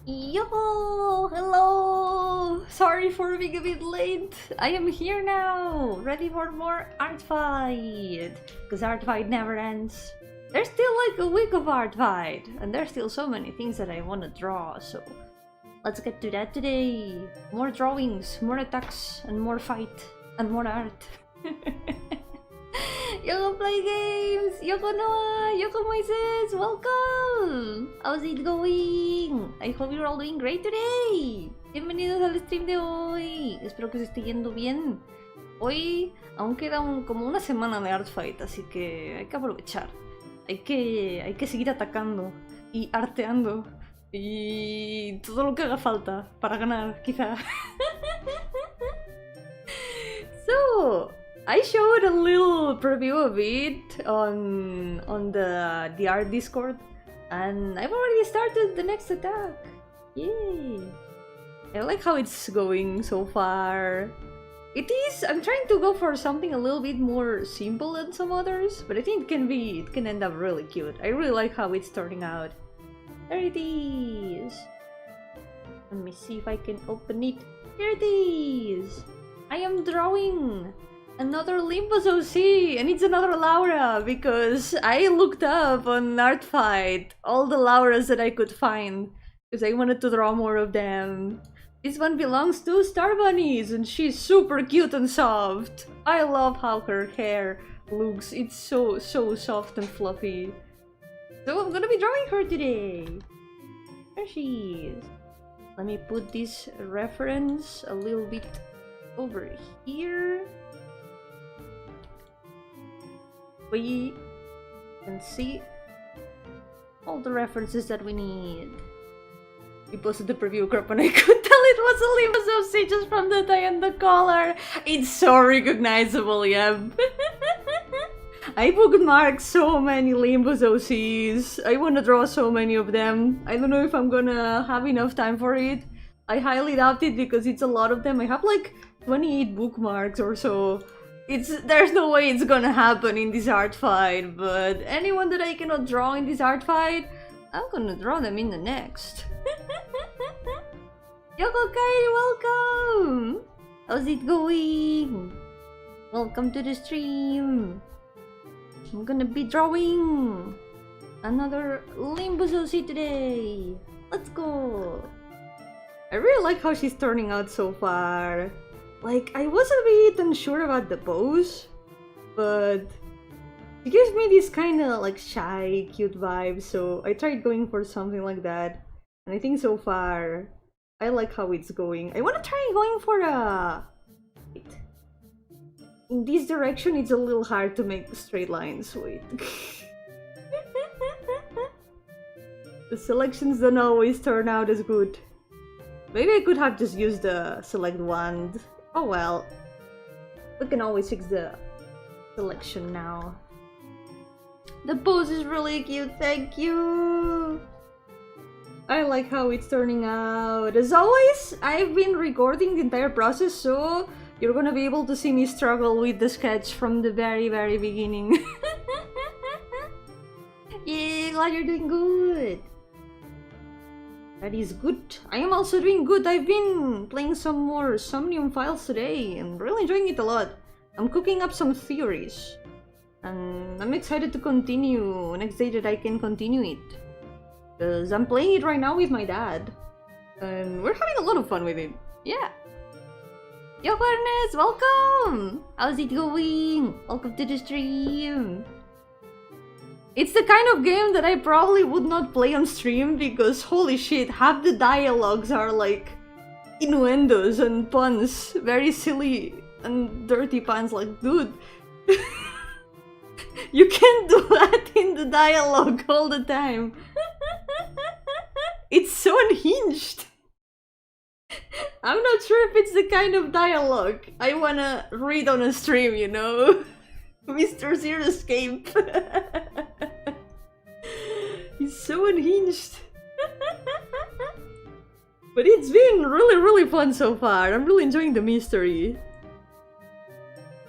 Yo! Hello! Sorry for being a bit late. I am here now, ready for more art fight. Because art fight never ends. There's still like a week of art fight, and there's still so many things that I want to draw, so let's get to that today. More drawings, more attacks, and more fight, and more art. Yoko play games! Yoko Noah! Yoko Moises! Welcome! How's it going? I hope you're all doing great today! Bienvenidos al stream de hoy! Espero que se esté yendo bien. Hoy aún queda como una semana de art fight, así que hay que aprovechar. Hay que seguir atacando y arteando y todo lo que haga falta para ganar, quizá. So, I showed a little preview of it on the art Discord, and I've already started the next attack. Yay! I like how it's going so far. It is. I'm trying to go for something a little bit more simple than some others, but I think it can end up really cute. I really like how it's turning out. There it is. Let me see if I can open it. Here it is. I am drawing another Limbus OC, and it's another Laura, because I looked up on Artfight all the Lauras that I could find, because I wanted to draw more of them. This one belongs to Star Bunnies, and she's super cute and soft. I love how her hair looks. It's so soft and fluffy. So I'm gonna be drawing her today. There she is. Let me put this reference a little bit over here. We can see all the references that we need. We posted the preview crop and I could tell it was a Limbus OC just from the tie and the collar. It's so recognizable, yeah. I bookmarked so many Limbus OCs. I want to draw so many of them. I don't know if I'm gonna have enough time for it. I highly doubt it because it's a lot of them. I have like 28 bookmarks or so. There's no way it's gonna happen in this art fight, but anyone that I cannot draw in this art fight, I'm gonna draw them in the next. Yoko Kai, welcome! How's it going? Welcome to the stream. I'm gonna be drawing another Limbus OC today. Let's go! I really like how she's turning out so far. Like, I was a bit unsure about the pose, but it gives me this kind of like shy, cute vibe, so I tried going for something like that. And I think so far, I like how it's going. I want to try going for a... Wait. In this direction, it's a little hard to make straight lines. Wait. The selections don't always turn out as good. Maybe I could have just used the select wand. Oh well. We can always fix the selection now. The pose is really cute, thank you! I like how it's turning out. As always, I've been recording the entire process, so you're gonna be able to see me struggle with the sketch from the very beginning. Yay, glad you're doing good! That is good. I am also doing good. I've been playing some more Somnium Files today and really enjoying it a lot. I'm cooking up some theories. And I'm excited to continue next day that I can continue it. Because I'm playing it right now with my dad. And we're having a lot of fun with it. Yeah. Yo, Ernest, welcome! How's it going? Welcome to the stream. It's the kind of game that I probably would not play on stream because holy shit, half the dialogues are like innuendos and puns. Very silly and dirty puns, like, dude. You can't do that in the dialogue all the time. It's so unhinged. I'm not sure if it's the kind of dialogue I wanna read on a stream, you know? Mr. Zero Escape. He's so unhinged. But it's been really fun so far. I'm really enjoying the mystery.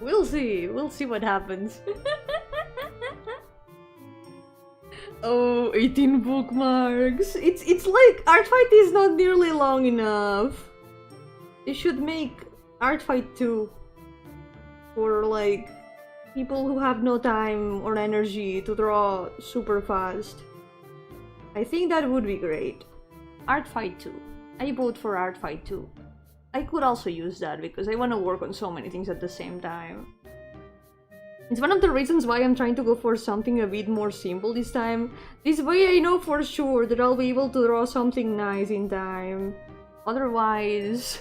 We'll see what happens. Oh, 18 bookmarks. It's like Art Fight is not nearly long enough. They should make Art Fight 2 for like people who have no time or energy to draw super fast. I think that would be great. Art Fight 2. I vote for Art Fight 2. I could also use that because I want to work on so many things at the same time. It's one of the reasons why I'm trying to go for something a bit more simple this time. This way I know for sure that I'll be able to draw something nice in time. Otherwise...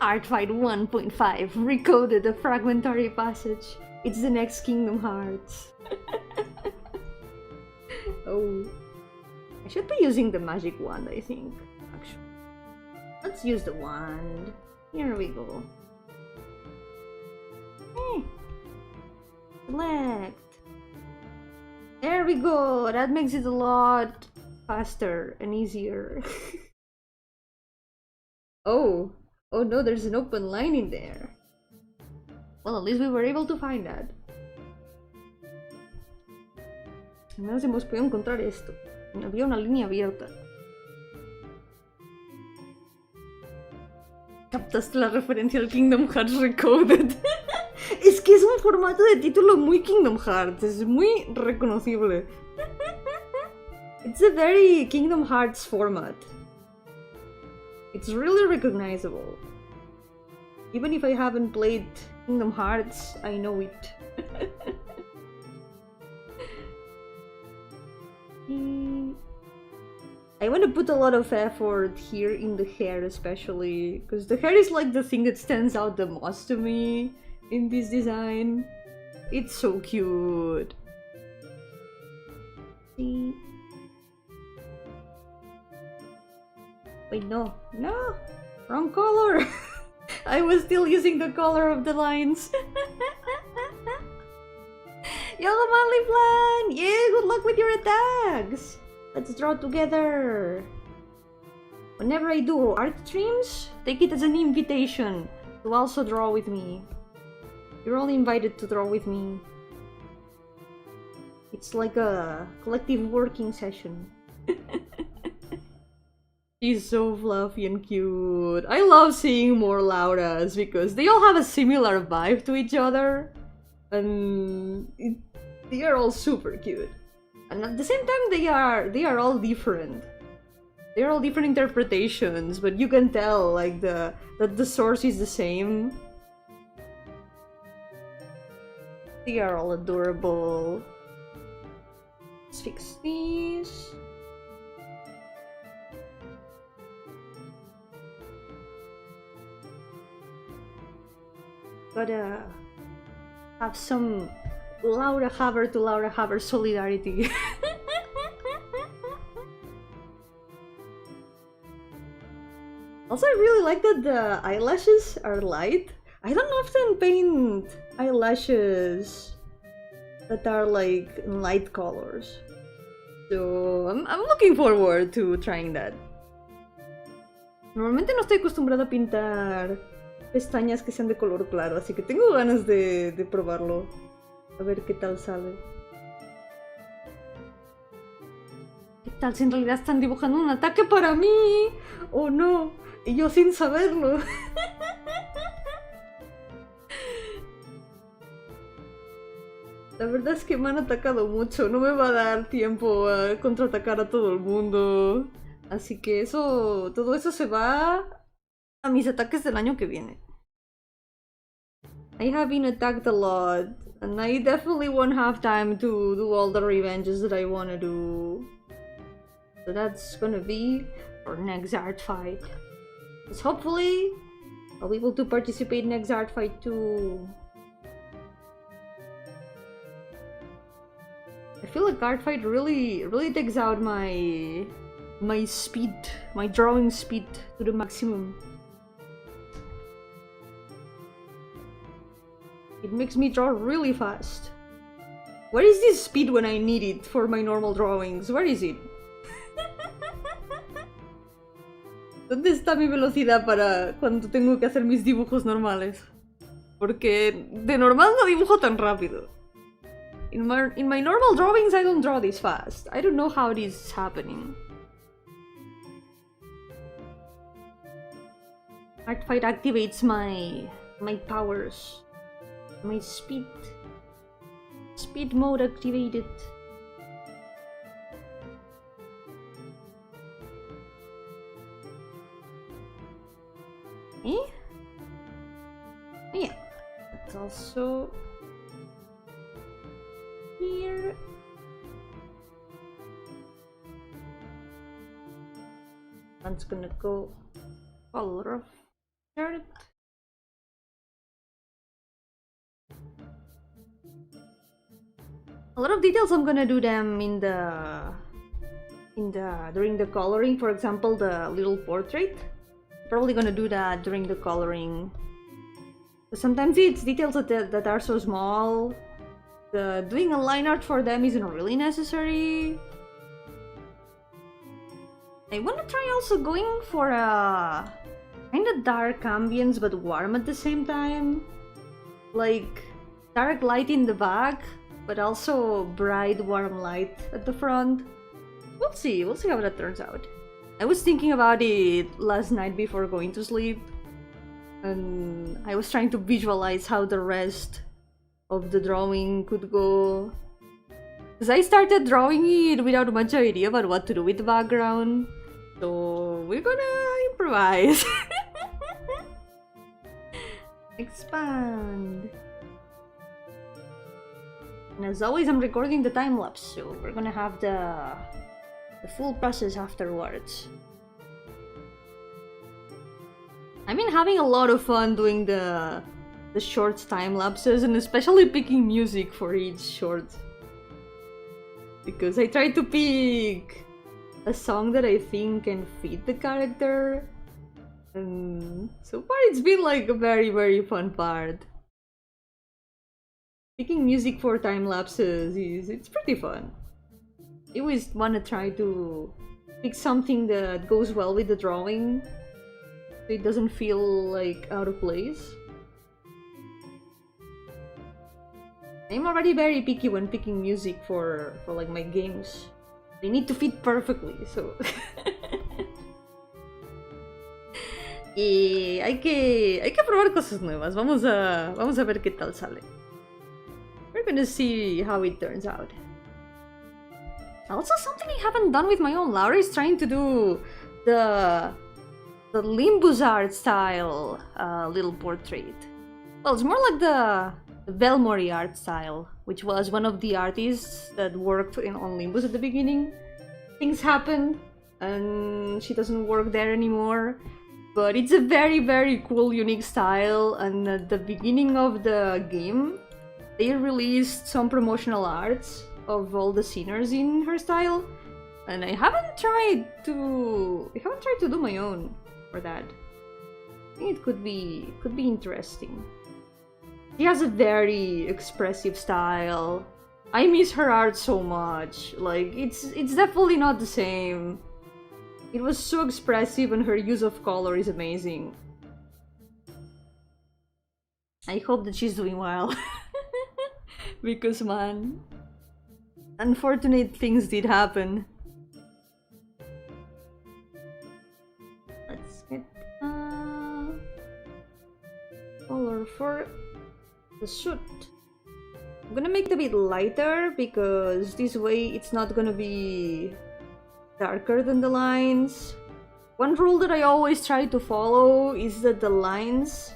Art Fight 1.5 recoded a fragmentary passage. It's the next Kingdom Hearts. Oh. I should be using the magic wand, I think. Actually. Let's use the wand. Here we go. Hey. Select. There we go. That makes it a lot faster and easier. Oh. Oh no, there's an open line in there. Well, at least we were able to find that. Al menos hemos podido encontrar esto. Había una línea abierta. ¿Captaste la referencia al Kingdom Hearts Recoded? Es que es un formato de título muy Kingdom Hearts. Es muy reconocible. It's a very Kingdom Hearts format. It's really recognizable. Even if I haven't played Kingdom Hearts, I know it. I want to put a lot of effort here in the hair especially, because the hair is like the thing that stands out the most to me in this design. It's so cute. See? Wait, no, wrong color. I was still using the color of the lines. Yo, manly plan! Yeah, good luck with your attacks! Let's draw together! Whenever I do art streams, take it as an invitation to also draw with me. You're all invited to draw with me. It's like a collective working session. She's so fluffy and cute. I love seeing more Lauras because they all have a similar vibe to each other. And they are all super cute. And at the same time they are all different. They are all different interpretations, but you can tell like that the source is the same. They are all adorable. Let's fix these. Gotta have some Laura Haber to Laura Haber solidarity. Also, I really like that the eyelashes are light. I don't often paint eyelashes that are like light colors. So I'm looking forward to trying that. Normalmente no estoy acostumbrada a pintar pestañas que sean de color claro, así que tengo ganas de probarlo. A ver qué tal sale. ¿Qué tal si en realidad están dibujando un ataque para mí? Oh no, y yo sin saberlo. La verdad es que me han atacado mucho, no me va a dar tiempo a contraatacar a todo el mundo. Así que todo eso se va a mis ataques del año que viene. I have been attacked a lot, and I definitely won't have time to do all the revenges that I want to do. So that's gonna be our next art fight. Because hopefully I'll be able to participate next art fight too. I feel like art fight really takes out my speed, my drawing speed to the maximum. It makes me draw really fast. Where is this speed when I need it for my normal drawings? Where is it? ¿Dónde está mi velocidad para cuando tengo que hacer mis dibujos normales? Porque de normal no dibujo tan rápido. In my normal drawings, I don't draw this fast. I don't know how this is happening. Art fight activates my powers. My speed mode activated. Eh? Yeah, it's also here. One's gonna go color of shirt. A lot of details I'm gonna do them during the coloring. For example, the little portrait. Probably gonna do that during the coloring. Sometimes it's details that are so small. Doing a line art for them isn't really necessary. I wanna try also going for a kind of dark ambience but warm at the same time. Like dark light in the back, but also bright warm light at the front. We'll see how that turns out. I was thinking about it last night before going to sleep, and I was trying to visualize how the rest of the drawing could go. Because I started drawing it without much idea about what to do with the background, so we're gonna improvise. Expand. And as always, I'm recording the time-lapse, so we're gonna have the full process afterwards. I've been having a lot of fun doing the short time lapses, and especially picking music for each short, because I try to pick a song that I think can fit the character, and so far it's been like a very fun part. Picking music for time lapses it's pretty fun. I always want to try to pick something that goes well with the drawing, so it doesn't feel like out of place. I'm already very picky when picking music for like my games. They need to fit perfectly, so y hay que probar cosas nuevas. Vamos a ver qué tal sale. We're gonna see how it turns out. Also, something I haven't done with my own. Laura is trying to do the Limbus art style little portrait. Well, it's more like the Belmori art style, which was one of the artists that worked on Limbus at the beginning. Things happened, and she doesn't work there anymore. But it's a very cool, unique style, and at the beginning of the game, they released some promotional arts of all the sceners in her style, and I haven't tried to do my own for that. I think it could be interesting. She has a very expressive style. I miss her art so much. Like it's definitely not the same. It was so expressive, and her use of color is amazing. I hope that she's doing well. Because man, unfortunate things did happen. Let's get color for the suit. I'm gonna make it a bit lighter because this way it's not gonna be darker than the lines. One rule that I always try to follow is that the lines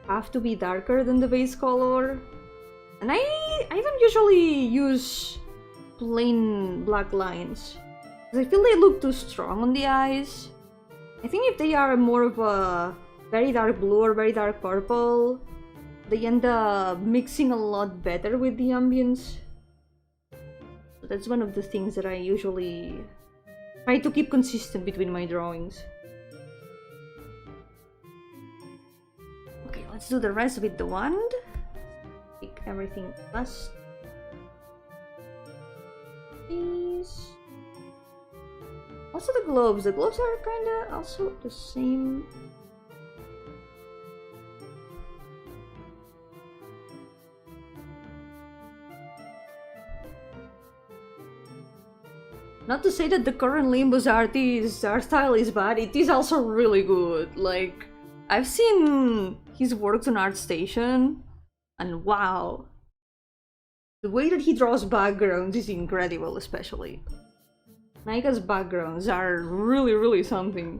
have to be darker than the base color. And I don't usually use plain black lines, because I feel they look too strong on the eyes. I think if they are more of a very dark blue or very dark purple, they end up mixing a lot better with the ambience. So that's one of the things that I usually try to keep consistent between my drawings. Okay, let's do the rest with the wand. Pick everything first. These. Also the gloves. The gloves are kinda also the same. Not to say that the current Limbus art style is bad, it is also really good. Like, I've seen his works on ArtStation, and wow. The way that he draws backgrounds is incredible, especially. Naika's backgrounds are really something.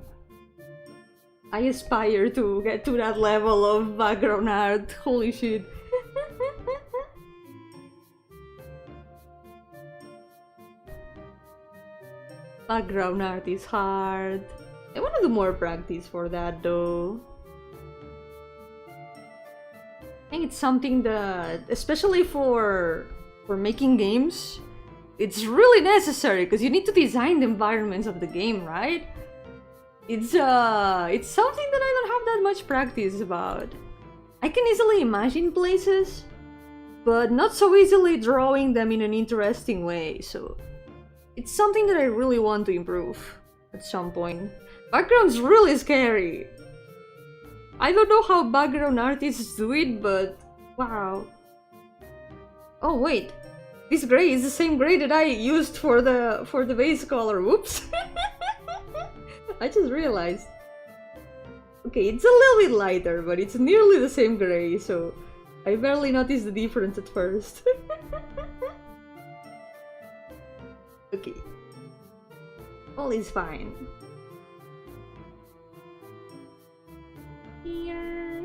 I aspire to get to that level of background art, holy shit. Background art is hard. I want to do more practice for that though. I think it's something that, especially for making games, it's really necessary because you need to design the environments of the game, right? It's something that I don't have that much practice about. I can easily imagine places, but not so easily drawing them in an interesting way, so it's something that I really want to improve at some point. Background's really scary. I don't know how background artists do it, but wow. Oh wait, this gray is the same gray that I used for the base color. Whoops. I just realized. Okay, it's a little bit lighter, but it's nearly the same gray, so I barely noticed the difference at first. Okay. All is fine. Here.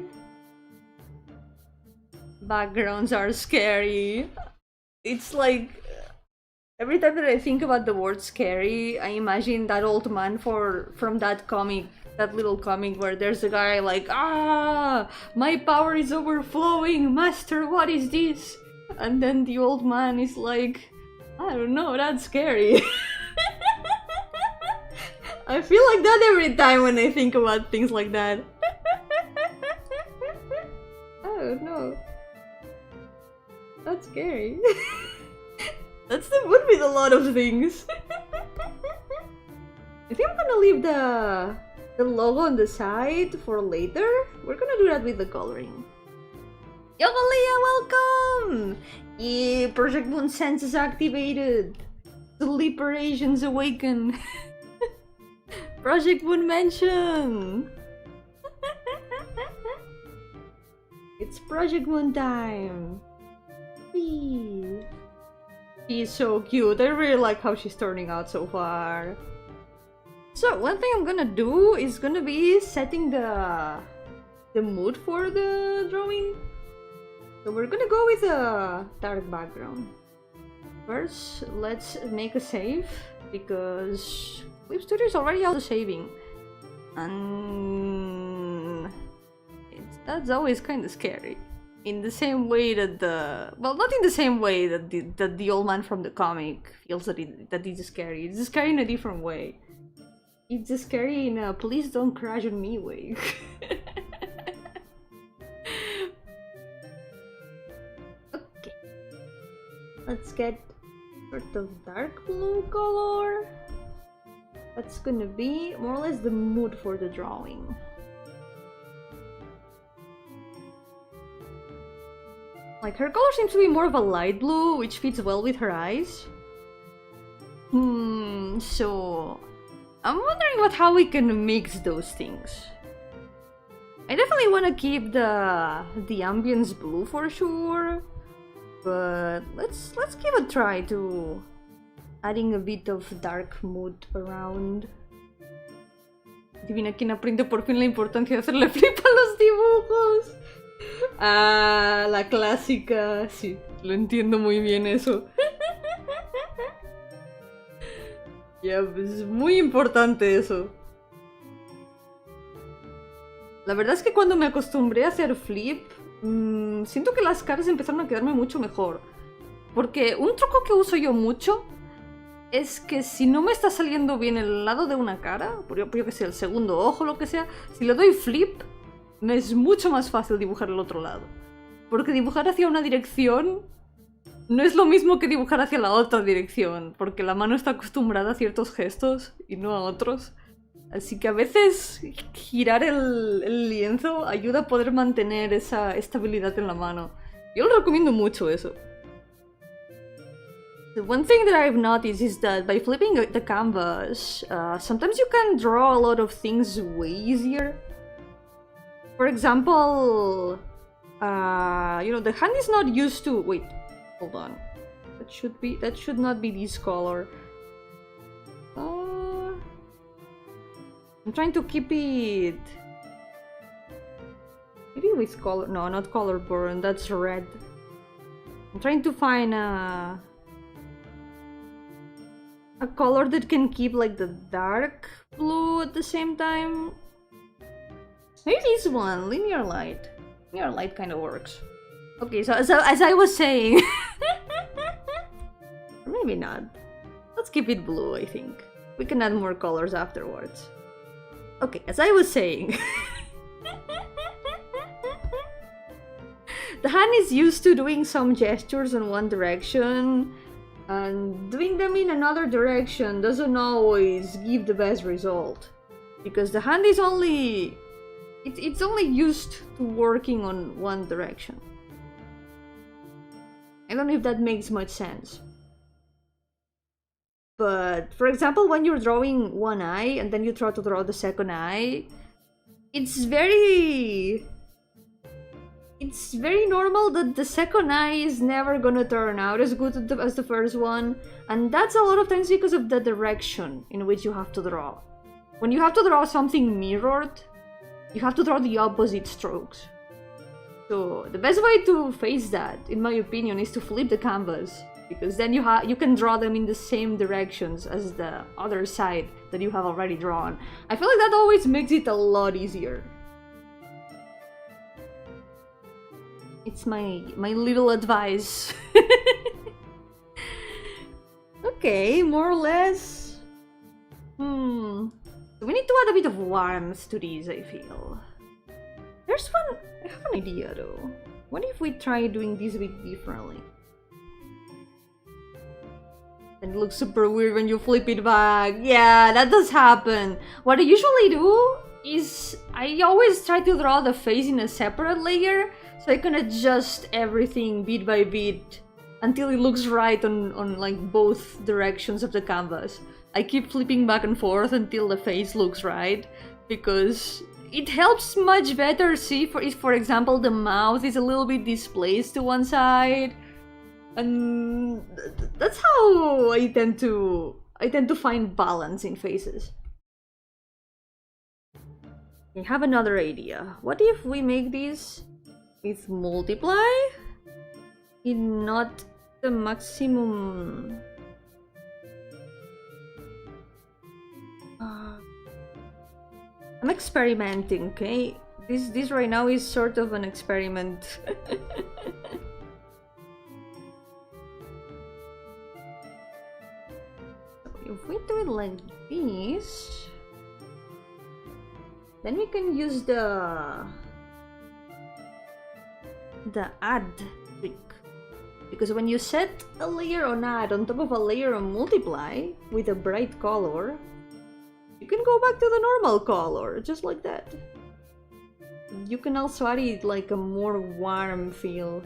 Backgrounds are scary. It's like every time that I think about the word scary, I imagine that old man from that comic, that little comic where there's a guy like, ah, my power is overflowing, master, what is this? And then the old man is like, I don't know, that's scary. I feel like that every time when I think about things like that. I don't know. That's scary. That's the would with a lot of things. I think I'm gonna leave the logo on the side for later. We're gonna do that with the coloring. Yo, Gardenia, welcome! Yeah, Project Moon senses activated. Sleeper Asians awaken. Project Moon mention. It's Project Moon time. She's so cute. I really like how she's turning out so far. So one thing I'm gonna do is gonna be setting the mood for the drawing. So we're gonna go with a dark background. First, let's make a save because Clip Studio is already out of saving, and that's always kind of scary. In the same way that well, not in the same way that the old man from the comic feels that it's scary. It's scary in a different way. It's scary in a please don't crash on me way. Okay, let's get sort of dark blue color. That's gonna be more or less the mood for the drawing. Like, her color seems to be more of a light blue, which fits well with her eyes. So I'm wondering about how we can mix those things. I definitely want to keep the ambience blue for sure, but let's give a try to adding a bit of dark mood around. Divina quien aprende por fin la importancia de hacerle flip a los dibujos. Ah, la clásica. Sí, lo entiendo muy bien eso. Ya, pues es muy importante eso. La verdad es que cuando me acostumbré a hacer flip, siento que las caras empezaron a quedarme mucho mejor. Porque un truco que uso yo mucho es que si no me está saliendo bien el lado de una cara, por yo que sé, el segundo ojo, lo que sea, si le doy flip, me es mucho más fácil dibujar el otro lado. Porque dibujar hacia una dirección no es lo mismo que dibujar hacia la otra dirección, porque la mano está acostumbrada a ciertos gestos y no a otros. Así que a veces girar el lienzo ayuda a poder mantener esa estabilidad en la mano. Yo lo recomiendo mucho eso. The one thing that I've noticed is that by flipping the canvas, sometimes you can draw a lot of things way easier. For example, you know, the hand is not used to... Wait, hold on. That should not be this color. I'm trying to keep it... Maybe with color... No, not color burn, that's red. I'm trying to find a color that can keep like the dark blue at the same time. Maybe this one, linear light. Linear light kind of works. Okay, so as I was saying... Maybe not. Let's keep it blue, I think. We can add more colors afterwards. Okay, as I was saying... The hand is used to doing some gestures in one direction, and doing them in another direction doesn't always give the best result. Because the hand is only... It's only used to working on one direction. I don't know if that makes much sense. But, for example, when you're drawing one eye and then you try to draw the second eye, it's very normal that the second eye is never gonna turn out as good as the first one, and that's a lot of times because of the direction in which you have to draw. When you have to draw something mirrored, you have to draw the opposite strokes. So the best way to face that, in my opinion, is to flip the canvas, because then you can draw them in the same directions as the other side that you have already drawn. I feel like that always makes it a lot easier. It's my little advice. Okay, more or less. We need to add a bit of warmth to these, I feel. There's one... I have an idea though. What if we try doing this a bit differently? And it looks super weird when you flip it back. Yeah, that does happen. What I usually do is I always try to draw the face in a separate layer, so I can adjust everything bit by bit until it looks right on like both directions of the canvas. I keep flipping back and forth until the face looks right, because it helps much better see if, for example, the mouth is a little bit displaced to one side. And that's how I tend to find balance in faces. I have another idea. What if we make this with multiply in not the maximum? I'm experimenting, okay? This right now is sort of an experiment. If we do it like this, then we can use the add trick. Because when you set a layer on add on top of a layer on multiply with a bright color, you can go back to the normal color, just like that. You can also add it like a more warm feel.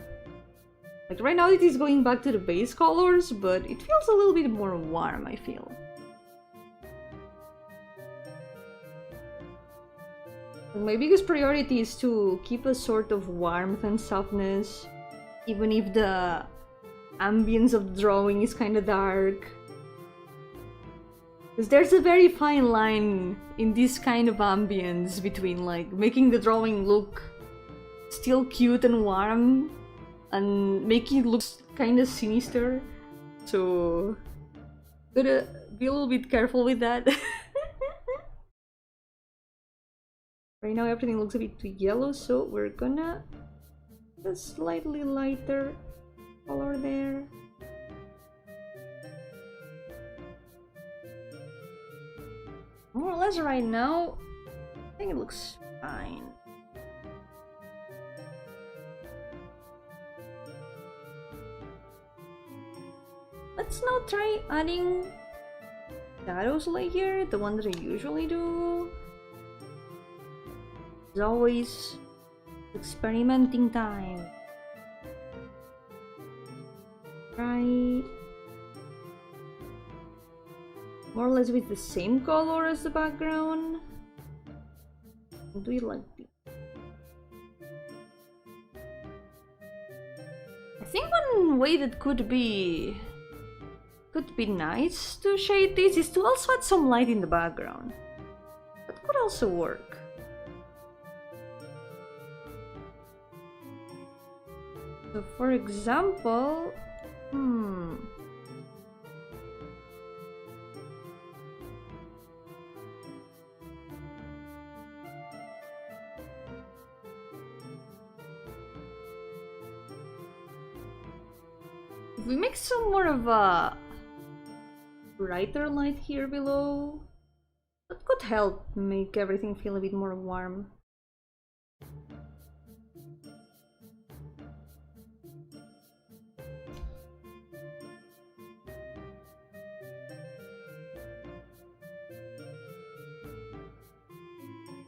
Like right now it is going back to the base colors, but it feels a little bit more warm, I feel. My biggest priority is to keep a sort of warmth and softness, even if the ambience of the drawing is kind of dark. Because there's a very fine line in this kind of ambience between like making the drawing look still cute and warm and making it look kind of sinister. So gotta be a little bit careful with that. Right now everything looks a bit too yellow, so we're gonna put a slightly lighter color there. More or less right now, I think it looks fine. Let's now try adding shadows layer, the one that I usually do. It's always experimenting time. Try more or less with the same color as the background. Do you like this? I think one way that could be nice to shade this is to also add some light in the background. That could also work. So for example, if we make some more of a brighter light here below, that could help make everything feel a bit more warm.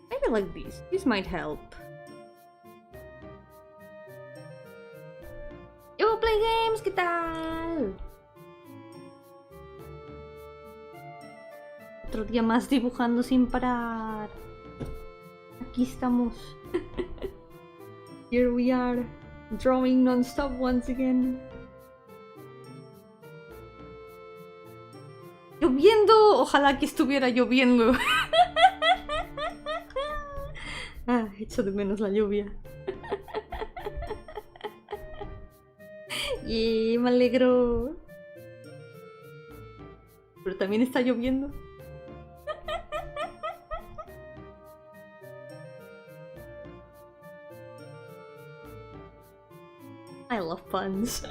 Maybe like this. This might help. Yo, play games, ¿qué tal? Otro día más dibujando sin parar. Aquí estamos. Here we are, drawing non-stop once again. Lloviendo, ojalá que estuviera lloviendo. Echo de menos la lluvia. Y me alegro. Pero también está lloviendo. I love puns.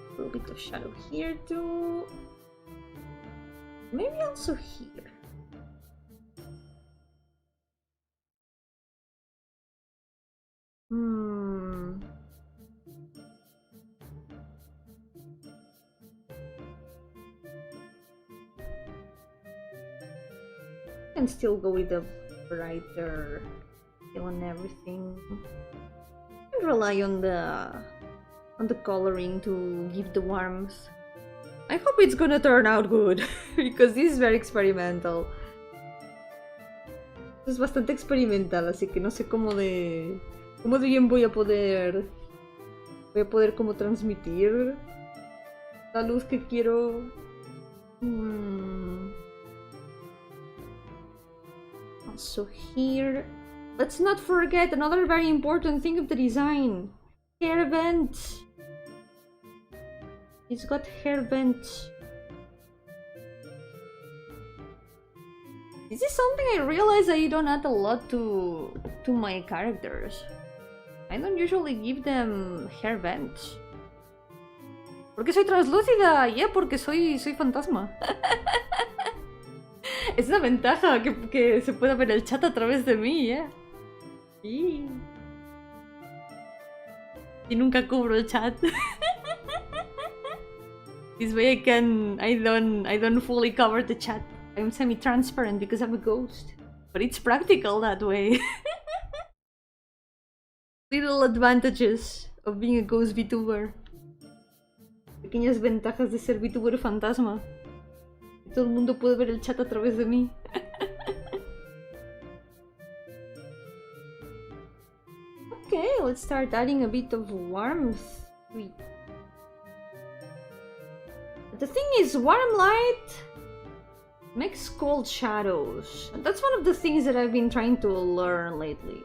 A little bit of shadow here too. Maybe also here. Can still go with the brighter feel and everything. And rely on the coloring to give the warmth. I hope it's gonna turn out good because this is very experimental. Es bastante experimental, así que no sé cómo de bien voy a poder como transmitir la luz que quiero. Also here, let's not forget another very important thing of the design. Hair vent. It's got hair vent. This is something I realize I don't add a lot to my characters. I don't usually give them hair vents. Porque soy translúcida, yeah, porque soy fantasma. Es una ventaja que se pueda ver el chat a través de mí, yeah. Y nunca cubro el chat. This way I don't fully cover the chat. I'm semi-transparent because I'm a ghost. But it's practical that way. Little advantages of being a ghost VTuber. Pequeñas ventajas de ser VTuber fantasma. Todo el mundo puede ver el chat a través de mí. Okay, let's start adding a bit of warmth. The thing is, warm light makes cold shadows. That's one of the things that I've been trying to learn lately.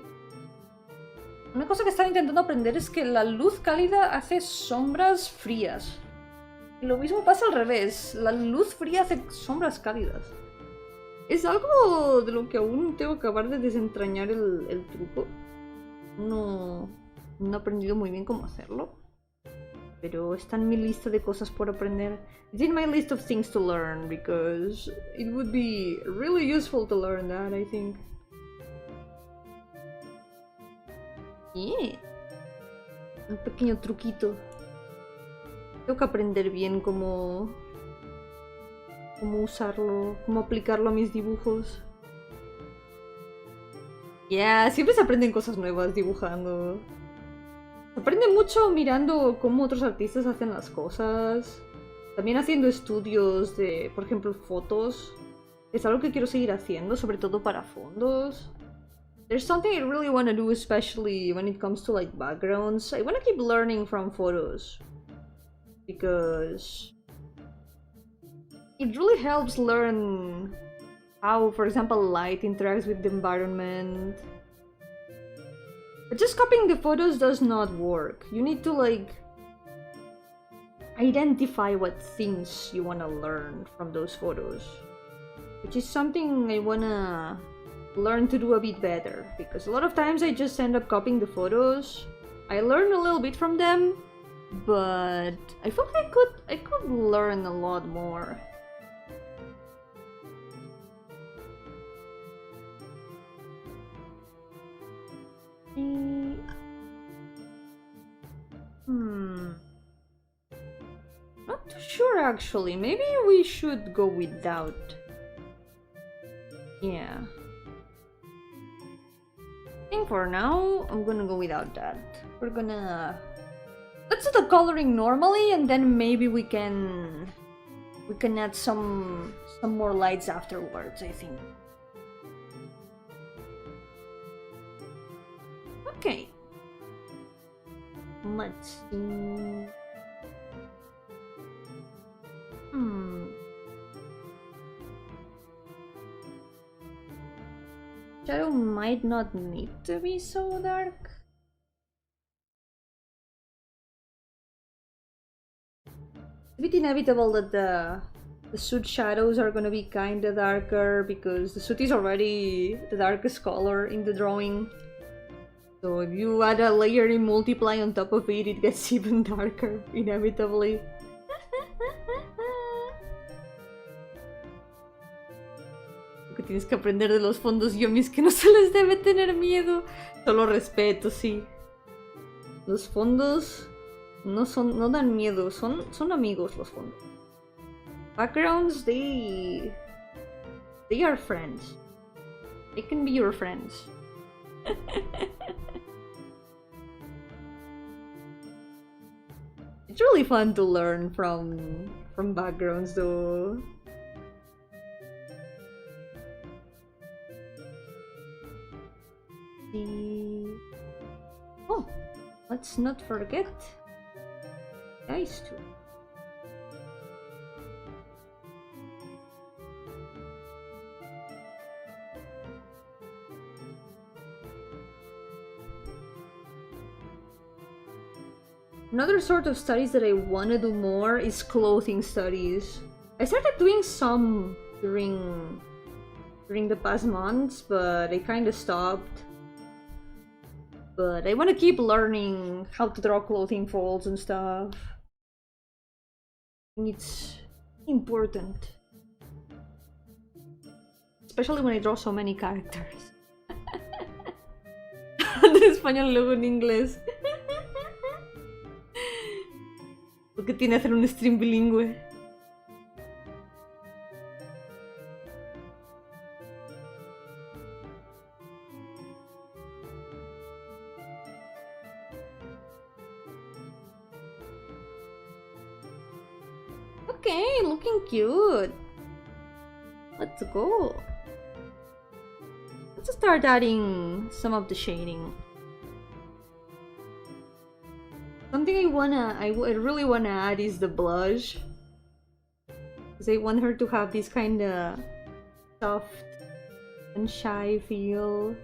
Una cosa que estaba intentando aprender es que la luz cálida hace sombras frías. Y lo mismo pasa al revés. La luz fría hace sombras cálidas. Es algo de lo que aún tengo que acabar de desentrañar el truco. No he aprendido muy bien cómo hacerlo. Pero está en mi lista de cosas por aprender. It's in my list of things to learn because it would be really useful to learn that, I think. Yeah. Un pequeño truquito. Tengo que aprender bien cómo cómo usarlo, cómo aplicarlo a mis dibujos. Yeah, siempre se aprenden cosas nuevas dibujando. Se aprende mucho mirando cómo otros artistas hacen las cosas. También haciendo estudios de, por ejemplo, fotos. Es algo que quiero seguir haciendo, sobre todo para fondos. There's something I really want to do, especially when it comes to like backgrounds. I want to keep learning from photos. Because it really helps learn how, for example, light interacts with the environment. But just copying the photos does not work. You need to like identify what things you want to learn from those photos, which is something I want to learn to do a bit better, because a lot of times I just end up copying the photos. I learn a little bit from them, but I feel like I could learn a lot more. Not too sure actually. Maybe we should go without. Yeah. I think for now I'm gonna go without that. Let's do the coloring normally, and then maybe we can add some more lights afterwards, I think. Okay. Let's see. Shadow might not need to be so dark. It's a bit inevitable that the suit shadows are gonna be kinda darker, because the suit is already the darkest color in the drawing. So if you add a layer in multiply on top of it, it gets even darker, inevitably. Que tienes que aprender de los fondos yomis, que no se les debe tener miedo. Solo respeto, sí. Los fondos no dan miedo, son amigos los fondos. Backgrounds, they are friends. They can be your friends. It's really fun to learn from backgrounds though. Oh, let's not forget guys too. Another sort of studies that I want to do more is clothing studies. I started doing some during the past months, but I kind of stopped. But I want to keep learning how to draw clothing folds and stuff. It's important. Especially when I draw so many characters. En español, luego en inglés. Porque tiene que hacer un stream bilingüe. Okay, looking cute. Let's go. Let's start adding some of the shading. Something I really wanna add is the blush, because I want her to have this kind of soft and shy feel.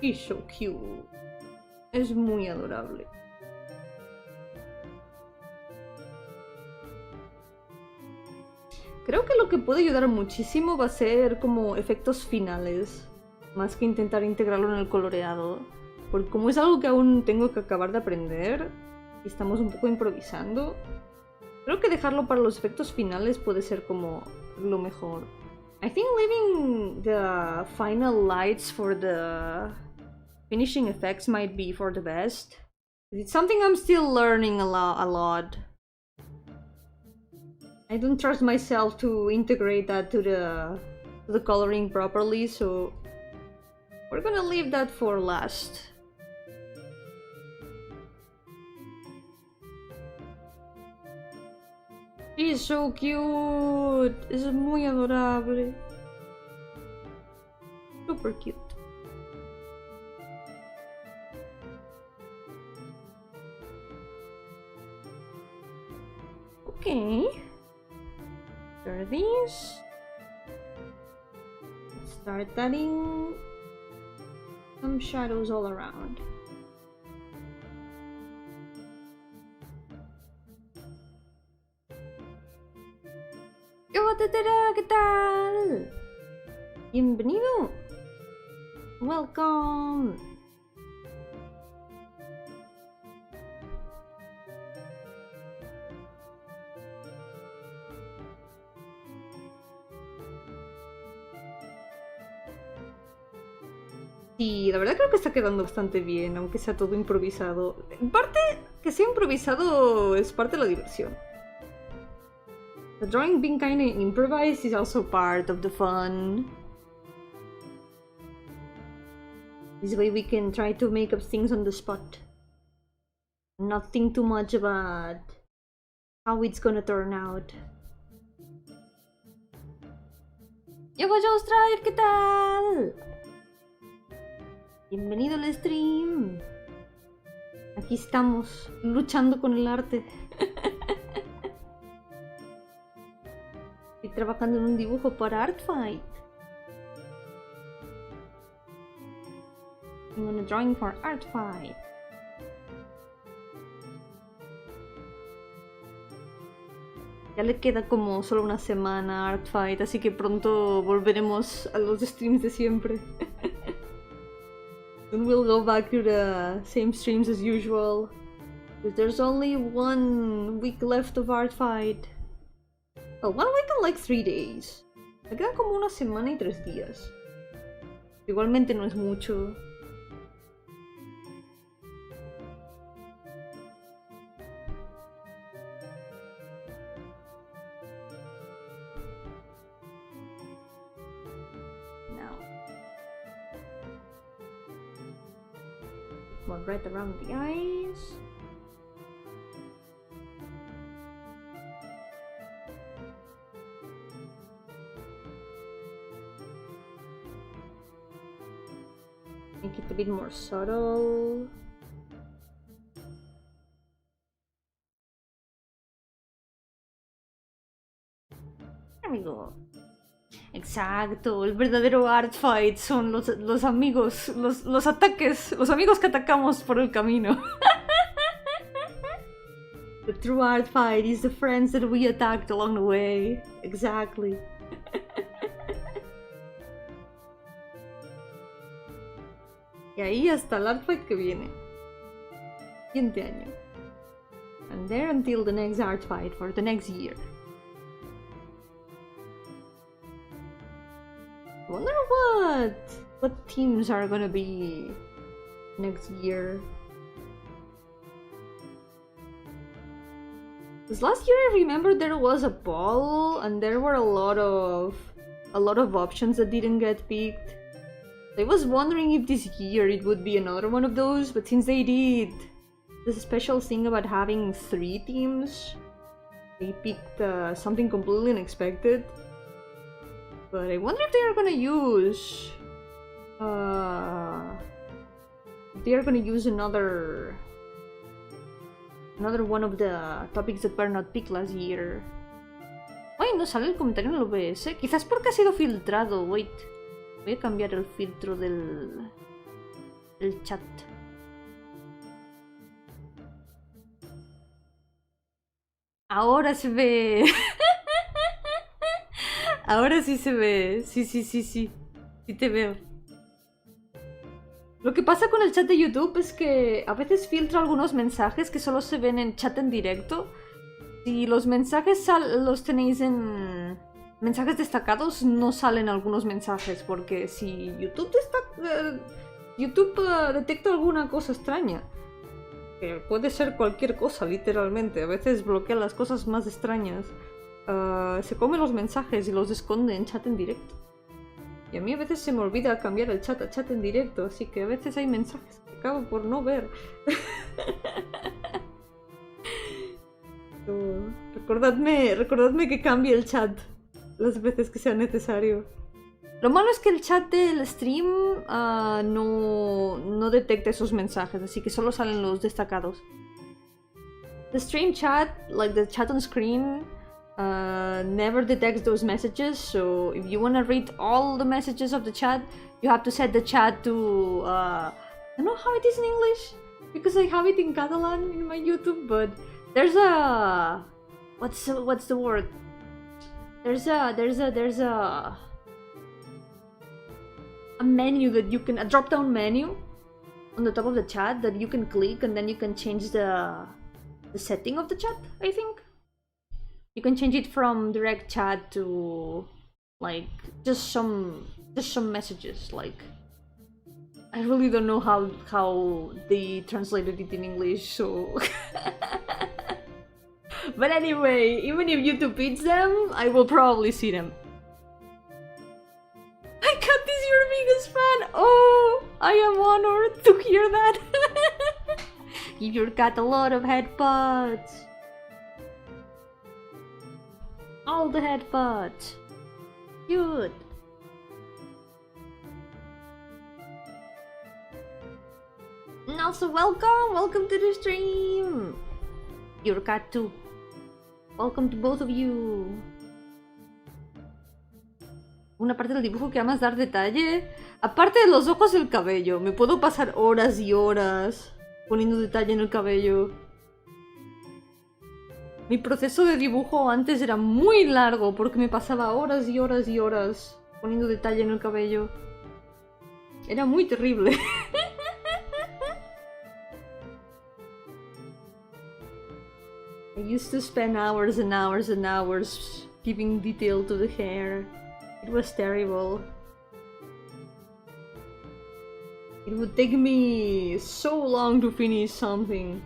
She's so cute. Es muy adorable. Creo que lo que puede ayudar muchísimo va a ser como efectos finales, más que intentar integrarlo en el coloreado. Porque como es algo que aún tengo que acabar de aprender y estamos un poco improvisando, creo que dejarlo para los efectos finales puede ser como lo mejor. I think leaving the final lights for the finishing effects might be for the best. It's something I'm still learning a lot. I don't trust myself to integrate that to the coloring properly, so we're gonna leave that for last. She's so cute! Es muy adorable. Super cute. Okay. There are these. Let's start adding some shadows all around. ¿Qué tal? Bienvenido. Welcome. Sí, la verdad creo que está quedando bastante bien, aunque sea todo improvisado. En parte, que sea improvisado es parte de la diversión. The drawing being kinda improvised is also part of the fun. This way we can try to make up things on the spot. Not think too much about how it's gonna turn out. ¡Yo-hooo, ¿qué tal? Bienvenido al stream. Aquí estamos, luchando con el arte. Estoy trabajando en un dibujo para Artfight. I'm gonna drawing for Artfight. Ya le queda como solo una semana a Artfight, así que pronto volveremos a los streams de siempre. Then we'll go back to the same streams as usual. Because there's only 1 week left of Artfight. Well, 1 week and like 3 days. Me queda como una semana y 3 días. Igualmente no es mucho. One right around the eyes. Make it a bit more subtle. There we go. Exacto, el verdadero art fight son los amigos, los ataques, los amigos que atacamos por el camino. The true art fight is the friends that we attacked along the way. Exactly. Y ahí hasta el art fight que viene. Siguiente año. And there until the next art fight for the next year. I wonder what teams are gonna be next year. Because last year I remember there was a poll and there were a lot of options that didn't get picked. I was wondering if this year it would be another one of those, but since they did this special thing about having 3 teams, they picked something completely unexpected. But I wonder if they are gonna use another one of the topics that were not picked last year. Ay, no sale el comentario en el OBS. Quizás porque ha sido filtrado. Wait, voy a cambiar el filtro del chat. Ahora se ve. Ahora sí se ve. Sí. Sí te veo. Lo que pasa con el chat de YouTube es que a veces filtra algunos mensajes que solo se ven en chat en directo. Si los mensajes los tenéis en mensajes destacados, no salen algunos mensajes. Porque si YouTube detecta alguna cosa extraña, que puede ser cualquier cosa, literalmente. A veces bloquea las cosas más extrañas. se come los mensajes y los esconde en chat en directo. Y a mí a veces se me olvida cambiar el chat a chat en directo, así que a veces hay mensajes que acabo por no ver. Recordadme que cambie el chat las veces que sea necesario. Lo malo es que el chat del stream no detecta esos mensajes, así que solo salen los destacados. The stream chat, like the chat on screen, never detects those messages, so if you want to read all the messages of the chat, you have to set the chat to... I don't know how it is in English, because I have it in Catalan in my YouTube, but there's a... What's the word? There's a menu that you can... A drop-down menu on the top of the chat that you can click, and then you can change the setting of the chat, I think. You can change it from direct chat to like just some messages. Like I really don't know how they translated it in English, so but anyway, even if YouTube feeds them, I will probably see them. My cat is your biggest fan. Oh, I am honored to hear that. Give your cat a lot of headbutts. All the headbutts. Cute. And also welcome to the stream. Your cat too. Welcome to both of you. Una parte del dibujo que amas dar detalle. Aparte de los ojos y el cabello, me puedo pasar horas y horas poniendo detalle en el cabello. Mi proceso de dibujo antes era muy largo porque me pasaba horas y horas y horas poniendo detalle en el cabello. Era muy terrible. I used to spend hours and hours and hours giving detail to the hair. It was terrible. It would take me so long to finish something.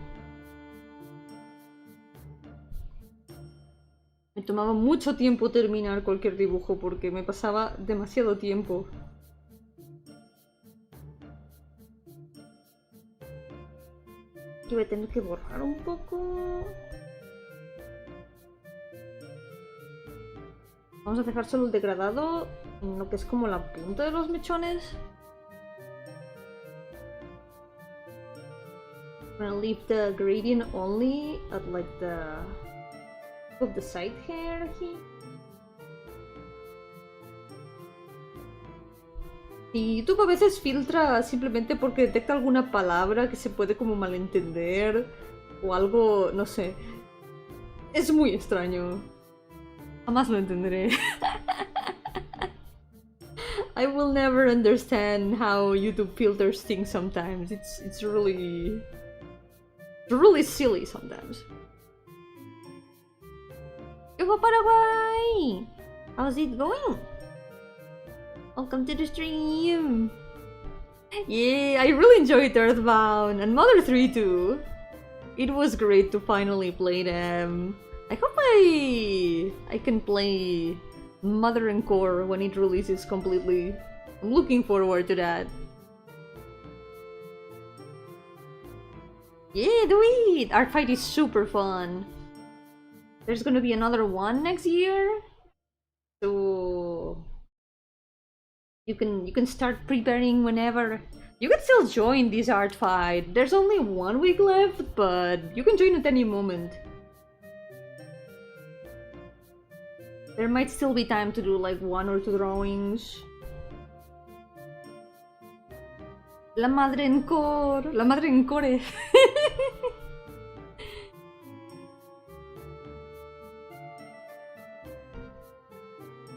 Me tomaba mucho tiempo terminar cualquier dibujo porque me pasaba demasiado tiempo. Yo voy a tener que borrar un poco. Vamos a dejar solo el degradado en lo que es como la punta de los mechones. I'm gonna leave the gradient only at like the of the side hair here. Y YouTube a veces filtra simplemente porque detecta alguna palabra que se puede como malentender o algo, no sé. Es muy extraño. Jamás lo entenderé. I will never understand how YouTube filters things sometimes. It's really silly sometimes. Yo, Paraguay! How's it going? Welcome to the stream! Yeah, I really enjoyed Earthbound and Mother 3 too. It was great to finally play them. I hope I can play Mother and Core when it releases completely. I'm looking forward to that. Yeah, do it! Art Fight is super fun. There's gonna be another one next year, so you can start preparing whenever. You can still join this art fight. There's only 1 week left, but you can join at any moment. There might still be time to do like 1 or 2 drawings. La madre en core, la madre en core.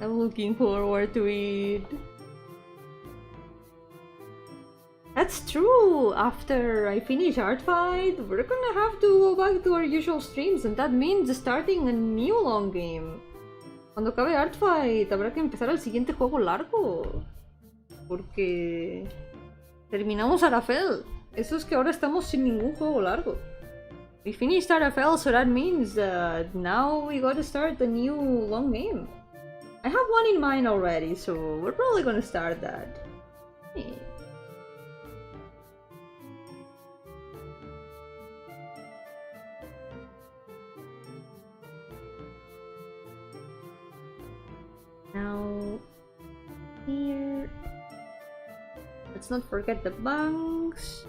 I'm looking forward to it. That's true! After I finish Art Fight, we're gonna have to go back to our usual streams, and that means starting a new long game. Cuando acabe Art Fight, habrá que empezar el siguiente juego largo. Porque... terminamos Arafel. Eso es que ahora estamos sin ningún juego largo. We finished RFL, so that means that now we gotta start a new long game. I have one in mind already, so we're probably gonna start that. Hey. Now, here, let's not forget the banks.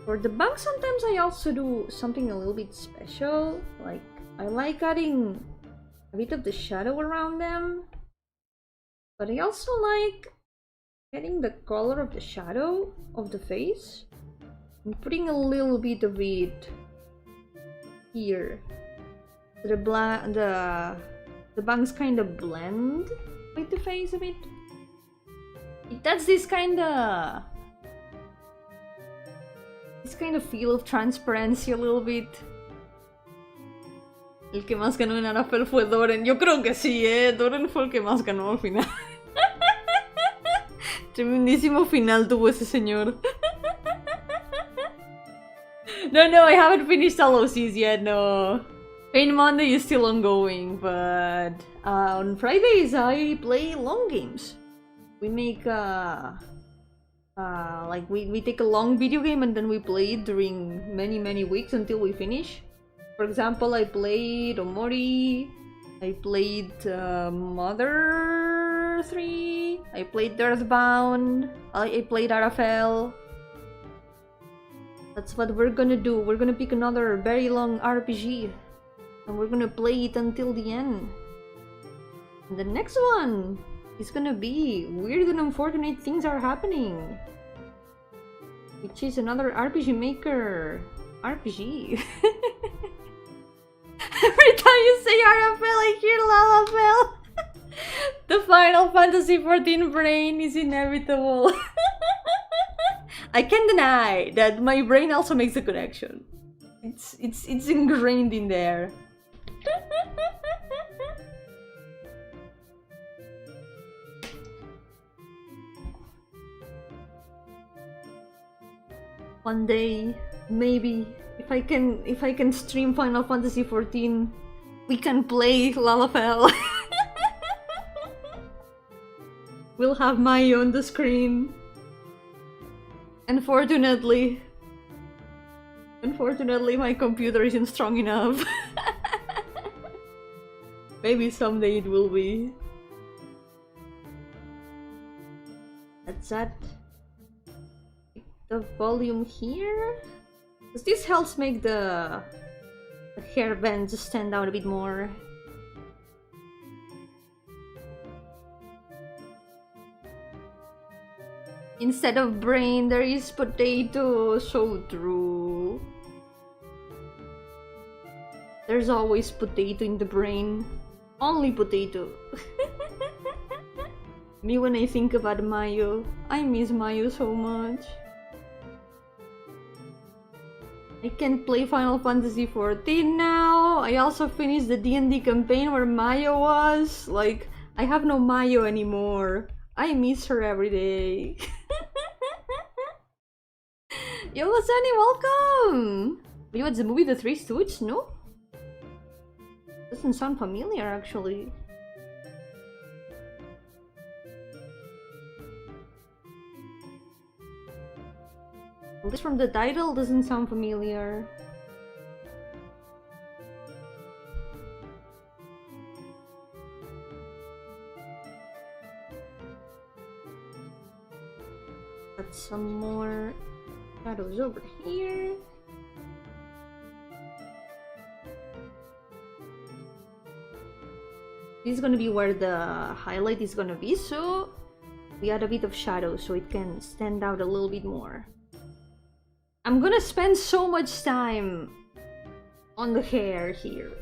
For the banks, sometimes I also do something a little bit special. Like, I like adding a bit of the shadow around them. But I also like getting the color of the shadow of the face and putting a little bit of it here. The bangs kind of blend with the face a bit. That's this kind of feel of transparency a little bit. El que más ganó en Arafel fue Doren. Yo creo que sí, Doren fue el que más ganó al final. Tremendísimo final tuvo ese señor. No, I haven't finished all OCs yet, no. Pain Monday is still ongoing, but on Fridays I play long games. We make like we take a long video game and then we play it during many weeks until we finish. For example, I played Omori, I played Mother 3, I played Earthbound, I played Arafel. That's what we're gonna do. We're gonna pick another very long RPG and we're gonna play it until the end. And the next one is gonna be Weird and Unfortunate Things Are Happening, which is another RPG Maker RPG. Every time you say Arafel, I hear Lalafel. The Final Fantasy XIV brain is inevitable. I can't deny that my brain also makes a connection. It's ingrained in there. One day, maybe, if I can stream Final Fantasy XIV, we can play Lalafel. We'll have Mayo on the screen. Unfortunately, my computer isn't strong enough. Maybe someday it will be. That's that. The volume here, because this helps make the hair bands stand out a bit more. Instead of brain, there is potato. So true. There's always potato in the brain. Only potato. Me when I think about Mayo, I miss Mayo so much. I can't play Final Fantasy XIV now. I also finished the D&D campaign where Mayo was. Like, I have no Mayo anymore. I miss her every day. Yo, Sunny, welcome! You watched the movie The Three Stooges? No? Doesn't sound familiar, actually. At least from the title, doesn't sound familiar. Got some more shadows over here. This is gonna be where the highlight is gonna be, so we add a bit of shadow so it can stand out a little bit more. I'm gonna spend so much time on the hair here.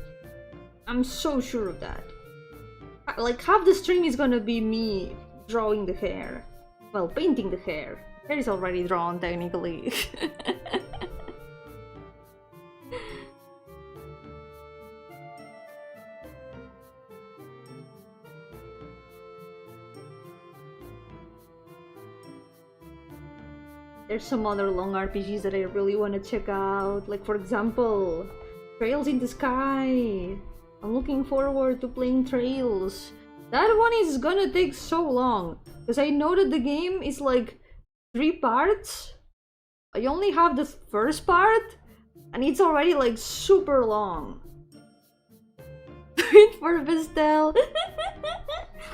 I'm so sure of that. Like, half the stream is gonna be me drawing the hair. Well, painting the hair. Hair is already drawn, technically. There's some other long RPGs that I really want to check out. Like, for example, Trails in the Sky. I'm looking forward to playing Trails. That one is gonna take so long. Because I know that the game is like 3 parts. I only have the first part. And it's already like super long. Wait for Vestel.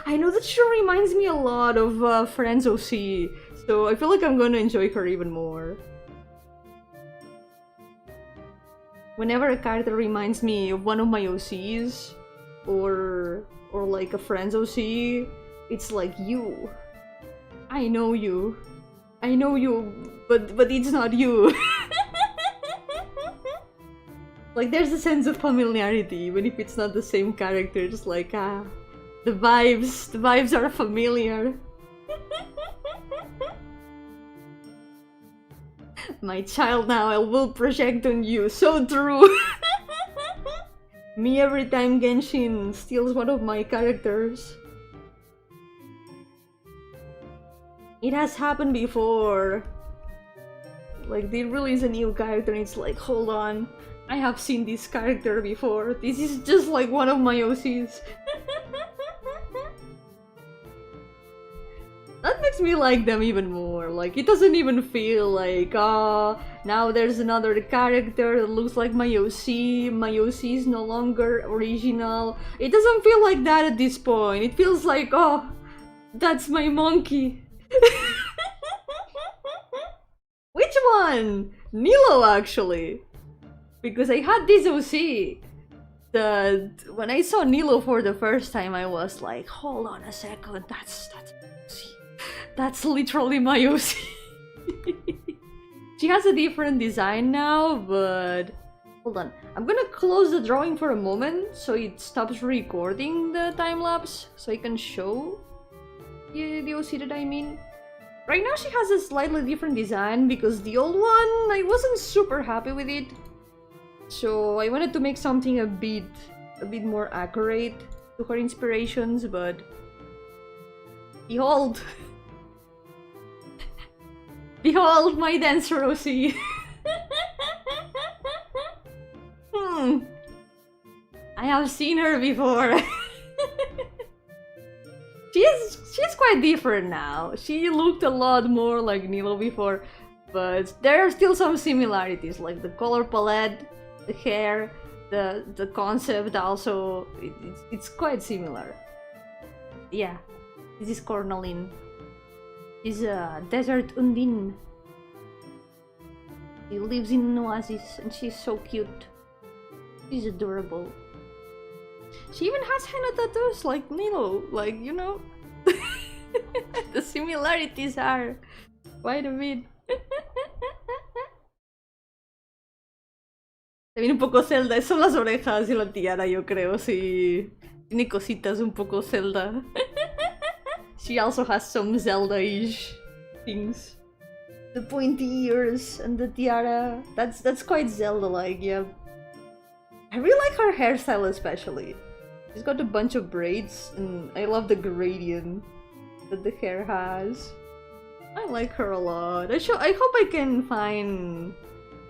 I know that she reminds me a lot of Friends OC. So I feel like I'm gonna enjoy her even more. Whenever a character reminds me of one of my OCs, or like a Friends OC, it's like you. I know you, but it's not you. Like there's a sense of familiarity, even if it's not the same character. Just like the vibes are familiar. My child now, I will project on you. So true. Me every time Genshin steals one of my characters. It has happened before. Like they release a new character and it's like, hold on, I have seen this character before. This is just like one of my OCs. That makes me like them even more. Like, it doesn't even feel like, now there's another character that looks like my OC. My OC is no longer original. It doesn't feel like that at this point. It feels like, oh, that's my monkey. Which one? Nilo, actually. Because I had this OC that when I saw Nilo for the first time, I was like, hold on a second, that's my OC. That's literally my OC. She has a different design now, but hold on. I'm gonna close the drawing for a moment so it stops recording the time-lapse so I can show the OC that I mean. Right now she has a slightly different design because the old one, I wasn't super happy with it. So I wanted to make something a bit more accurate to her inspirations, but behold! Behold my dancer OC! I have seen her before. She's quite different now. She looked a lot more like Nilo before, but there are still some similarities, like the color palette, the hair, the concept also, it's quite similar. Yeah, this is Cornaline. She's a desert undine. She lives in an oasis and she's so cute. She's adorable. She even has henna tattoos like Nilo, like, you know. The similarities are quite a bit. También un poco Zelda, son las orejas y la tiara, yo creo, sí. Tiene cositas un poco Zelda. She also has some Zelda-ish things. The pointy ears and the tiara, that's quite Zelda-like, yeah. I really like her hairstyle especially. She's got a bunch of braids and I love the gradient that the hair has. I like her a lot. I hope I can find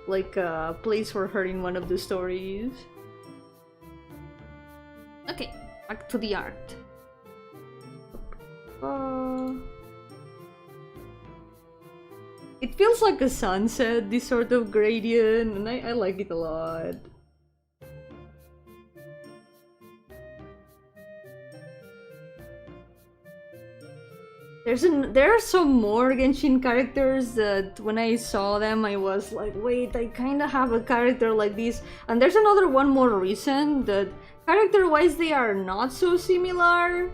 like a place for her in one of the stories. Okay, back to the art. It feels like a sunset, this sort of gradient, and I like it a lot. There are some more Genshin characters that when I saw them I was like, wait, I kinda have a character like this. And there's another one more recent that character-wise they are not so similar.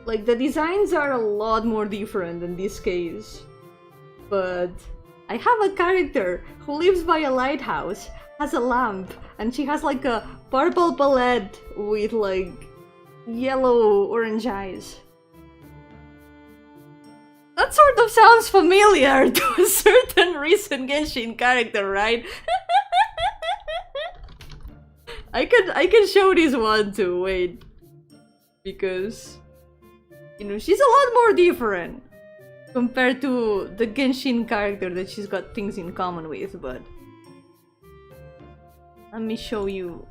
Like the designs are a lot more different in this case. But I have a character who lives by a lighthouse, has a lamp, and she has like a purple palette with like yellow-orange eyes. That sort of sounds familiar to a certain recent Genshin character, right? I can show this one too, wait. Because, you know, she's a lot more different. compared to the Genshin character that she's got things in common with, but let me show you.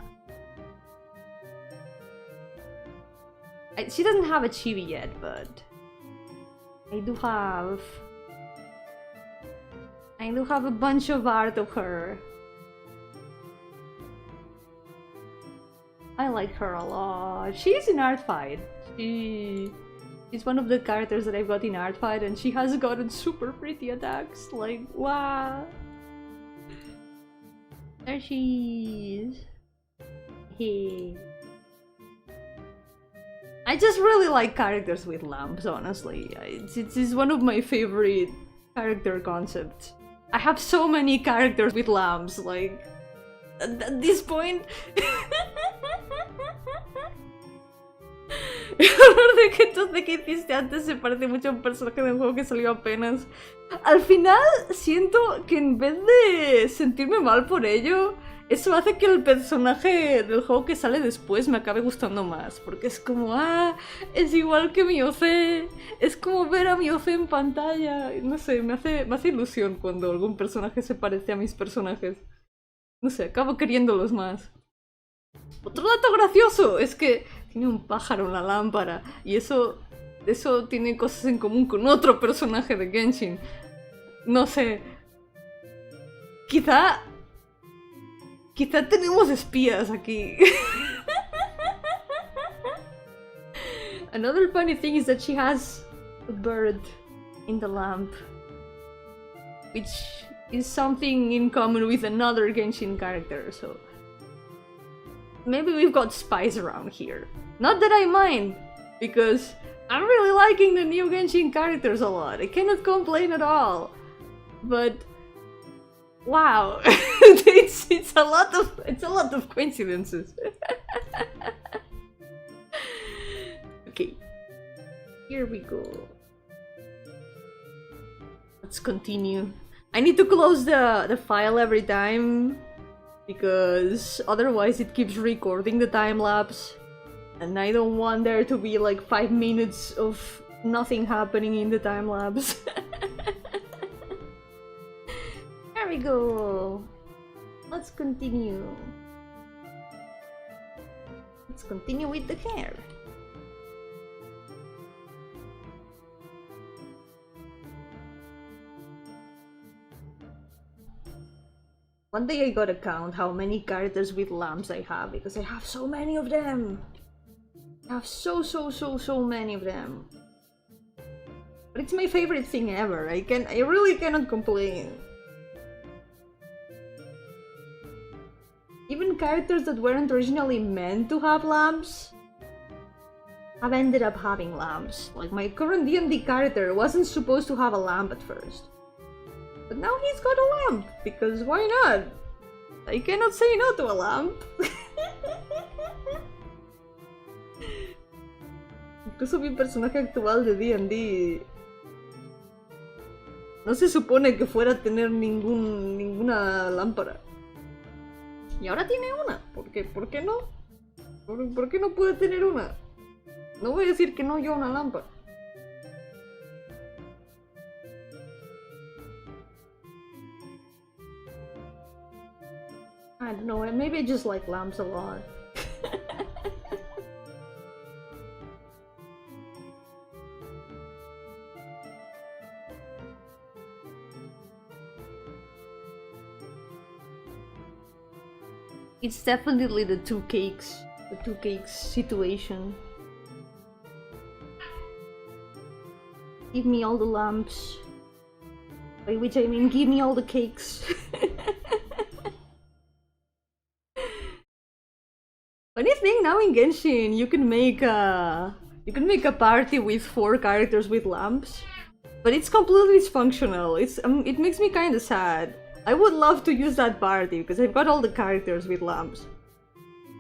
She doesn't have a chibi yet, but I do have a bunch of art of her. I like her a lot. She's in Artfight. She's one of the characters that I've got in Artfight, and she has gotten super pretty attacks. Like, wow. There she is. Hey. I just really like characters with lamps, honestly. It's one of my favorite character concepts. I have so many characters with lamps, like, at this point. De que esto de que hiciste antes se parece mucho a un personaje de un juego que salió apenas. Al final siento que en vez de sentirme mal por ello, eso hace que el personaje del juego que sale después me acabe gustando más. Porque es como, es igual que mi OC. Es como ver a mi OC en pantalla. No sé, me hace ilusión cuando algún personaje se parece a mis personajes. No sé, acabo queriéndolos más. Otro dato gracioso es que tiene un pájaro en la lámpara y eso tiene cosas en común con otro personaje de Genshin. No sé. Quizá tenemos espías aquí. Another funny thing is that she has a bird in the lamp, which is something in common with another Genshin character, so maybe we've got spies around here. Not that I mind, because I'm really liking the new Genshin characters a lot. I cannot complain at all. But wow, it's a lot of coincidences. Okay, here we go. Let's continue. I need to close the file every time, because otherwise it keeps recording the time-lapse, and I don't want there to be like 5 minutes of nothing happening in the time-lapse. There we go. Let's continue. Let's continue with the hair. One day I gotta count how many characters with lamps I have, because I have so many of them. I have so many of them. But it's my favorite thing ever. I really cannot complain. Even characters that weren't originally meant to have lamps have ended up having lamps. Like my current D&D character wasn't supposed to have a lamp at first. But now he's got a lamp, because why not? I cannot say no to a lamp. Incluso mi personaje actual de D&D no se supone que fuera a tener ninguna lámpara. Y ahora tiene una. ¿Por qué? ¿Por qué no? ¿Por qué no puede tener una? No voy a decir que no yo una lámpara. I don't know, maybe I just like lamps a lot. It's definitely the two cakes situation. Give me all the lamps. By which I mean give me all the cakes. Funny thing, now in Genshin you can make a party with 4 characters with lamps, but it's completely dysfunctional. It makes me kind of sad. I would love to use that party because I've got all the characters with lamps,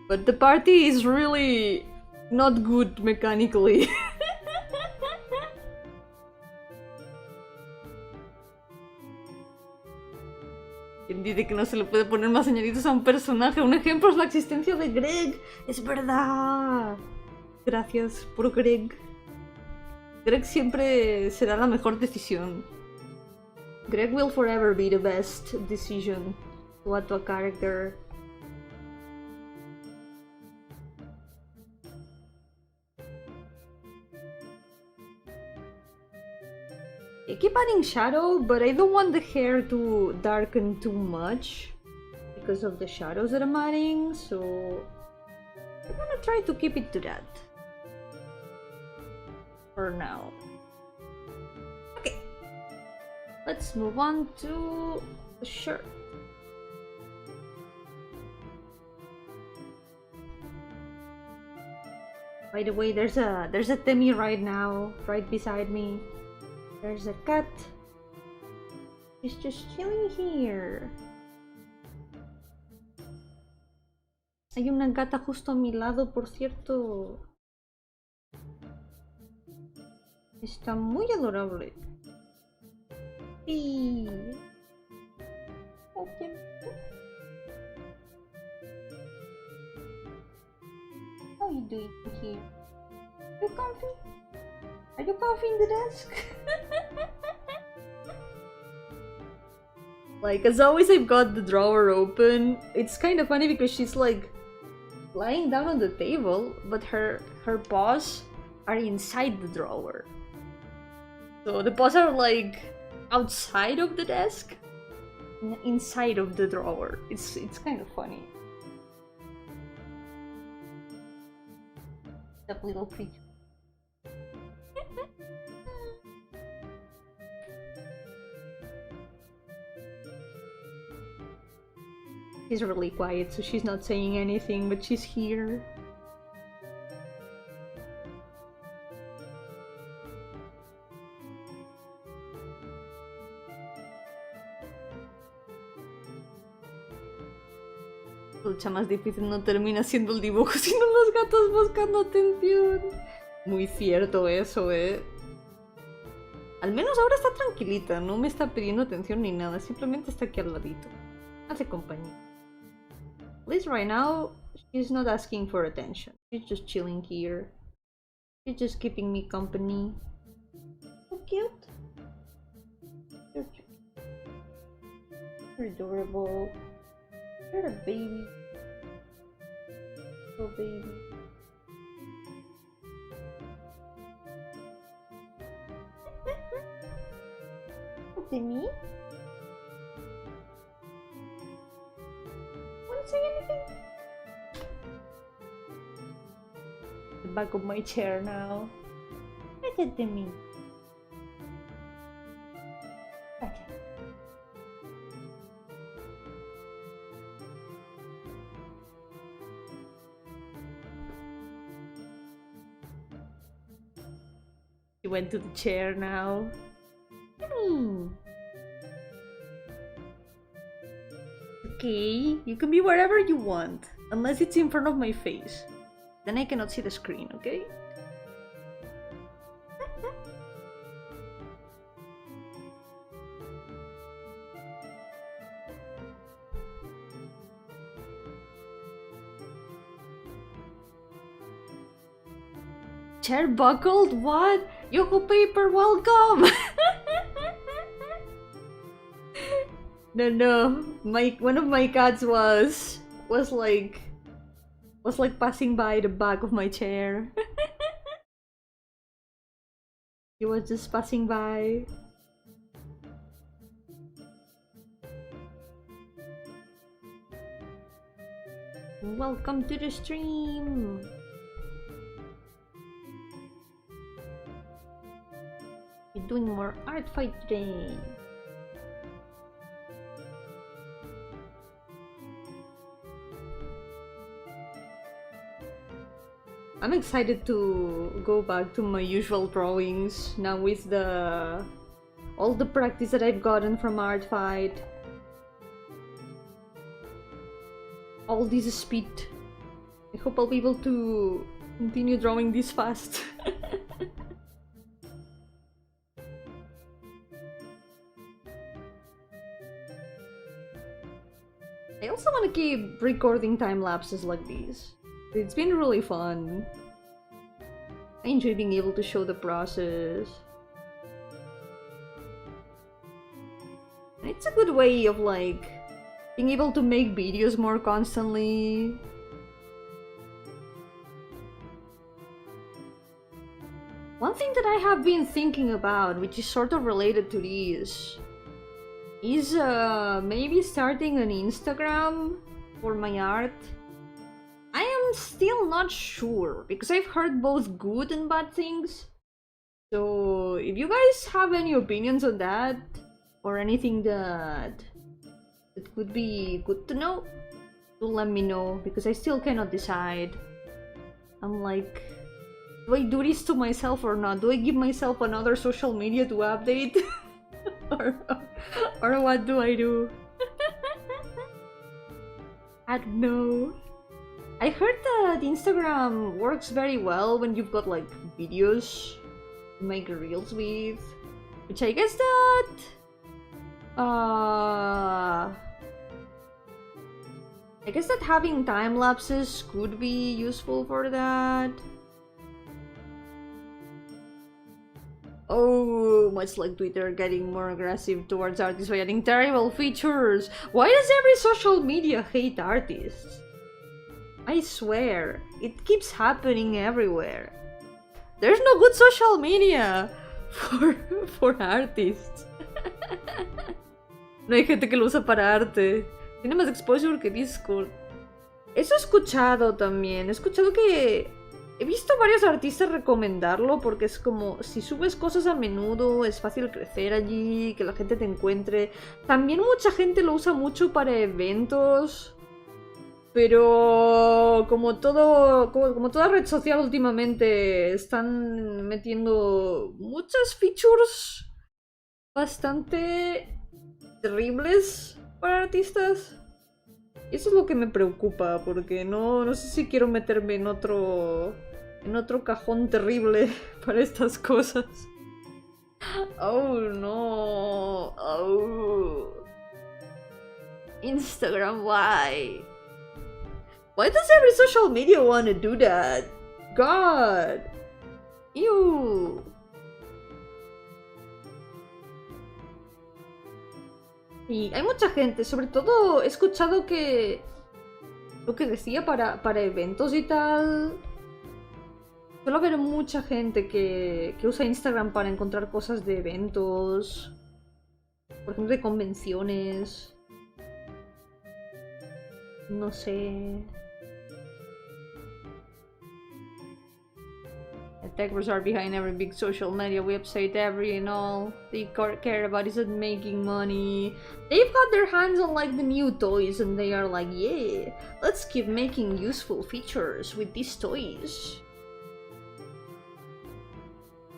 but the party is really not good mechanically. ¿Quién dice que no se le puede poner más añadidos a un personaje? Un ejemplo es la existencia de Greg. Es verdad. Gracias por Greg. Greg siempre será la mejor decisión. Greg will forever be the best decision to add to a character. I keep adding shadow, but I don't want the hair to darken too much because of the shadows that I'm adding, so I'm gonna try to keep it to that for now. Okay, let's move on to the shirt. By the way, there's a Temi right now, right beside me. There's a cat. She's just chilling here. Hay una gata justo a mi lado, por cierto. Está muy adorable. Y... okay. How are you doing here? You comfy? Are you comfy in the desk? Like, as always, I've got the drawer open. It's kind of funny because she's like lying down on the table, but her paws are inside the drawer. So the paws are like outside of the desk, inside of the drawer. It's kind of funny. That little creature. She's really quiet, so she's not saying anything, but she's here. Lucha más difícil no termina siendo el dibujo, sino los gatos buscando atención. Muy cierto eso, Al menos ahora está tranquilita, no me está pidiendo atención ni nada, simplemente está aquí al ladito. Hace compañía. At least right now, she's not asking for attention. She's just chilling here. She's just keeping me company. So cute. You're cute. You're adorable. You're a baby. Oh, baby. Look at me. Won't say anything. The back of my chair now. Look at me. Okay. She went to the chair now. Okay, you can be wherever you want, unless it's in front of my face. Then I cannot see the screen, okay? Chair buckled? What? Yo-hooo paper, welcome! No. One of my cats was like passing by the back of my chair. He was just passing by. Welcome to the stream. We're doing more art fight today. I'm excited to go back to my usual drawings now with all the practice that I've gotten from art fight. All this speed. I hope I'll be able to continue drawing this fast. I also want to keep recording time lapses like these. It's been really fun. I enjoy being able to show the process. And it's a good way of like being able to make videos more constantly. One thing that I have been thinking about, which is sort of related to this, is maybe starting an Instagram for my art. I am still not sure, because I've heard both good and bad things. So if you guys have any opinions on that, or anything that could be good to know, do let me know, because I still cannot decide. I'm like, do I do this to myself or not? Do I give myself another social media to update? or what do I do? I don't know. I heard that Instagram works very well when you've got like videos to make reels with, which I guess that having time lapses could be useful for that. Oh, much like Twitter getting more aggressive towards artists by adding terrible features. Why does every social media hate artists? I swear, it keeps happening everywhere. There's no good social media for artists. No hay gente que lo usa para arte. Tiene más exposure que Discord. Eso he escuchado también. He escuchado que... He visto varios artistas recomendarlo porque es como, si subes cosas a menudo es fácil crecer allí, que la gente te encuentre. También mucha gente lo usa mucho para eventos. Pero como toda red social últimamente están metiendo muchas features bastante terribles para artistas. Eso es lo que me preocupa, porque no sé si quiero meterme en otro cajón terrible para estas cosas. Oh no. Oh. Instagram, why? Why does every social media want to do that? God. Ew. Y hay mucha gente, sobre todo he escuchado que lo que decía para eventos y tal. Suelo ver mucha gente que usa Instagram para encontrar cosas de eventos, por ejemplo de convenciones. No sé. Attackers are behind every big social media website, every and all they care about is making money. They've got their hands on like the new toys and they are like, yeah, let's keep making useful features with these toys.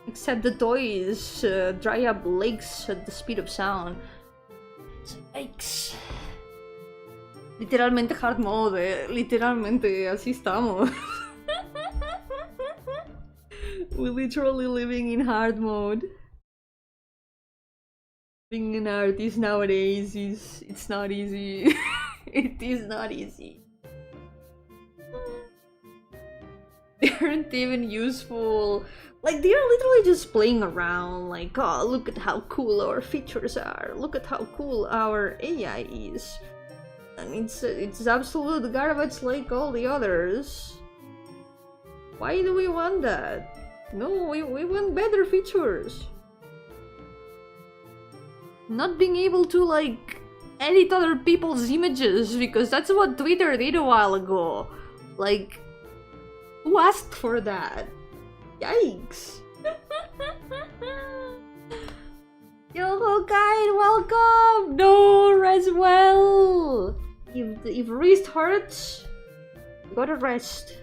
Except the toys dry up lakes at the speed of sound. Yikes. Literalmente hard mode, literalmente así estamos. We're literally living in hard mode. Being an artist nowadays it's not easy. It is not easy. They aren't even useful. Like, they're literally just playing around, like, oh, look at how cool our features are, look at how cool our AI is. And it's absolute garbage like all the others. Why do we want that? No, we want better features. Not being able to, like, edit other people's images, because that's what Twitter did a while ago. Like, who asked for that? Yikes. Yo-hooo guide, welcome! No, as well! If wrist hurts, you gotta rest.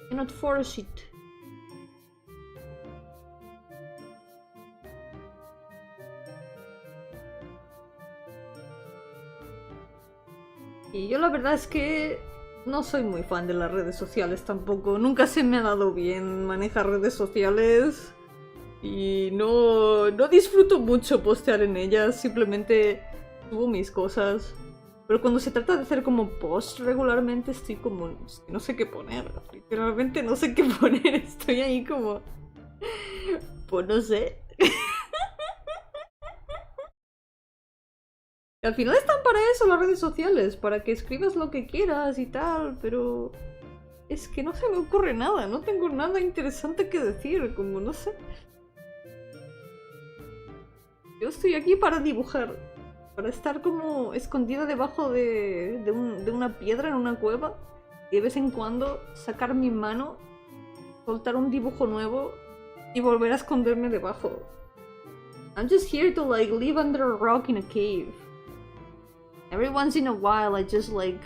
You cannot force it. Y yo la verdad es que no soy muy fan de las redes sociales tampoco. Nunca se me ha dado bien manejar redes sociales. Y no disfruto mucho postear en ellas. Simplemente subo mis cosas. Pero cuando se trata de hacer como post regularmente estoy como... no sé qué poner. Literalmente no sé qué poner. Estoy ahí como... pues no sé. Al final están para eso las redes sociales. Para que escribas lo que quieras y tal. Pero... es que no se me ocurre nada. No tengo nada interesante que decir. Como no sé. Yo estoy aquí para dibujar. Para estar como escondida debajo de una piedra en una cueva. Y de vez en cuando sacar mi mano, soltar un dibujo nuevo y volver a esconderme debajo. I'm just here to like live under a rock in a cave. Every once in a while I just like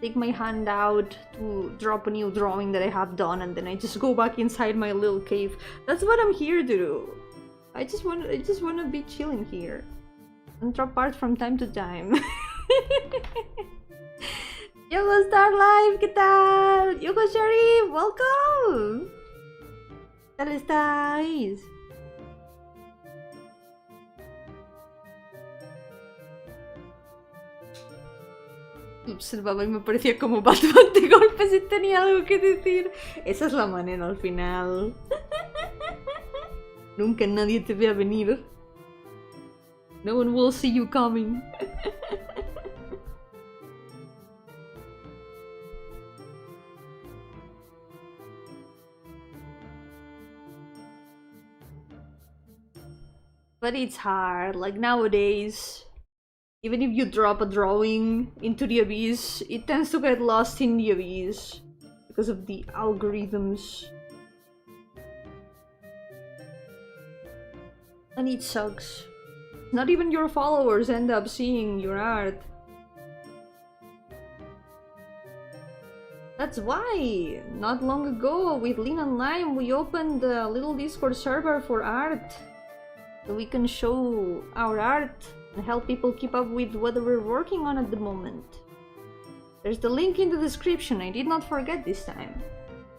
take my hand out to drop a new drawing that I have done and then I just go back inside my little cave. That's what I'm here to do. I just wanna be chilling here. And drop art from time to time. Yo-hooo Star Live, ¿qué tal? Yo-hooo Sharif, welcome. ¿Qué tal estáis? Observaba y me parecía como Batman de golpe si tenía algo que decir. Esa es la manera al final. Nunca nadie te ve a venir. No one will see you coming. But it's hard, like nowadays. Even if you drop a drawing into the abyss, it tends to get lost in the abyss because of the algorithms. And it sucks. Not even your followers end up seeing your art. That's why, not long ago, with Lean and Lime, we opened a little Discord server for art. So we can show our art and help people keep up with what we're working on at the moment. There's the link in the description, I did not forget this time.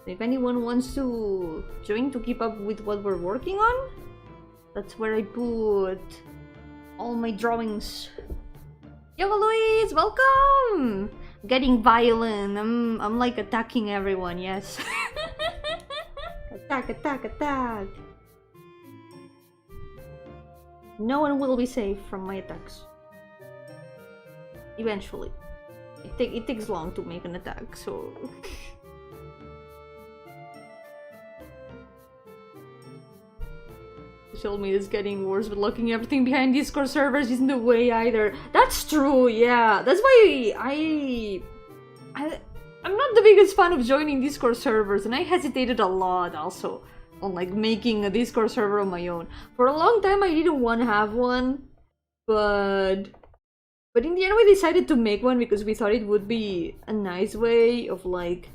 If anyone wants to join to keep up with what we're working on, that's where I put all my drawings. Yo, Luis, welcome! Getting violent. I'm like attacking everyone, yes. Attack, attack, attack. No one will be safe from my attacks. Eventually. It takes long to make an attack, so... Social media is getting worse, but locking everything behind Discord servers isn't the way either. That's true, yeah. That's why I'm not the biggest fan of joining Discord servers, and I hesitated a lot also on like making a Discord server on my own. For a long time I didn't want to have one, but in the end we decided to make one because we thought it would be a nice way of like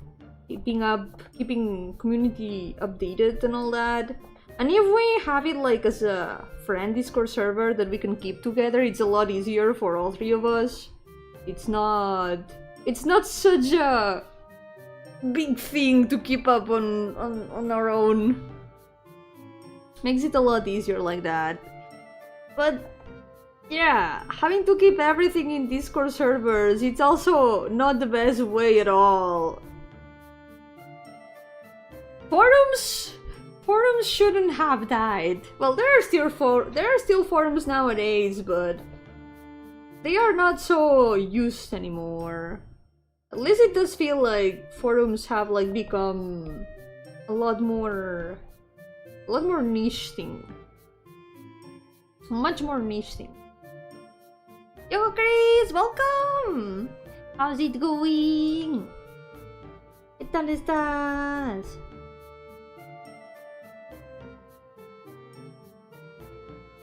keeping community updated and all that. And if we have it like as a friend Discord server that we can keep together, it's a lot easier for all three of us. It's not such a big thing to keep up on our own. Makes it a lot easier like that. But yeah, having to keep everything in Discord servers, it's also not the best way at all. Forums shouldn't have died. Well, there are still forums nowadays, but they are not so used anymore. At least it does feel like forums have like become a lot more niche thing. Much more niche thing. Yo, Chris, welcome. How's it going? ¿Qué tal estás?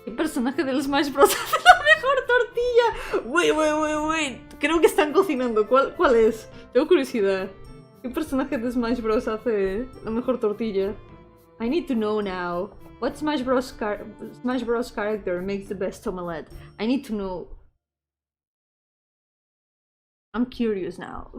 ¿Qué personaje del Smash Bros hace la mejor tortilla? Wait. Creo que están cocinando. ¿Cuál es? Tengo curiosidad. ¿Qué personaje de Smash Bros hace la mejor tortilla? I need to know now. What Smash Bros character makes the best omelette? I need to know. I'm curious now.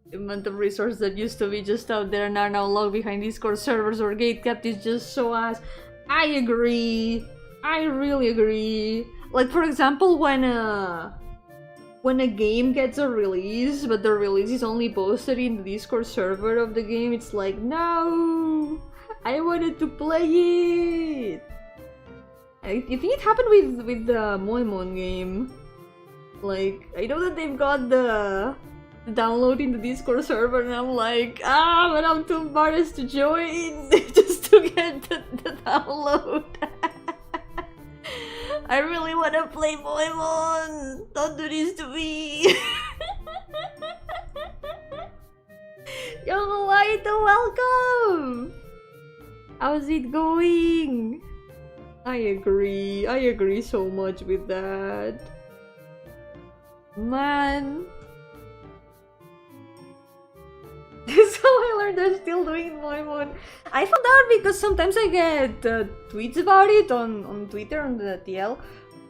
The amount of resources that used to be just out there and are now locked behind Discord servers or gatekept is just so ass. I agree. I really agree. Like, for example, when a game gets a release, but the release is only posted in the Discord server of the game, it's like, no, I wanted to play it. I think it happened with the Moemon game. Like, I know that they've got the download in the Discord server, and I'm like, but I'm too embarrassed to join just to get the download. I really want to play Moemon. Don't do this to me. Yo, Waito, welcome. How's it going? I agree so much with that. Man. So I learned they're still doing Moemon. I found out because sometimes I get tweets about it on Twitter, on the TL.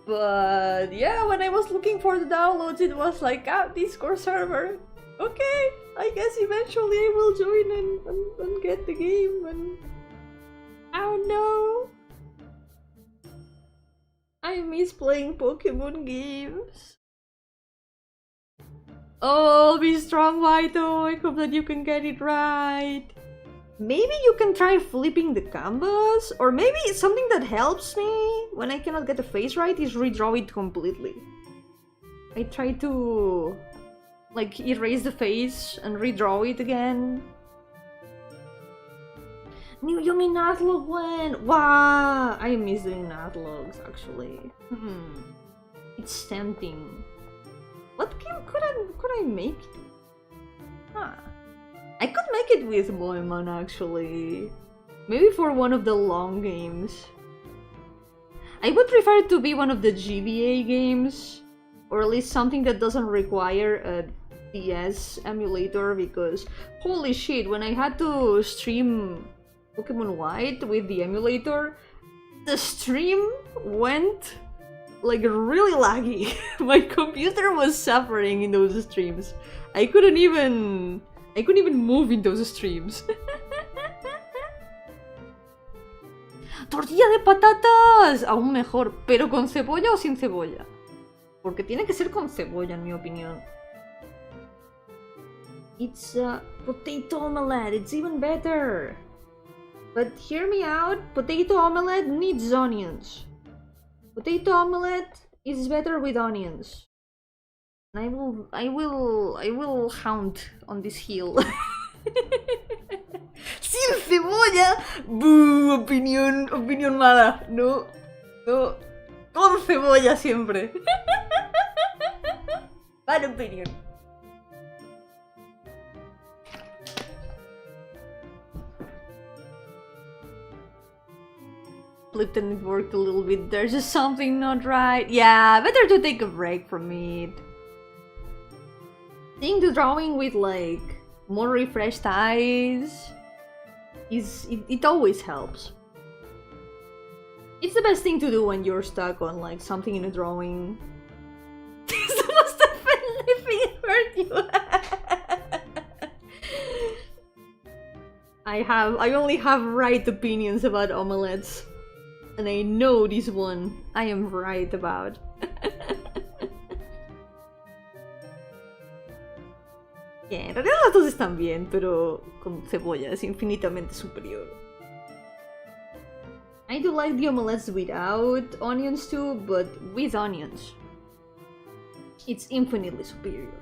But yeah, when I was looking for the downloads, it was like, Discord server. Okay, I guess eventually I will join and get the game. And oh no, I miss playing Pokemon games. Oh, be strong, Waito. I hope that you can get it right. Maybe you can try flipping the canvas, or maybe something that helps me when I cannot get the face right is redraw it completely. I try to, like, erase the face and redraw it again. New Yomi Natlog when? Wow, I miss doing Natlogs actually. It's tempting. What game could I make? I could make it with Moemon actually. Maybe for one of the long games. I would prefer it to be one of the GBA games, or at least something that doesn't require a DS emulator, because holy shit, when I had to stream Pokemon White with the emulator, the stream went like really laggy. My computer was suffering in those streams. I couldn't even move in those streams. Tortilla de patatas, aún mejor, pero con cebolla o sin cebolla. Porque tiene que ser con cebolla, en mi opinión. It's a potato omelette, it's even better. But hear me out, potato omelette needs onions. Potato omelette is better with onions. I will hound on this hill. Sin cebolla. Boo, opinión mala. No, con cebolla siempre. Bad opinion. Flipped and it worked a little bit. There's just something not right. Yeah, better to take a break from it. Seeing the drawing with like more refreshed eyes it always helps. It's the best thing to do when you're stuck on like something in a drawing. This must have been if it hurt you. I only have right opinions about omelettes. And I know this one I am right about. Yeah, en realidad las dos están bien, pero con cebolla es infinitamente superior. I do like the omelettes without onions too, but with onions, it's infinitely superior.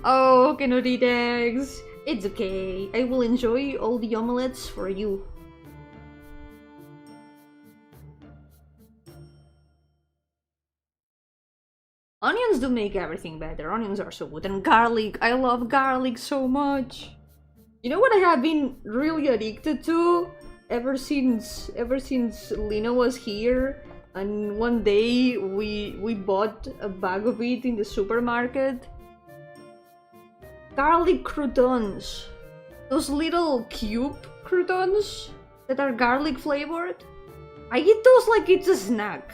Oh, cannot eat eggs. It's okay. I will enjoy all the omelettes for you. Onions do make everything better. Onions are so good. And garlic. I love garlic so much. You know what I have been really addicted to ever since Lina was here, and one day we bought a bag of it in the supermarket? Garlic croutons. Those little cube croutons that are garlic flavored. I eat those like it's a snack.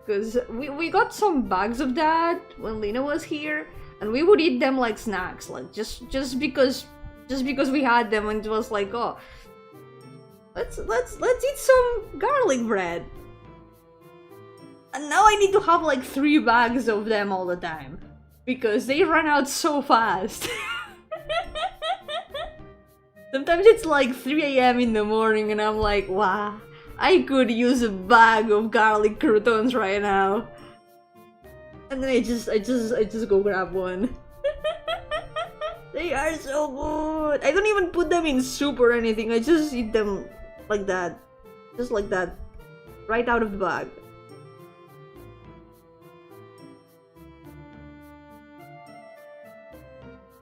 Because we got some bags of that when Lina was here, and we would eat them like snacks, like just because we had them, and it was like, oh, let's eat some garlic bread. And now I need to have like 3 bags of them all the time. Because they run out so fast. Sometimes it's like 3 AM in the morning and I'm like, wow, I could use a bag of garlic croutons right now. And then I just go grab one. They are so good. I don't even put them in soup or anything. I just eat them like that. Just like that. Right out of the bag.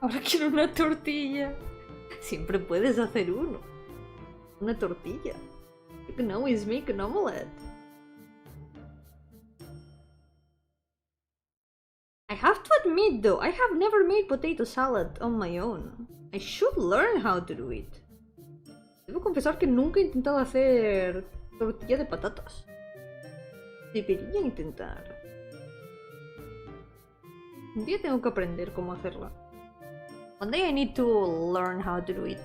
Ahora quiero una tortilla. Siempre puedes hacer uno. Una tortilla. You can always make an omelette. I have to admit though, I have never made potato salad on my own. I should learn how to do it. Debo confesar que nunca he intentado hacer tortilla de patatas. Debería intentar. Un día tengo que aprender cómo hacerla. One day I need to learn how to do it.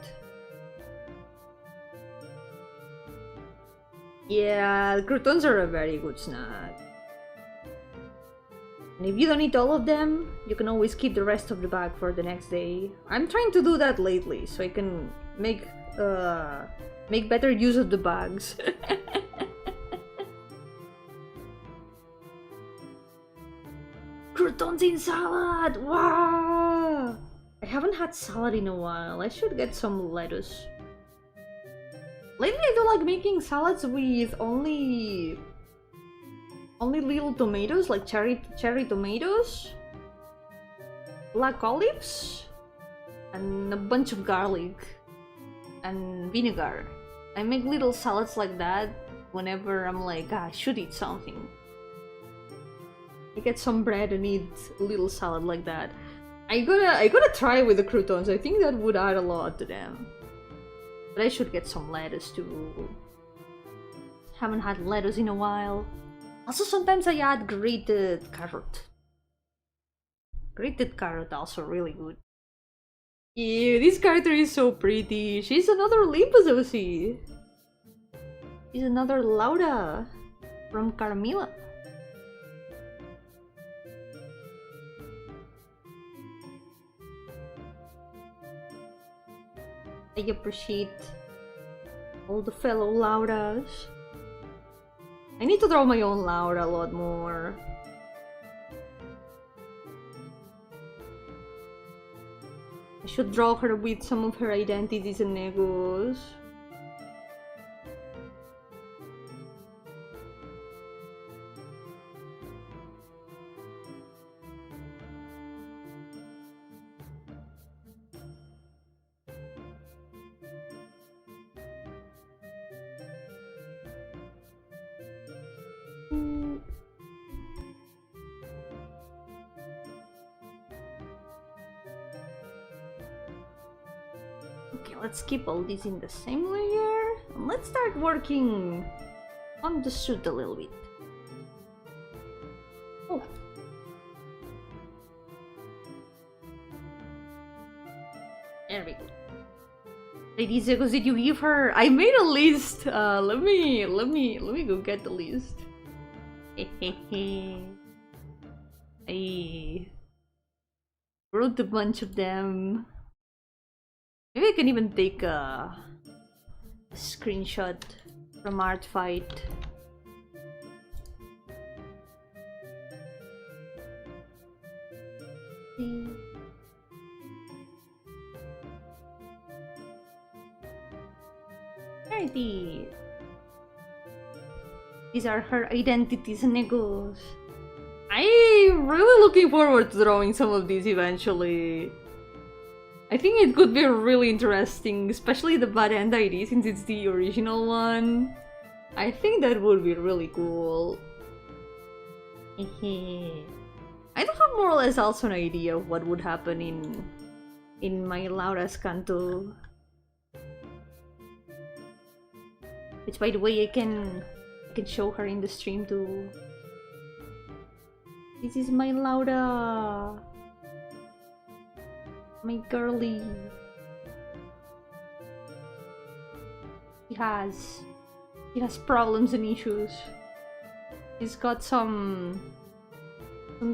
Yeah, croutons are a very good snack. And if you don't eat all of them, you can always keep the rest of the bag for the next day. I'm trying to do that lately, so I can make better use of the bags. Croutons in salad! Wow! I haven't had salad in a while. I should get some lettuce. Lately I do like making salads with only little tomatoes, like cherry tomatoes, black olives, and a bunch of garlic and vinegar. I make little salads like that whenever I'm like, I should eat something. I get some bread and eat a little salad like that. I gotta try with the croutons. I think that would add a lot to them. But I should get some lettuce too. Haven't had lettuce in a while. Also, sometimes I add grated carrot. Grated carrot also really good. Ew, this character is so pretty. She's another Limp associate. She's another Laura from Carmilla. I appreciate all the fellow Lauras. I need to draw my own Laura a lot more. I should draw her with some of her identities and egos. Okay, let's keep all these in the same layer. And let's start working on the suit a little bit. Oh. There we go. Ladies, egos did you give her? I made a list. Let me go get the list. I wrote a bunch of them. Maybe I can even take a screenshot from Artfight. Alrighty. These are her identities and egos. I'm really looking forward to drawing some of these eventually. I think it could be really interesting, especially the bad end ID since it's the original one. I think that would be really cool. I do have more or less also an idea of what would happen in my Laura's Canto. Which, by the way, I can show her in the stream too. This is my Laura. My girly. She has problems and issues. He's got some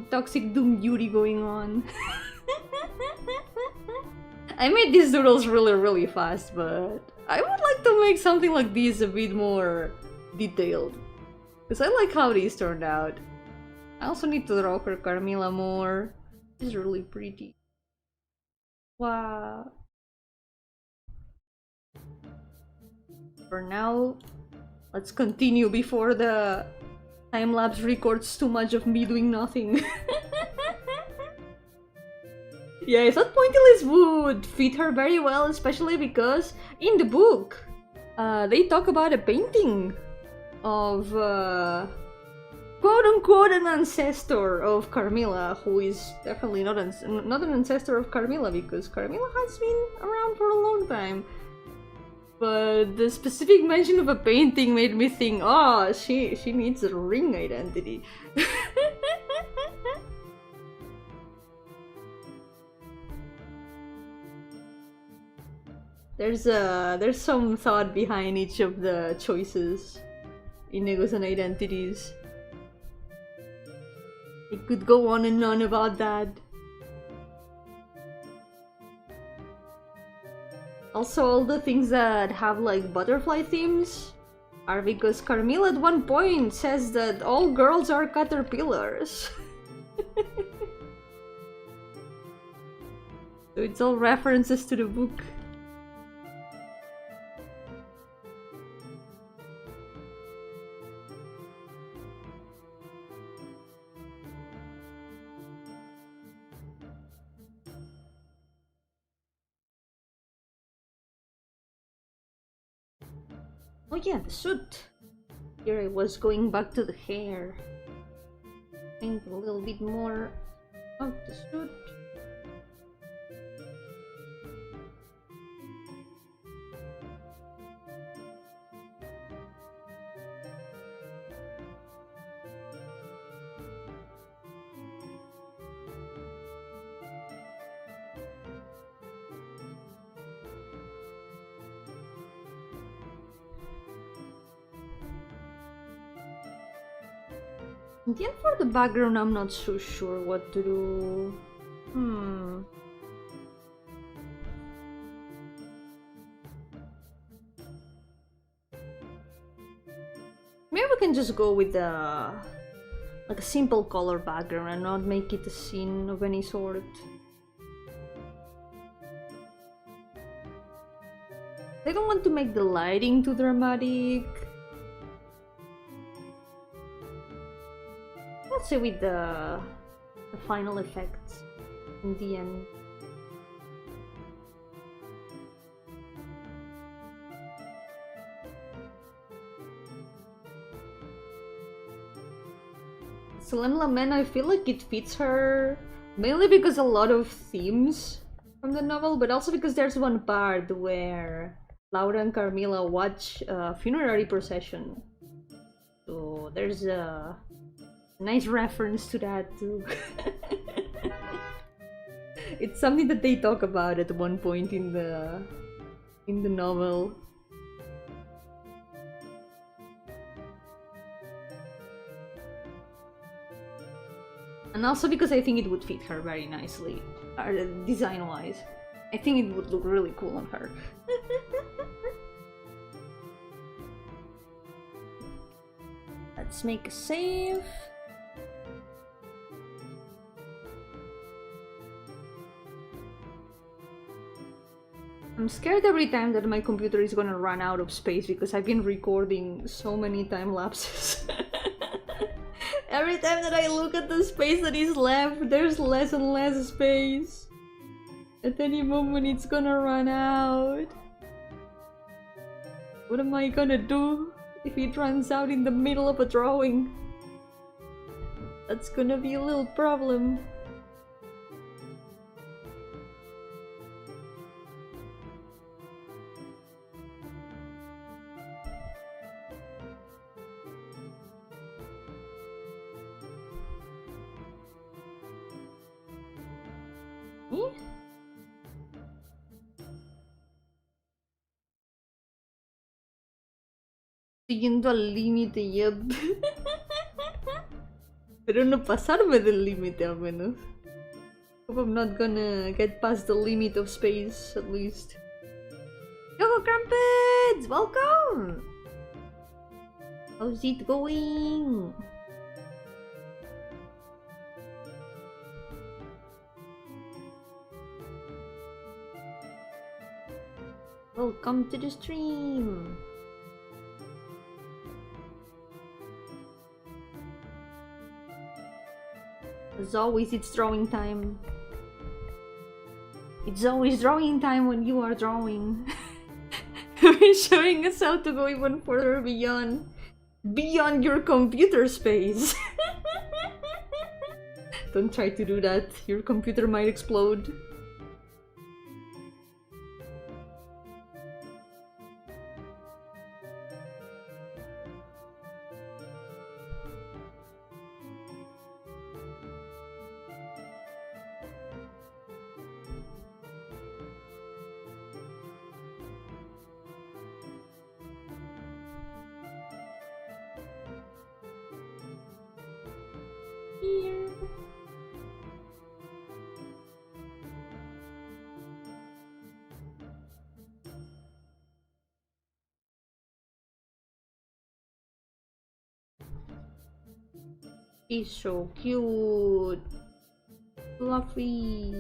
toxic doom beauty going on. I made these doodles really fast, but I would like to make something like this a bit more detailed. Because I like how these turned out. I also need to draw her Carmilla more. She's really pretty. Wow. For now, let's continue before the time-lapse records too much of me doing nothing. Yeah, I thought pointillist would fit her very well, especially because in the book, they talk about a painting of quote-unquote an ancestor of Carmilla, who is definitely not an ancestor of Carmilla, because Carmilla has been around for a long time. But the specific mention of a painting made me think, oh, she needs a ring identity. There's some thought behind each of the choices in egos and identities. It could go on and on about that. Also, all the things that have like butterfly themes are because Carmilla at one point says that all girls are caterpillars. So it's all references to the book. Oh yeah, the suit! Here I was going back to the hair. Paint a little bit more of the suit. And then for the background, I'm not so sure what to do. Maybe we can just go with like a simple color background and not make it a scene of any sort. I don't want to make the lighting too dramatic. Let's say with the final effects in the end. Solemn Lament, I feel like it fits her mainly because a lot of themes from the novel, but also because there's one part where Laura and Carmilla watch a funerary procession. So there's a nice reference to that too. It's something that they talk about at one point in the novel. And also because I think it would fit her very nicely, design-wise. I think it would look really cool on her. Let's make a save. I'm scared every time that my computer is gonna run out of space because I've been recording so many time lapses. Every time that I look at the space that is left, there's less and less space. At any moment it's gonna run out. What am I gonna do if it runs out in the middle of a drawing? That's gonna be a little problem. Siguiendo al límite, yep. Pero no pasarme del límite al menos. Hope I'm not gonna get past the limit of space at least. Yo-hooo Crumpets! Welcome! How's it going? Welcome to the stream! As always, it's drawing time. It's always drawing time when you are drawing. We're showing us how to go even further beyond your computer space. Don't try to do that. Your computer might explode. She's so cute, fluffy.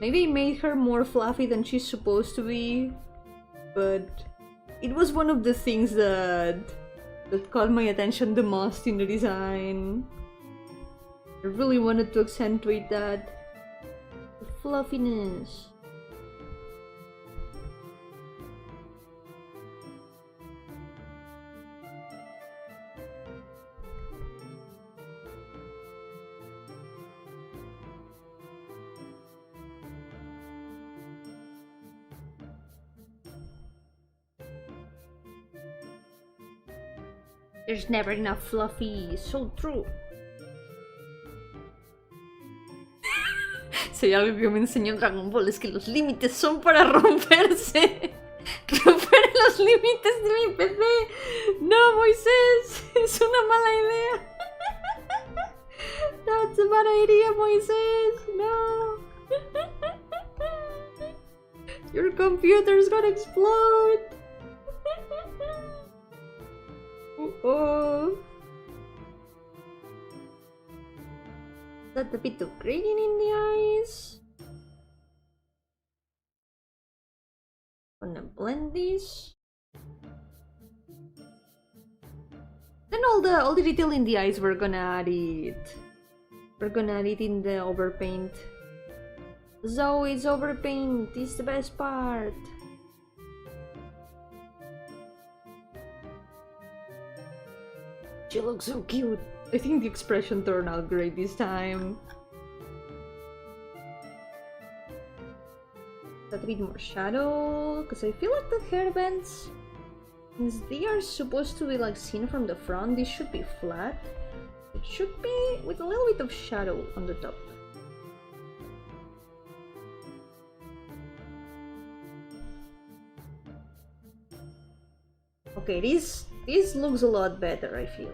Maybe I made her more fluffy than she's supposed to be, but it was one of the things that caught my attention the most in the design. I really wanted to accentuate that fluffiness. There's never enough fluffy, so true. Si hay algo que me enseñó Dragon Ball es que los límites son para romperse. Romper los límites de mi PC. No, Moisés, es una mala idea. That's a bad idea, Moisés. No. Your computer's gonna explode. Oh. That a bit of gradient in the eyes. Gonna blend this. Then all the detail in the eyes, we're gonna add it. We're gonna add it in the overpaint. As always, overpaint is the best part. She looks so cute. I think the expression turned out great this time. Add a bit more shadow, because I feel like the hairbands, since they are supposed to be like seen from the front, this should be flat. It should be with a little bit of shadow on the top. Okay, this looks a lot better, I feel.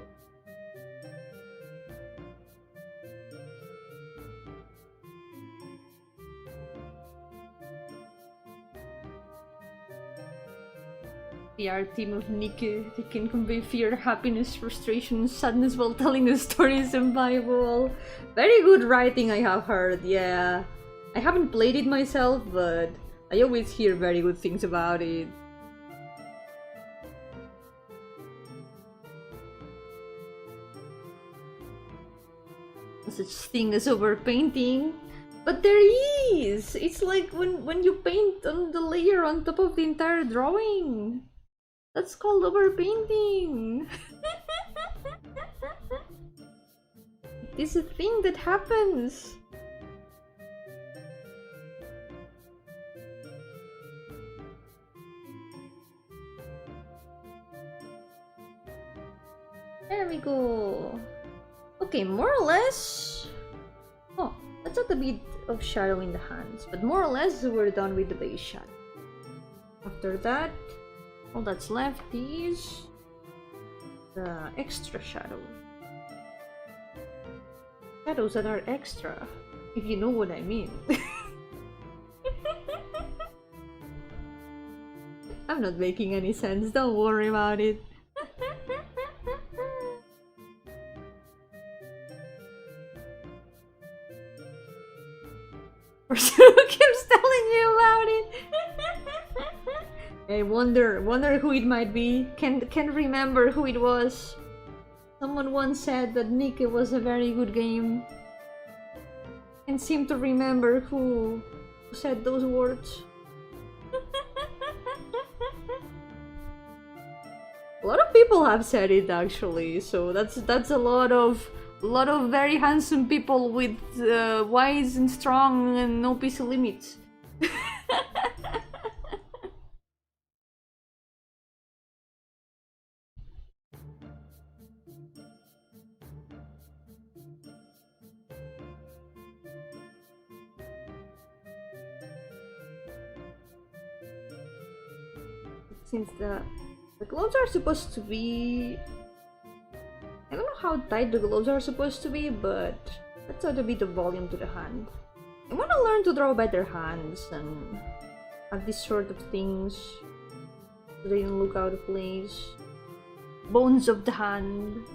The art team of Nikke, they can convey fear, happiness, frustration, sadness while telling the stories in Bible. Very good writing, I have heard, yeah. I haven't played it myself, but I always hear very good things about it. Such thing as overpainting, but there is. It's like when you paint on the layer on top of the entire drawing. That's called overpainting. It is a thing that happens. There we go. Okay, more or less... Oh, let's add a bit of shadow in the hands, but more or less we're done with the base shadow. After that, All that's left is the extra shadow. Shadows that are extra, if you know what I mean. I'm not making any sense, don't worry about it. Who keeps telling you about it? I wonder who it might be. Can't remember who it was. Someone once said that Nikke was a very good game. Can't seem to remember who said those words. A lot of people have said it actually, so that's a lot of very handsome people with wise and strong and no PC limits. Since the gloves are supposed to be... I don't know how tight the gloves are supposed to be, but let's add a bit of volume to the hand. I want to learn to draw better hands and have these sort of things so they don't look out of place. Bones of the hand.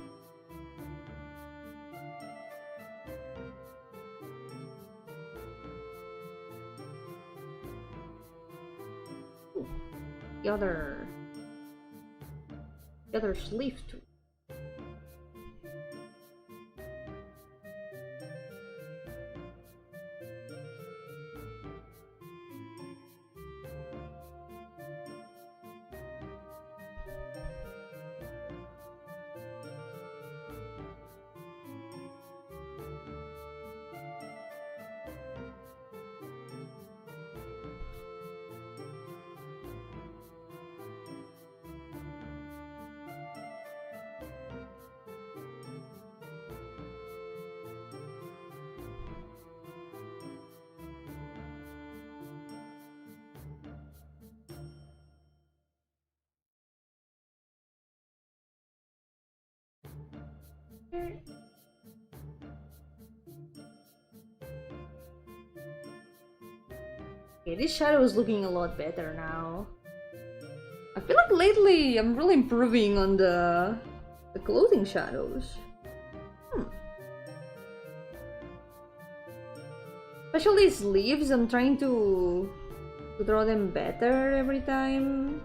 Ooh, the other sleeve too. Okay, this shadow is looking a lot better now. I feel like lately I'm really improving on the clothing shadows. Especially sleeves, I'm trying to draw them better every time.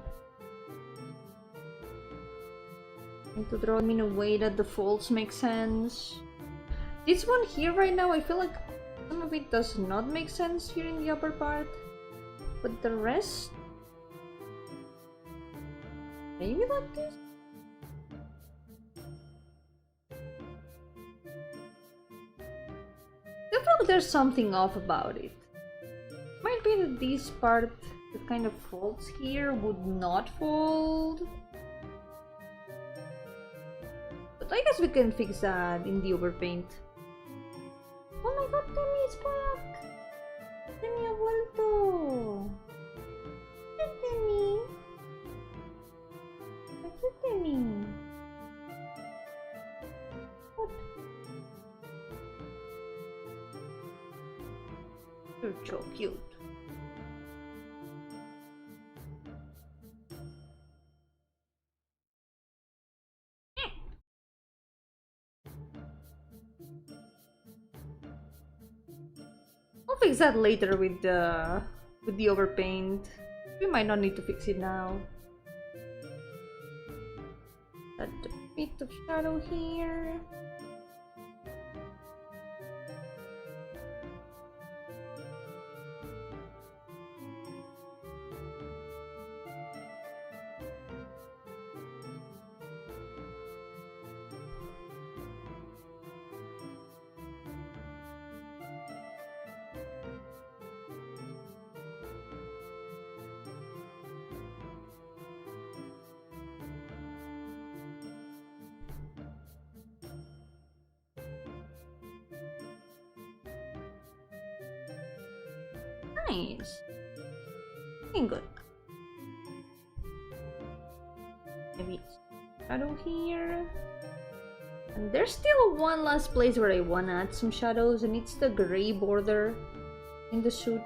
To draw them in a way that the folds make sense. This one here right now, I feel like some of it does not make sense here in the upper part, but the rest maybe like this. I feel like there's something off about it. Might be that this part that kind of folds here would not fold. But I guess we can fix that in the overpaint. Oh my god, Temi is back! Temi ha vuelto! Hi, Temi! Hi, Temi! What? You're so cute. I'll fix that later with the overpaint. We might not need to fix it now. Add a bit of shadow here. Nice. Looking good. Maybe shadow here. And there's still one last place where I wanna add some shadows, and it's the gray border in the suit.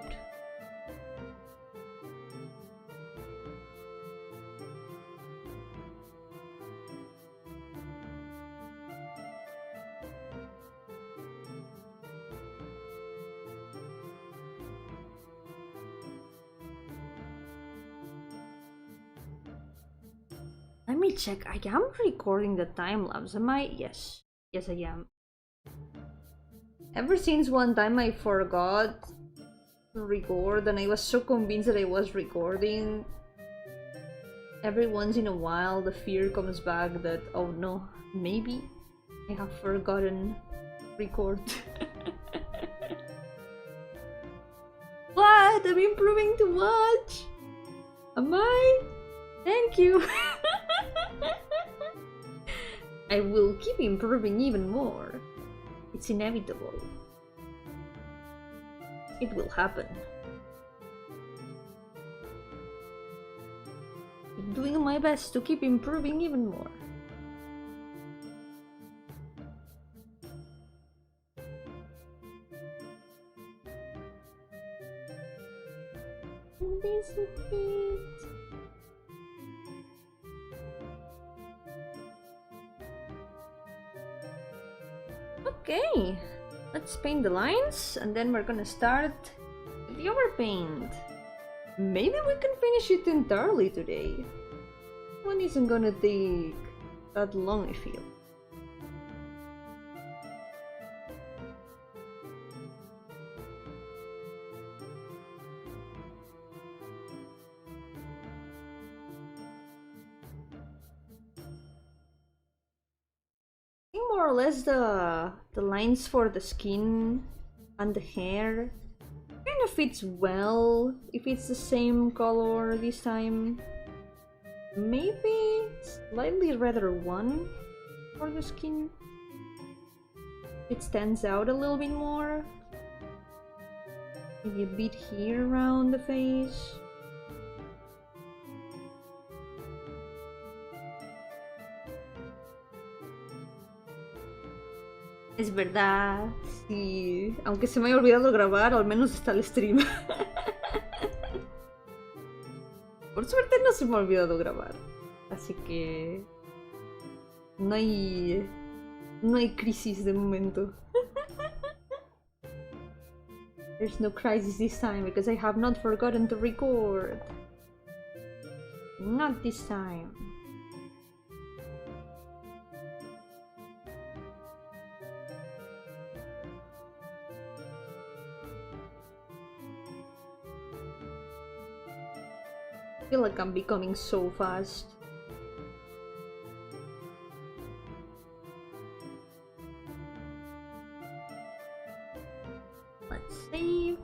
Let me check. I am recording the time lapse. Am I? Yes. Yes, I am. Ever since one time I forgot to record and I was so convinced that I was recording, every once in a while the fear comes back that, oh no, maybe I have forgotten to record. What? I'm improving too much? Am I? Thank you! I will keep improving even more. It's inevitable. It will happen. I'm doing my best to keep improving even more. This is it. Okay, let's paint the lines and then we're gonna start with the overpaint. Maybe we can finish it entirely today. One isn't gonna take that long, I feel. More or less the lines for the skin and the hair kind of fits well if it's the same color this time. Maybe slightly redder one for the skin. It stands out a little bit more. Maybe a bit here around the face. Es verdad, sí. Aunque se me haya olvidado grabar, al menos está el stream. Por suerte no se me ha olvidado grabar. Así que... No hay crisis de momento. There's no crisis this time because I have not forgotten to record. Not this time. I feel like I'm becoming so fast. Let's save.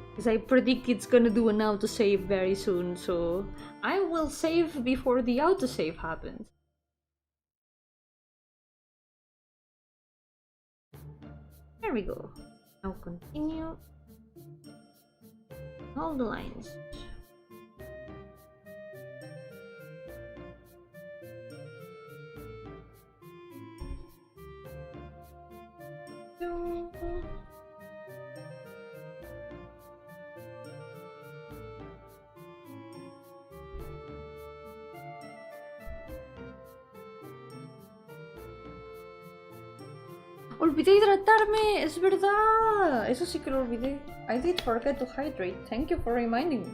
Because I predict it's gonna do an autosave very soon, so I will save before the autosave happens. There we go. Now continue. All the lines. Olvidé hidratarme, es verdad. Eso sí que lo olvidé. I did forget to hydrate. Thank you for reminding me.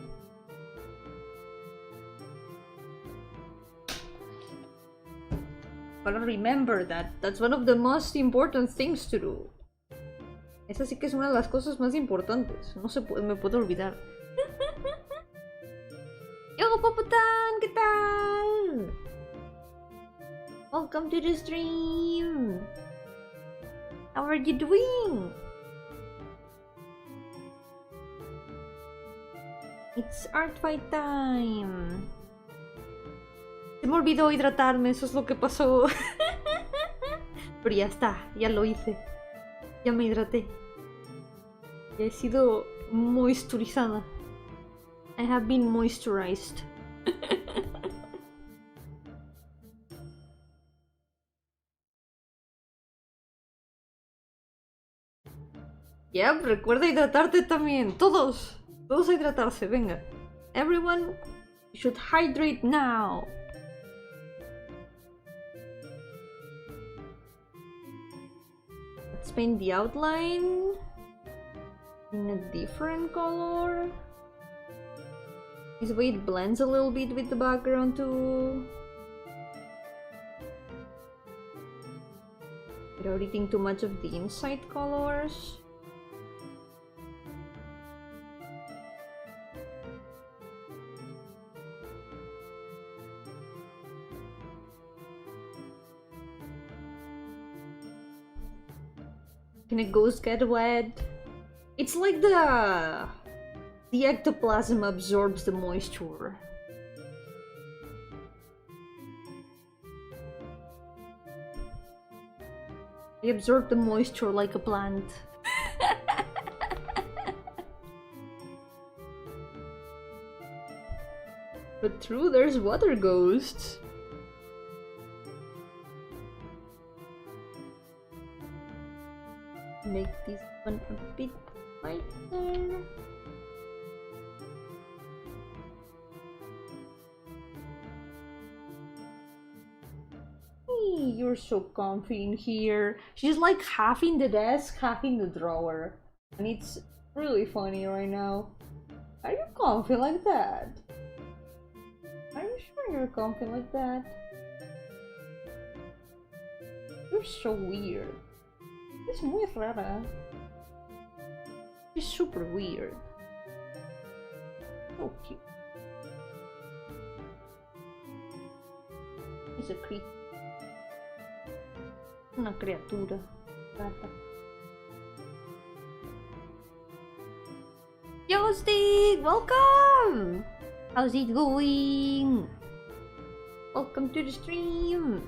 Gotta remember that. That's one of the most important things to do. Esa sí que es una de las cosas más importantes. No se puede, me puedo olvidar. Yo, Paputan, ¿qué tal? Welcome to the stream. How are you doing? It's art fight time. Se me olvidó hidratarme, eso es lo que pasó. Pero ya está, ya lo hice. Ya me hidraté. Ya he sido moisturizada. I have been moisturized. Yep, recuerda hidratarte también. Todos. Todos a hidratarse, venga. Everyone should hydrate now. Let's paint the outline in a different color. This way it blends a little bit with the background too. Without eating too much of the inside colors. Can a ghost get wet? It's like the ectoplasm absorbs the moisture. They absorb the moisture like a plant. But true, there's water ghosts. Make this one a bit lighter. Hey, you're so comfy in here. She's like half in the desk, half in the drawer. And it's really funny right now. Are you comfy like that? Are you sure you're comfy like that? You're so weird. Es muy rara. She's super weird. So cute. She's a creature. Una criatura. Gata. Yo, Steve! Welcome! How's it going? Welcome to the stream.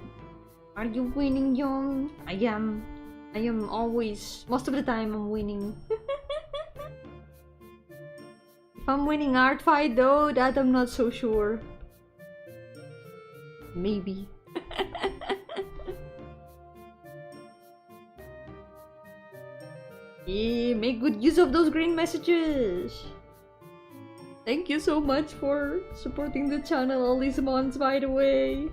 Are you winning, Young? I am. I am always, most of the time I'm winning. If I'm winning art fight though, that I'm not so sure. Maybe. Yeah, make good use of those green messages. Thank you so much for supporting the channel all these months, by the way.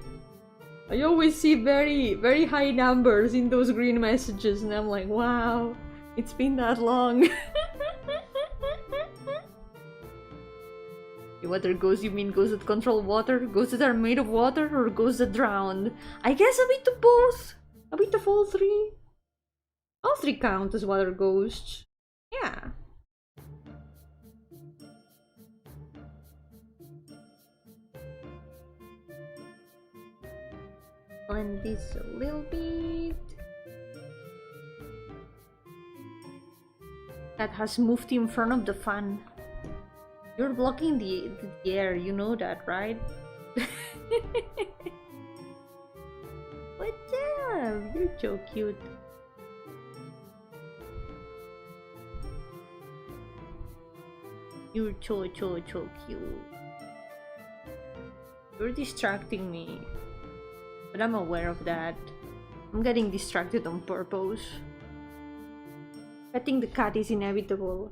I always see very high numbers in those green messages and I'm like, wow, it's been that long. Water ghosts, you mean ghosts that control water? Ghosts that are made of water or ghosts that drowned? I guess a bit of both. A bit of all three. All three count as water ghosts. Yeah. Blend this a little bit. That has moved in front of the fan. You're blocking the air, you know that, right? What's up? You're so cute. You're so cute. You're distracting me. But I'm aware of that. I'm getting distracted on purpose. Petting the cat is inevitable.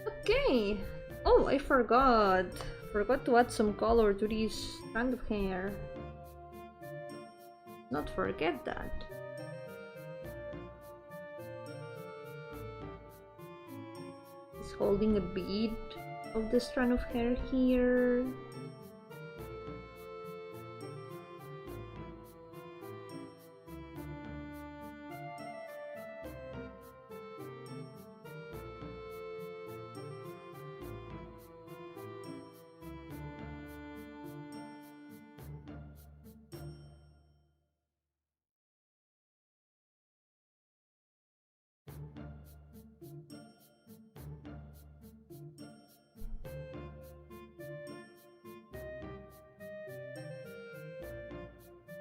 Okay. Oh, I forgot. Forgot to add some color to this strand of hair. Not forget that. He's holding a bead of the strand of hair here.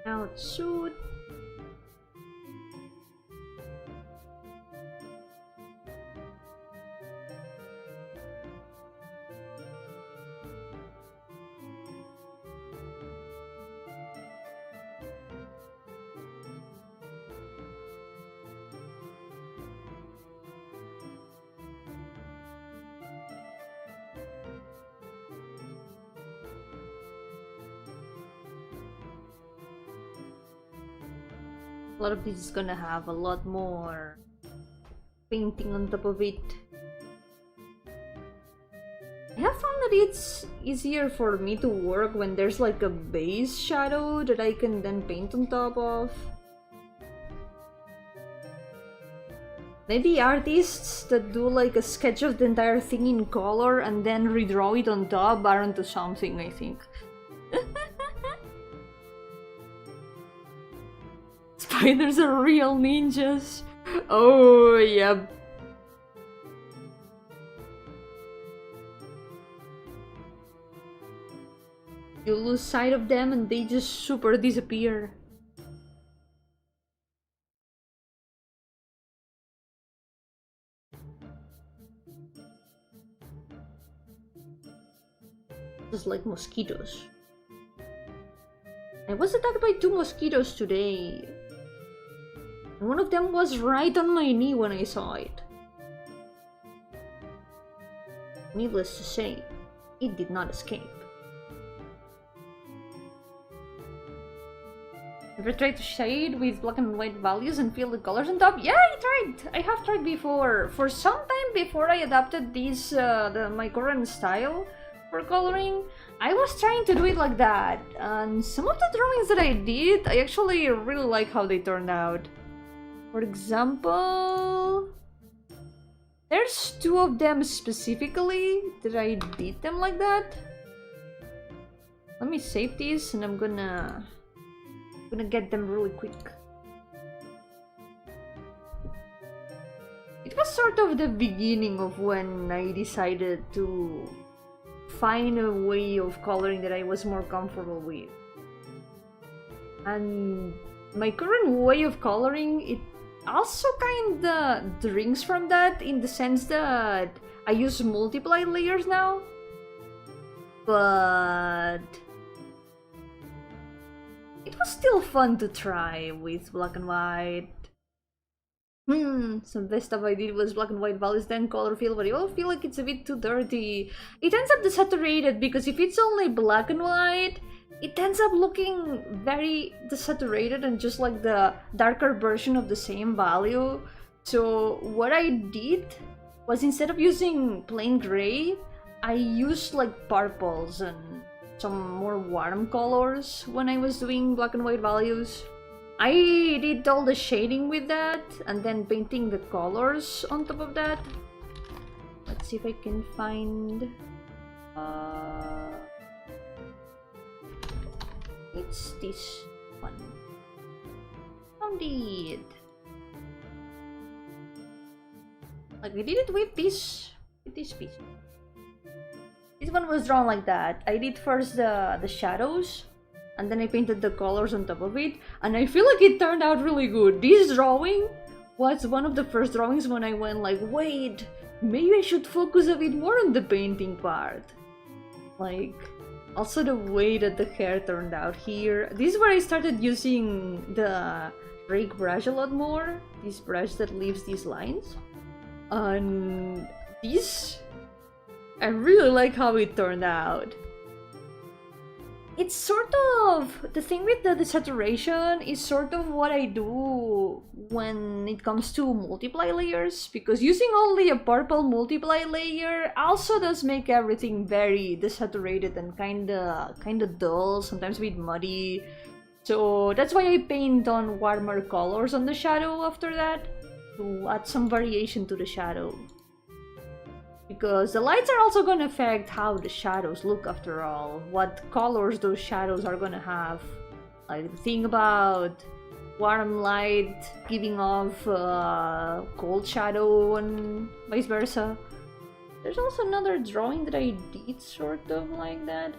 Now it should. A lot of this is gonna have a lot more painting on top of it. I have found that it's easier for me to work when there's like a base shadow that I can then paint on top of. Maybe artists that do like a sketch of the entire thing in color and then redraw it on top are onto something, I think. Spiders are real ninjas. Oh, yeah. You lose sight of them and they just super disappear. Just like mosquitoes. I was attacked by 2 mosquitoes today. And one of them was right on my knee when I saw it. Needless to say, it did not escape. Ever tried to shade with black and white values and fill the colors on top? Yeah, I tried! I have tried before. For some time before I adopted this, my current style for coloring, I was trying to do it like that. And some of the drawings that I did, I actually really like how they turned out. For example, there's 2 of them specifically that I did them like that. Let me save these and I'm gonna get them really quick. It was sort of the beginning of when I decided to find a way of coloring that I was more comfortable with. And my current way of coloring, it also kinda drinks from that, in the sense that I use multiply layers now. But it was still fun to try with black and white. Some best stuff I did was black and white values, then color fill, but I all feel like it's a bit too dirty. It ends up desaturated, because if it's only black and white, it ends up looking very desaturated and just like the darker version of the same value. So what I did was, instead of using plain gray, I used like purples and some more warm colors when I was doing black and white values. I did all the shading with that and then painting the colors on top of that. Let's see if I can find... it's this one. Found it. Like, I did it with this piece. This one was drawn like that. I did first the shadows, and then I painted the colors on top of it, and I feel like it turned out really good. This drawing was one of the first drawings when I went like, wait, maybe I should focus a bit more on the painting part. Like, also the way that the hair turned out here. This is where I started using the rake brush a lot more. This brush that leaves these lines. And this, I really like how it turned out. It's sort of, the thing with the desaturation is sort of what I do when it comes to multiply layers, because using only a purple multiply layer also does make everything very desaturated and kinda dull, sometimes a bit muddy. So that's why I paint on warmer colors on the shadow after that, to add some variation to the shadow. Because the lights are also gonna affect how the shadows look after all, what colors those shadows are gonna have. Like the thing about warm light giving off cold shadow and vice versa. There's also another drawing that I did sort of like that.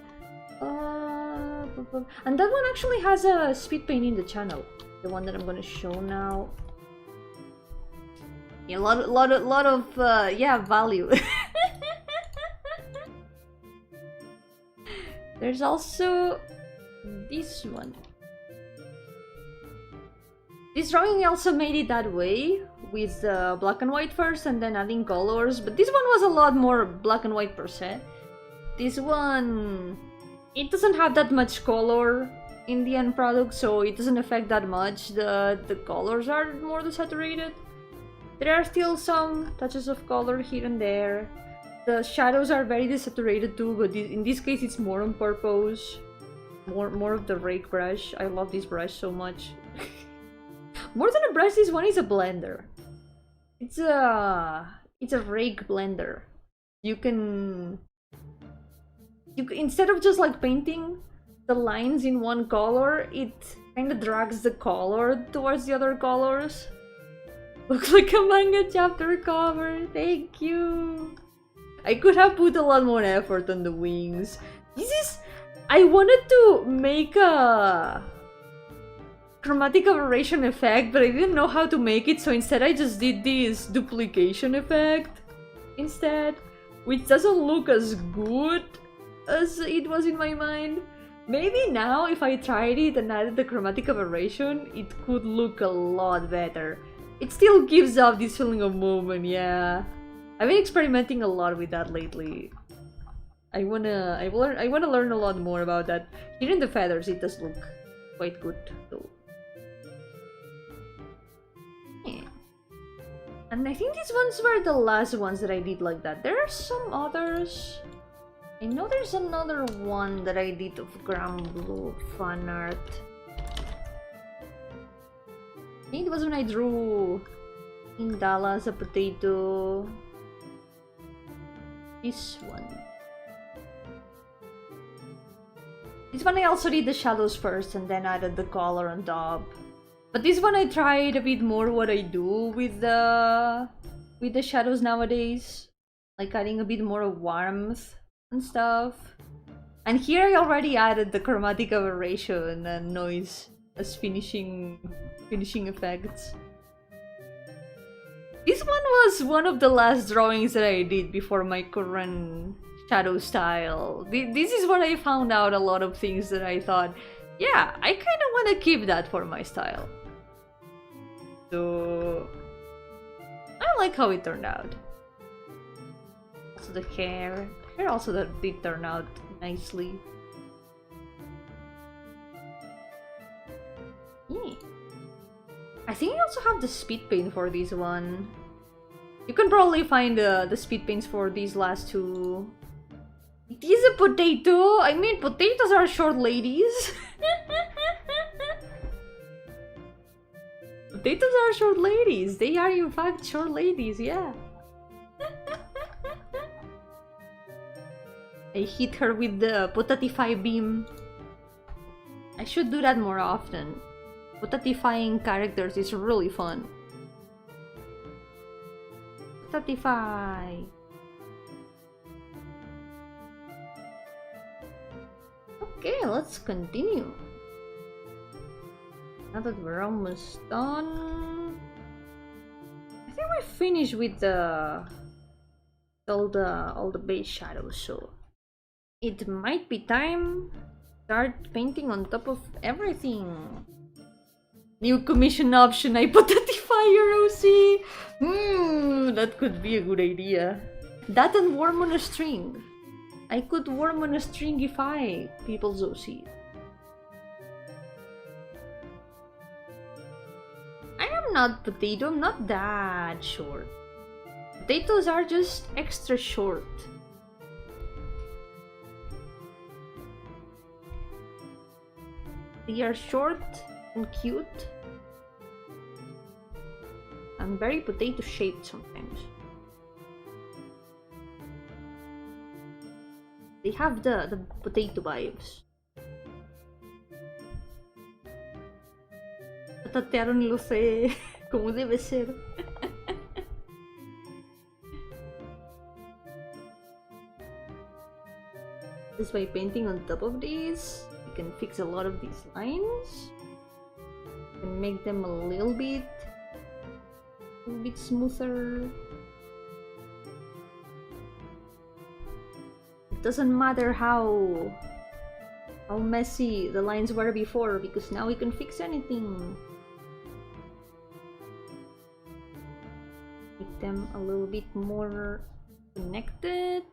And that one actually has a speed paint in the channel. The one that I'm gonna show now. Yeah, a lot of yeah, value. There's also this one. This drawing also made it that way, with black and white first and then adding colors, but this one was a lot more black and white per se. This one, it doesn't have that much color, in the end product, so it doesn't affect that much. The colors are more desaturated. There are still some touches of color here and there. The shadows are very desaturated too, but in this case it's more on purpose. More of the rake brush. I love this brush so much. More than a brush, this one is a blender. It's a rake blender. You can instead of just like painting the lines in one color, it kind of drags the color towards the other colors. Looks like a manga chapter cover. Thank you. I could have put a lot more effort on the wings. I wanted to make a chromatic aberration effect, but I didn't know how to make it, so instead I just did this duplication effect instead, which doesn't look as good as it was in my mind. Maybe now, if I tried it and added the chromatic aberration, it could look a lot better. It still gives off this feeling of movement, yeah. I've been experimenting a lot with that lately. I wanna learn a lot more about that. Here in the feathers, it does look quite good though. Yeah. And I think these ones were the last ones that I did like that. There are some others. I know there's another one that I did of Gram Blue fan art. I think it was when I drew Indala as a potato. This one. This one I also did the shadows first and then added the color on top. But this one I tried a bit more what I do with the shadows nowadays. Like adding a bit more of warmth and stuff. And here I already added the chromatic aberration and noise as finishing effects. This one was one of the last drawings that I did before my current shadow style. This is where I found out a lot of things that I thought, yeah, I kind of want to keep that for my style. So I like how it turned out. Also the hair also that did turn out nicely. Yeah. I think I also have the speed paint for this one. You can probably find the speed paints for these last two. It is a potato! I mean, potatoes are short ladies. Potatoes are short ladies. They are in fact short ladies, yeah. I hit her with the potatify beam. I should do that more often. Potatifying characters is really fun. Potatify. Okay, let's continue. Now that we're almost done, I think we're finished with all the base shadows, so it might be time to start painting on top of everything. New commission option, I potatify your OC. That could be a good idea. That and worm on a string. I could worm on a stringify people's OC. I am not potato, I'm not that short. Potatoes are just extra short. They are short and cute. And very potato shaped sometimes. They have the potato vibes. Patatearon y lo sé, como debe ser. Just by painting on top of these, you can fix a lot of these lines. You can make them a little bit smoother. It doesn't matter how messy the lines were before, because now we can fix anything. Make them a little bit more connected.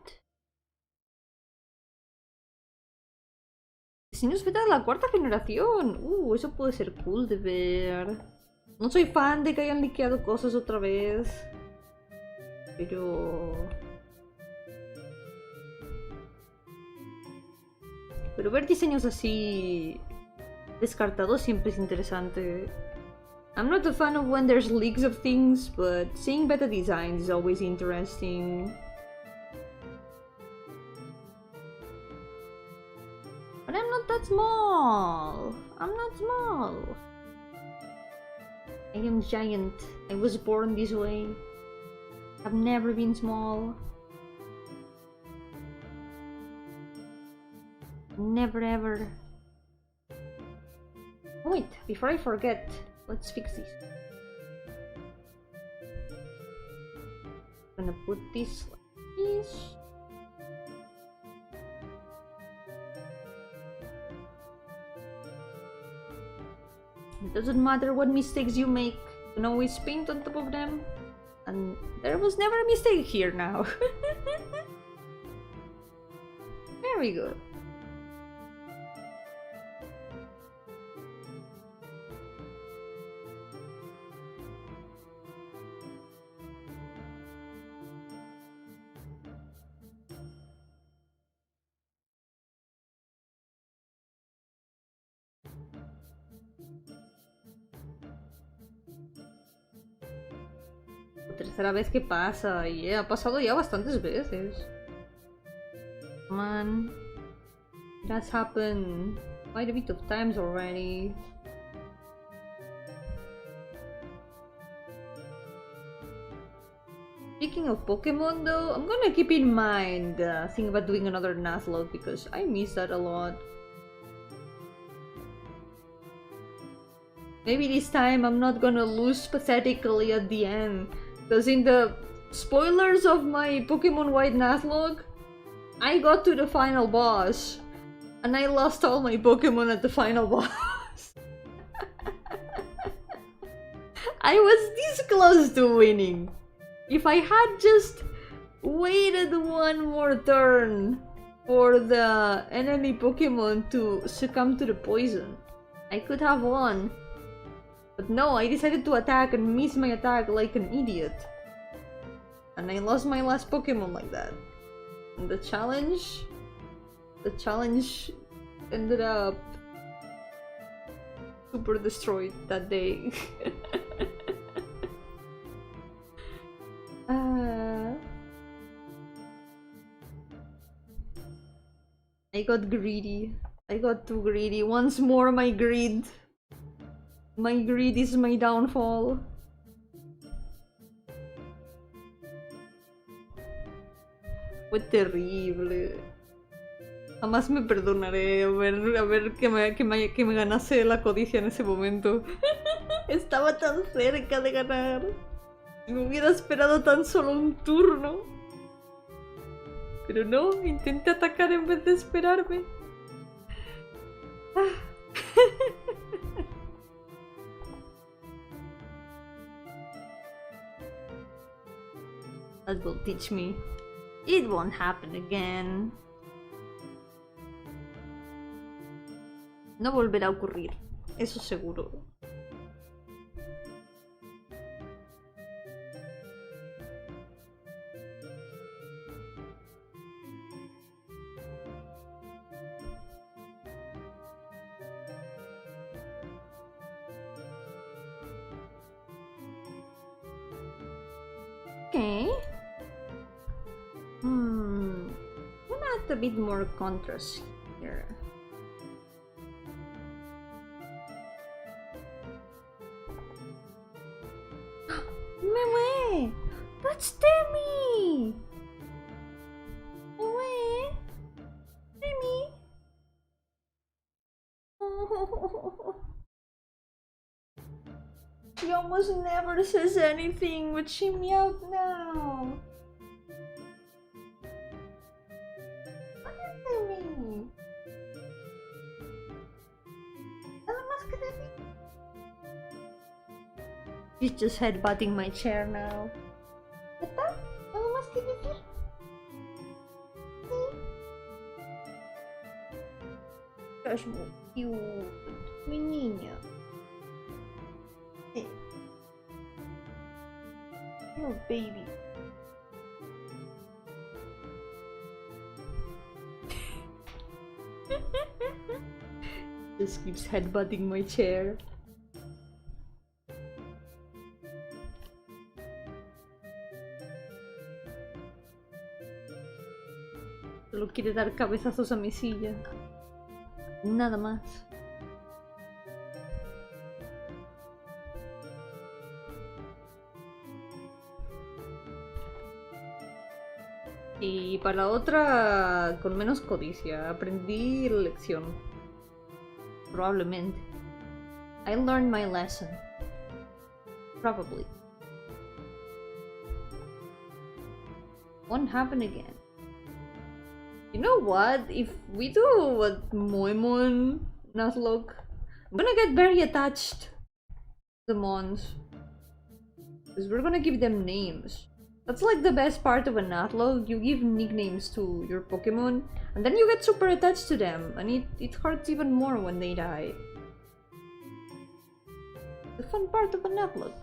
diseños beta de la cuarta generación. Eso puede ser cool de ver. No soy fan de que hayan liqueado cosas otra vez. Pero ver diseños así descartados siempre es interesante. I'm not a fan of when there's leaks of things, but seeing beta designs is always interesting. But I'm not that small. I'm not small. I am giant. I was born this way. I've never been small. Never ever. Oh, wait, before I forget, let's fix this. I'm gonna put this like this. It doesn't matter what mistakes you make, you can always paint on top of them. And there was never a mistake here now. Very good. Tercera vez que pasa y ha pasado ya bastantes veces. Man, it has happened quite a bit of times already. Speaking of Pokemon though, I'm gonna keep in mind the thing about doing another Nuzlocke because I miss that a lot. Maybe this time I'm not gonna lose pathetically at the end. Because in the spoilers of my Pokemon White Nuzlocke, I got to the final boss. And I lost all my Pokemon at the final boss. I was this close to winning. If I had just waited one more turn for the enemy Pokemon to succumb to the poison, I could have won. But no, I decided to attack and miss my attack like an idiot. And I lost my last Pokemon like that. And the challenge ended up super destroyed that day. I got greedy. I got too greedy. Once more, my greed. My greed is my downfall. Fue terrible. Jamás me perdonaré a ver que me ganase la codicia en ese momento. Estaba tan cerca de ganar. Si me hubiera esperado tan solo un turno. Pero no, intenté atacar en vez de esperarme. That will teach me. It won't happen again. No volverá a ocurrir, eso seguro. Okay. Wanna add a bit more contrast here. Meme! That's Demi! Meme! Demi! She almost never says anything, but she meowed now. What is Demi? She's just headbutting my chair now. ¿Está? ¿Algo más que decir? ¿Sí? Estás muy cute, mi niña. Oh, baby. Just keeps headbutting my chair. Solo quiere dar cabezazos a mi silla. Nada más. Y para la otra, con menos codicia, aprendí la lección. Probablemente. I learned my lesson. Probably. Won't happen again. You know what? If we do what Moimon Nathlock, I'm gonna get very attached to the Mons. Because we're gonna give them names. That's like the best part of a Nathlock. You give nicknames to your Pokemon, and then you get super attached to them, and it hurts even more when they die. The fun part of a Nathlock.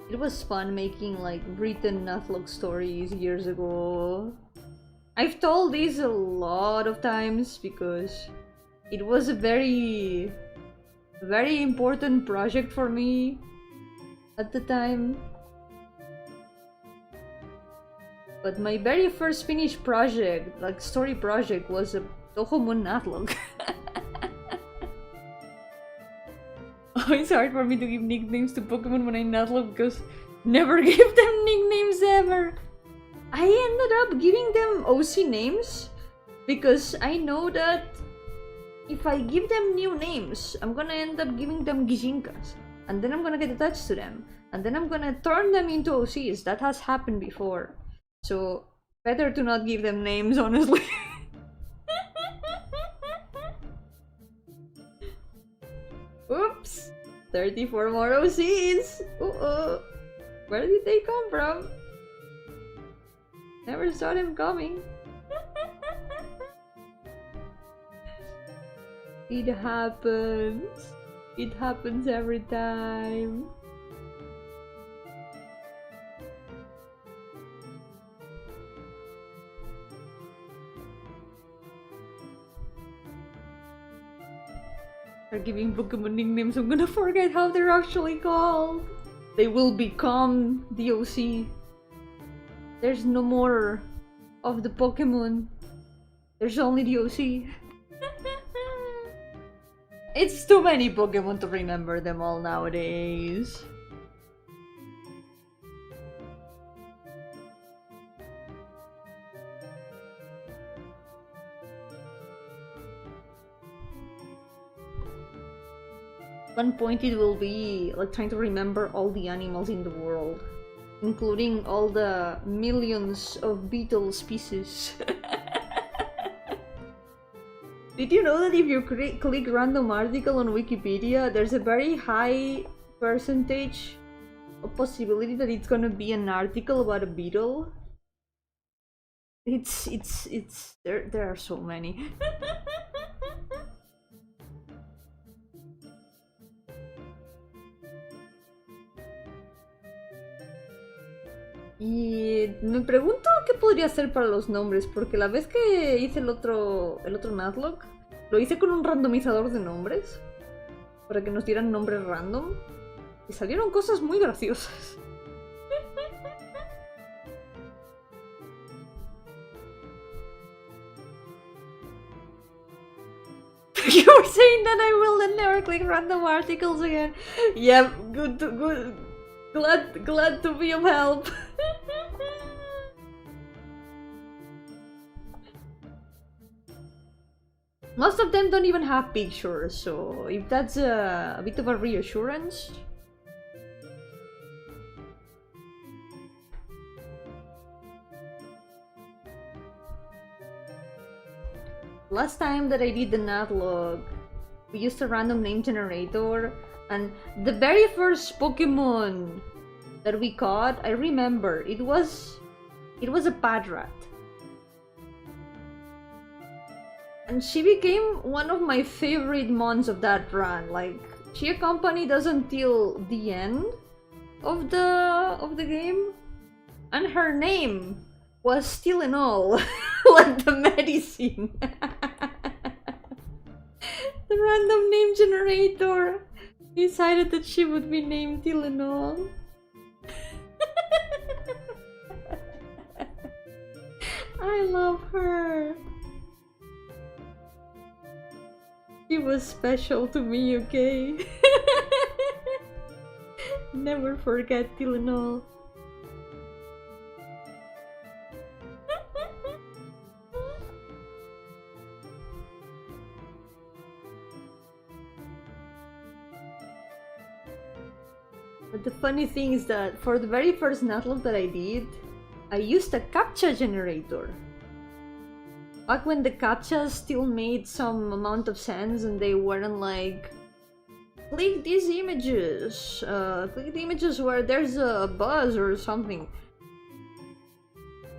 It was fun making like written Nathlock stories years ago. I've told this a lot of times because it was a very important project for me at the time. But my very first finished project, like story project, was a Tohomon Nathlock. It's hard for me to give nicknames to Pokemon when I Nathlock because never give them nicknames ever. I ended up giving them OC names because I know that if I give them new names, I'm gonna end up giving them Gijinkas, and then I'm gonna get attached to them, and then I'm gonna turn them into OCs. That has happened before. So better to not give them names, honestly. Oops! 34 more OCs! Uh-oh! Where did they come from? Never saw them coming. It happens. It happens every time. Giving Pokemon nicknames, I'm gonna forget how they're actually called. They will become the OC. There's no more of the Pokemon. There's only the OC. It's too many Pokemon to remember them all nowadays. At one point it will be like trying to remember all the animals in the world, including all the millions of beetle species. Did you know that if you click random article on Wikipedia, there's a very high percentage of possibility that it's gonna be an article about a beetle? There are so many. Y me pregunto qué podría hacer para los nombres, porque la vez que hice el otro Nathlock, lo hice con un randomizador de nombres, para que nos dieran nombres random, y salieron cosas muy graciosas. You were saying that I will never click random articles again. Yeah, good. Glad to be of help. Most of them don't even have pictures, so if that's a bit of a reassurance. Last time that I did the natlog, we used a random name generator, and the very first Pokemon that we caught, I remember, it was a Padrat. And she became one of my favorite mons of that run. Like, she accompanied us until the end of the game, and her name was still and all like the medicine. The random name generator decided that she would be named Tylenol. I love her. She was special to me, okay? Never forget Tylenol. But the funny thing is that for the very first natlog that I did, I used a CAPTCHA generator. Back when the CAPTCHAs still made some amount of sense and they weren't like, click these images, click the images where there's a buzz or something.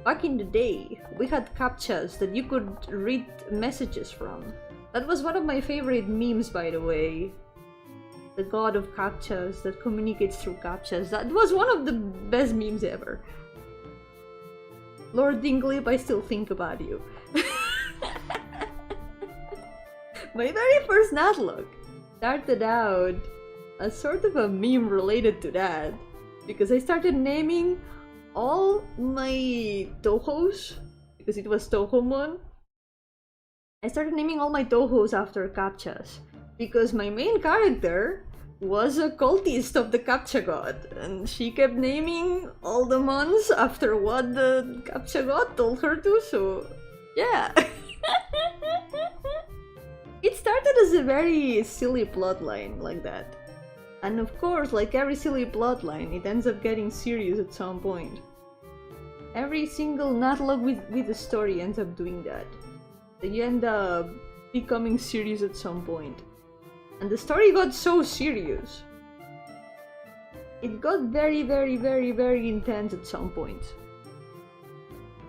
Back in the day, we had CAPTCHAs that you could read messages from. That was one of my favorite memes, by the way. The god of CAPTCHAs that communicates through CAPTCHAs. That was one of the best memes ever. Lord Dinglip, I still think about you. My very first natlog started out as sort of a meme related to that, because I started naming all my Tohos, because it was Tohomon. I started naming all my Tohos after CAPTCHAs, because my main character was a cultist of the CAPTCHA god, and she kept naming all the mons after what the CAPTCHA god told her to, so yeah. It started as a very silly plotline like that. And of course, like every silly plotline, it ends up getting serious at some point. Every single natlog with a story ends up doing that. Then you end up becoming serious at some point. And the story got so serious. It got very, very, very, very intense at some point.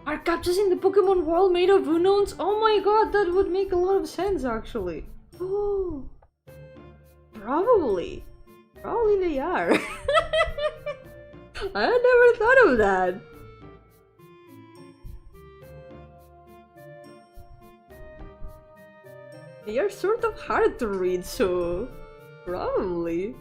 Are CAPTCHAs in the Pokemon world made of unknowns? Oh my god, that would make a lot of sense actually. Oh, probably. Probably they are. I had never thought of that. They are sort of hard to read, so probably.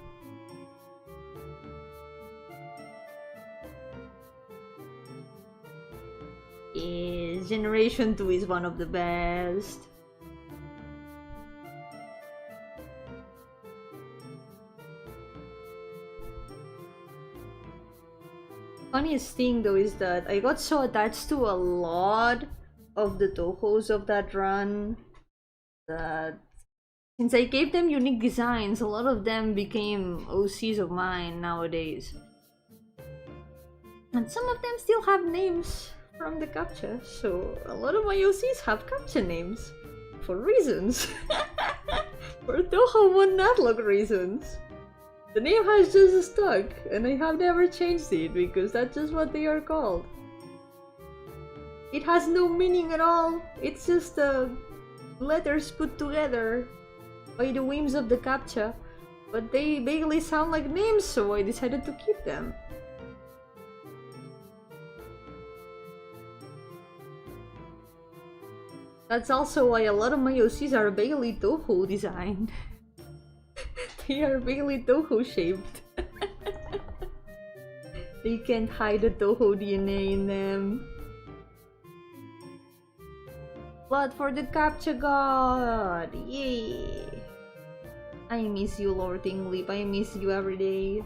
Yes, Generation 2 is one of the best. Funniest thing though is that I got so attached to a lot of the Tohos of that run that since I gave them unique designs, a lot of them became OCs of mine nowadays. And some of them still have names from the CAPTCHA, so a lot of my OCs have CAPTCHA names. For reasons. For Toho1 natlog reasons. The name has just stuck, and I have never changed it because that's just what they are called. It has no meaning at all, it's just letters put together by the whims of the CAPTCHA, but they vaguely sound like names, so I decided to keep them. That's also why a lot of my OCs are vaguely Toho designed. They are vaguely Toho shaped. They can't hide the Toho DNA in them. But for the CAPTCHA god! Yay! I miss you, Lord Inglip. I miss you every day.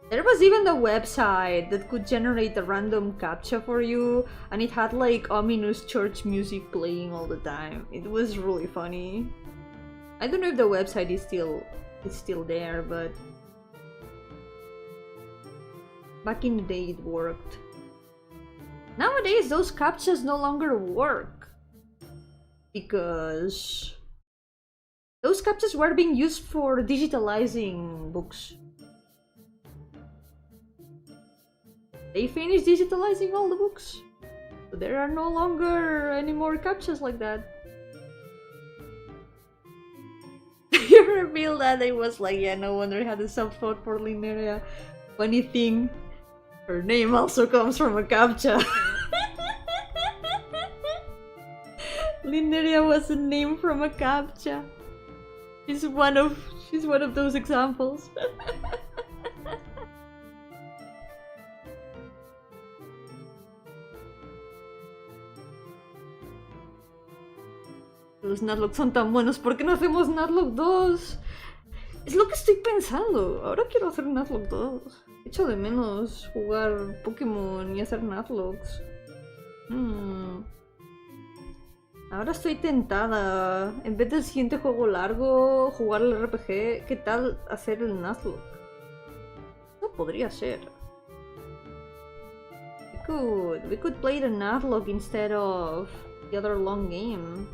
There was even a website that could generate a random CAPTCHA for you, and it had like ominous church music playing all the time. It was really funny. I don't know if the website is still there, but back in the day it worked. Nowadays those CAPTCHAs no longer work. because those captchas were being used for digitalizing books. They finished digitalizing all the books, so there are no longer any more captchas like that. You revealed that it was like, yeah, no wonder I had a soft spot for Lineria. Funny thing, her name also comes from a captcha. Lineria was a name from a captcha. She's one of those examples. Los Natlock son tan buenos, ¿por qué no hacemos Natlock 2? Es lo que estoy pensando. Ahora quiero hacer Natlock 2. Echo de menos jugar Pokémon y hacer Natlocks. Ahora estoy tentada. En vez del siguiente juego largo, jugar el RPG, ¿qué tal hacer el Nuzlocke? No podría ser. We could play the Nuzlocke instead of the other long game.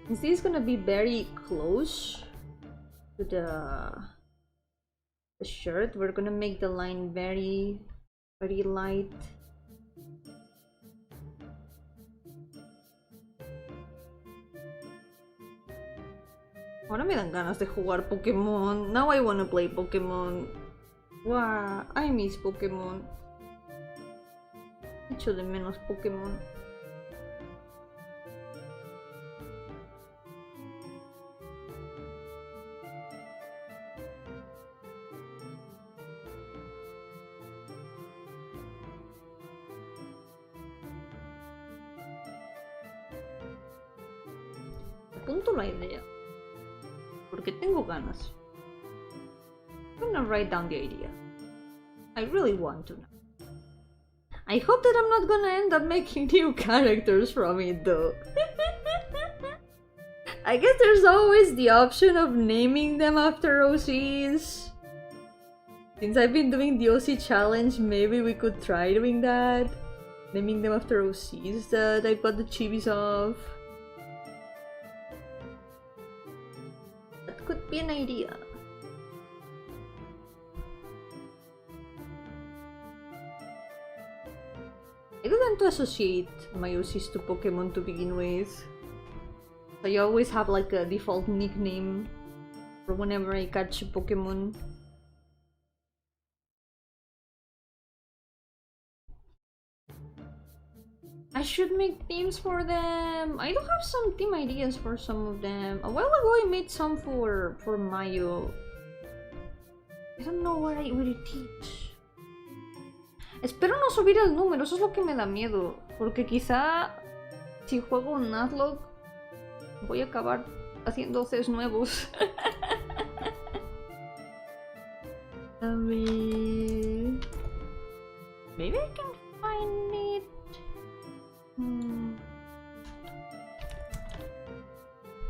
Is this gonna be very close to the shirt? We're gonna make the line very light. Ahora me dan ganas de jugar Pokémon. Now I wanna play Pokémon. Wow, I miss Pokémon. Echo de menos Pokémon. Apunto la idea, porque tengo ganas. I'm gonna write down the idea. I really want to know. I hope that I'm not gonna end up making new characters from it though. I guess there's always the option of naming them after OCs. Since I've been doing the OC challenge, maybe we could try doing that. Naming them after OCs that I've got the chibis of. Could be an idea. I don't want to associate my OCs to Pokemon to begin with. So you always have like a default nickname for whenever I catch a Pokemon. I should make themes for them. I do have some theme ideas for some of them. A while ago I made some for Mayo. I don't know where I will teach. Espero no subir el número, eso es lo que me da miedo. Porque quizá si juego un Nuzlocke voy a acabar haciendo Cs nuevos. Maybe I can find it.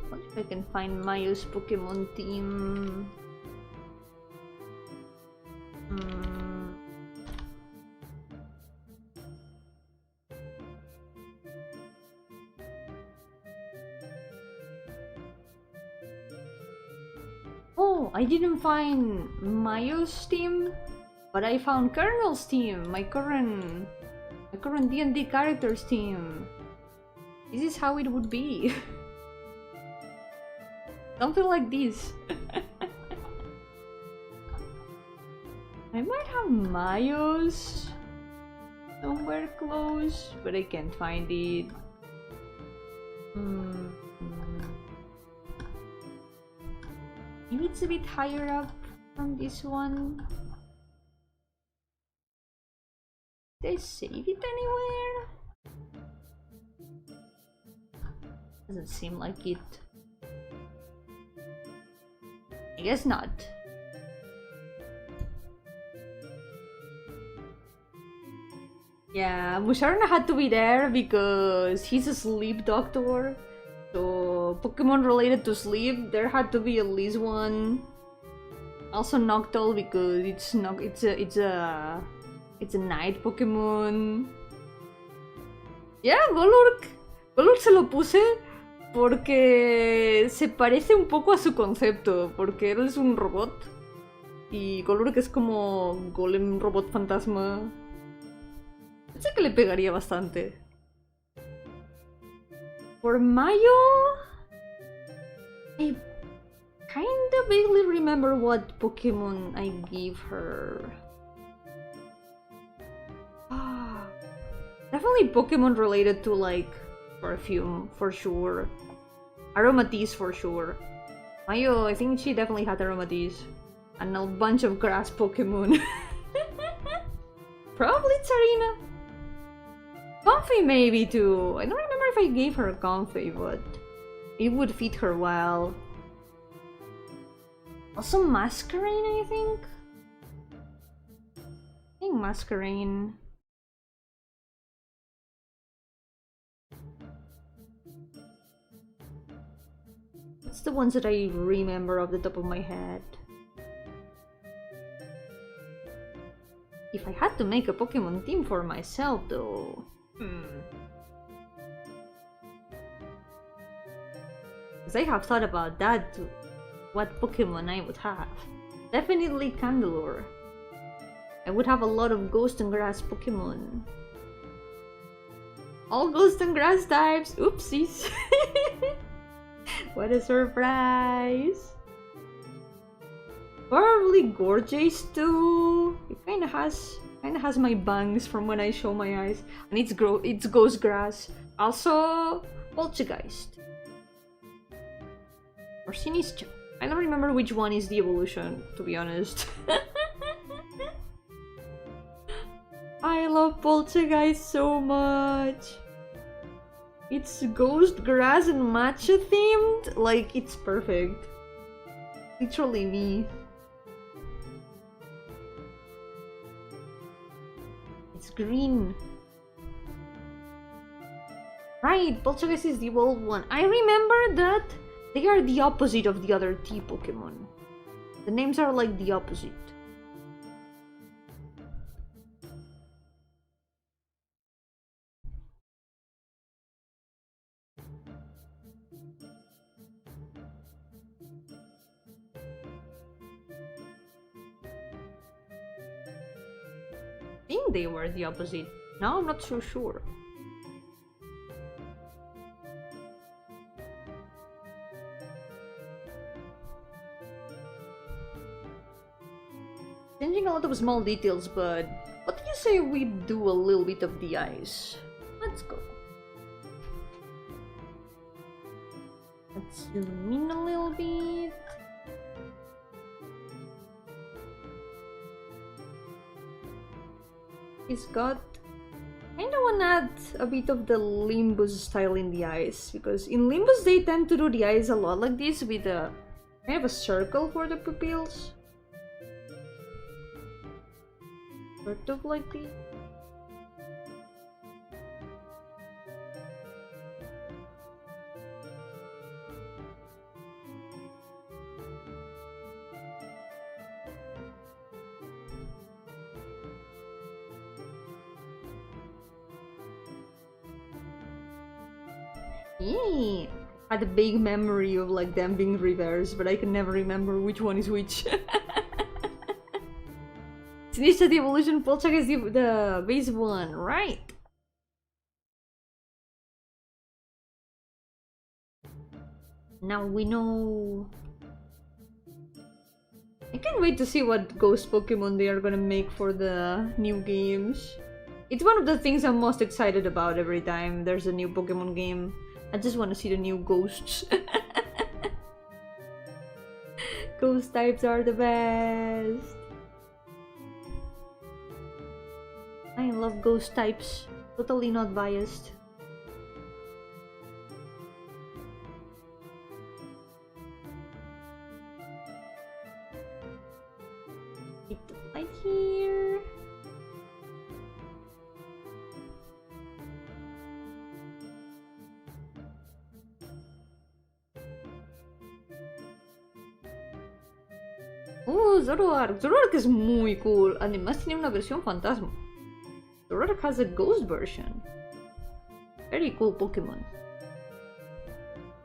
What if I can find Mayo's Pokemon team? Oh, I didn't find Mayo's team, but I found Colonel's team, my current D&D characters team. This is how it would be. Something like this. I might have Mayo's somewhere close, but I can't find it. Maybe it's a bit higher up from this one. Did I save it anywhere? Doesn't seem like it. I guess not. Yeah, Musharna had to be there because he's a sleep doctor. So Pokemon related to sleep, there had to be at least one. Also Noctowl because it's a night Pokemon. Yeah, Golurk. Golurk se lo puse porque se parece un poco a su concepto, porque él es un robot y Golurk es como golem robot fantasma. Pensé que le pegaría bastante. For Mayo, I kinda vaguely remember what Pokemon I gave her. Definitely Pokemon related to like perfume for sure. Aromatisse for sure. Mayo, I think she definitely had Aromatisse. And a bunch of grass Pokemon. Probably Tsarina. Comfey maybe too. I don't remember if I gave her Comfey, but it would fit her well. Also Masquerain, I think? I think Masquerain. That's the ones that I remember off the top of my head. If I had to make a Pokemon team for myself though... Because I have thought about that too. What Pokemon I would have. Definitely Candelore. I would have a lot of Ghost and Grass Pokemon. All Ghost and Grass types! Oopsies! What a surprise! Probably Gorgeous too. It kinda has my bangs from when I show my eyes, and it's Ghost Grass. Also Poltergeist or Sinistcha. I don't remember which one is the evolution, to be honest. I love Poltergeist so much. It's Ghost Grass and Matcha themed, like it's perfect. Literally me. It's green. Right, Poltergeist is the evolved one. I remember that they are the opposite of the other T Pokemon. The names are like the opposite. I think they were the opposite. Now I'm not so sure. Changing a lot of small details, but what do you say we do a little bit of the eyes? Let's go. Let's zoom in a little bit. He's got... I kinda wanna add a bit of the Limbus style in the eyes, because in Limbus they tend to do the eyes a lot like this, with a kind of a circle for the pupils. Sort of like this. Yeah. I had a big memory of like them being reversed, but I can never remember which one is which. Sinistcha the evolution, Poltergeist is the base one, right? Now we know. I can't wait to see what ghost Pokemon they are gonna make for the new games. It's one of the things I'm most excited about every time there's a new Pokemon game. I just want to see the new ghosts. Ghost types are the best. I love ghost types. Totally not biased. Keep the light here. Zoroark. Zoroark is muy cool. Además tiene una versión fantasma. Zoroark has a ghost version. Very cool Pokemon.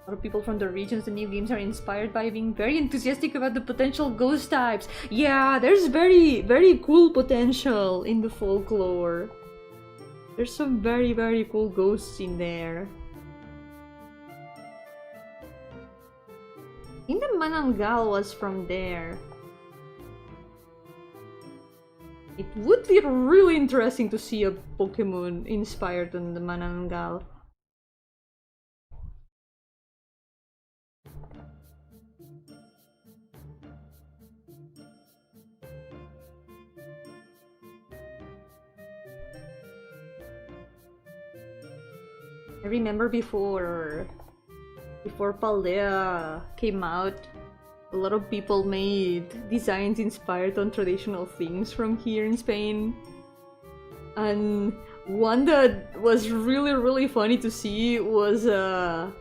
A lot of people from the regions the new games are inspired by being very enthusiastic about the potential ghost types. Yeah, there's very, very cool potential in the folklore. There's some very, very cool ghosts in there. I think the Manangal was from there. It would be really interesting to see a Pokemon inspired on the Manangal. I remember before Paldea came out, a lot of people made designs inspired on traditional things from here in Spain. And one that was really funny to see was a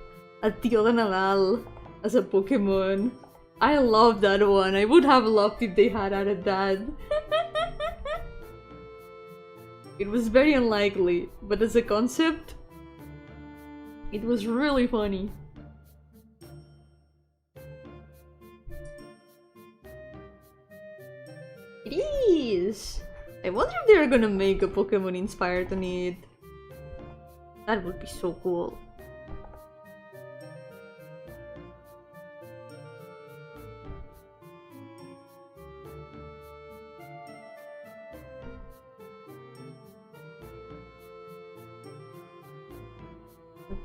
Tío de Nadal as a Pokemon. I love that one. I would have loved if they had added that. It was very unlikely, but as a concept, it was really funny. It is! I wonder if they're gonna make a Pokemon inspired on it. That would be so cool.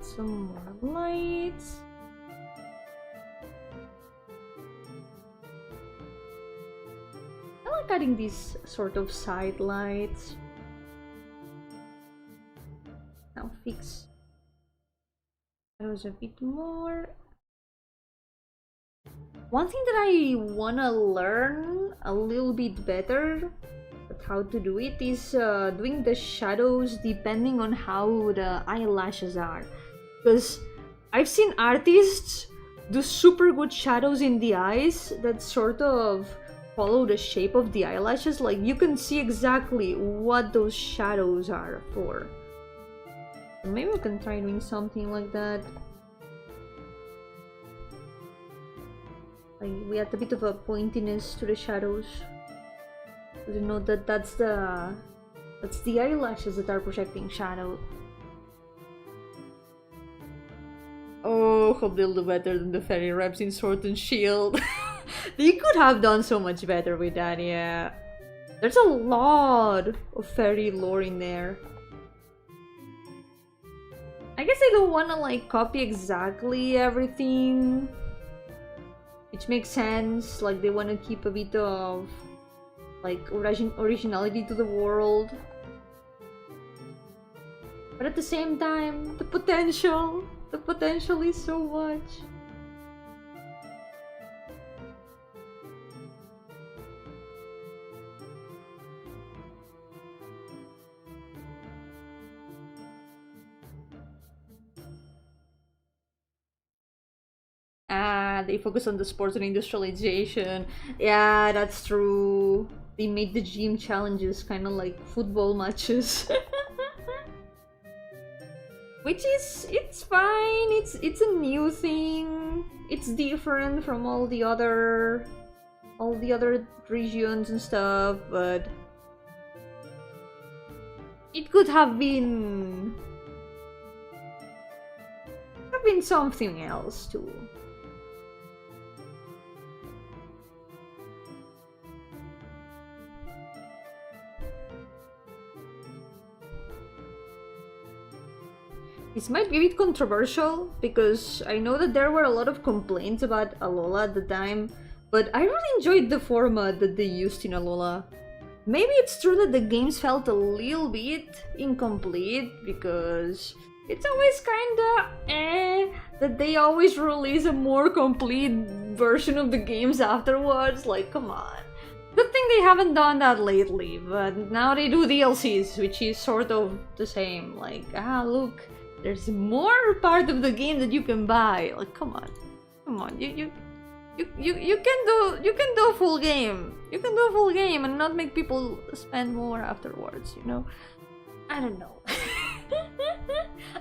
Some more lights. I like adding these sort of side lights. Now fix those a bit more. One thing that I wanna learn a little bit better how to do it is doing the shadows depending on how the eyelashes are. Because I've seen artists do super good shadows in the eyes that sort of follow the shape of the eyelashes. Like, you can see exactly what those shadows are for. So maybe we can try doing something like that. Like, we add a bit of a pointiness to the shadows. You know that that's the eyelashes that are projecting shadow. Oh, hope they'll do better than the fairy reps in Sword and Shield. They could have done so much better with that, yeah. There's a lot of fairy lore in there. I guess they don't want to like copy exactly everything, which makes sense. Like, they want to keep a bit of like originality to the world, but at the same time, the potential is so much. They focus on the sports and industrialization. Yeah, that's true. They made the gym challenges kind of like football matches. Which is, it's fine. It's a new thing. It's different from all the other regions and stuff, but it could have been something else too. This might be a bit controversial, because I know that there were a lot of complaints about Alola at the time, but I really enjoyed the format that they used in Alola. Maybe it's true that the games felt a little bit incomplete, because it's always kinda that they always release a more complete version of the games afterwards. Like, come on. Good thing they haven't done that lately, but now they do DLCs, which is sort of the same. Like, look, there's more part of the game that you can buy. Like, come on, You can do a full game. You can do a full game and not make people spend more afterwards, you know? I don't know.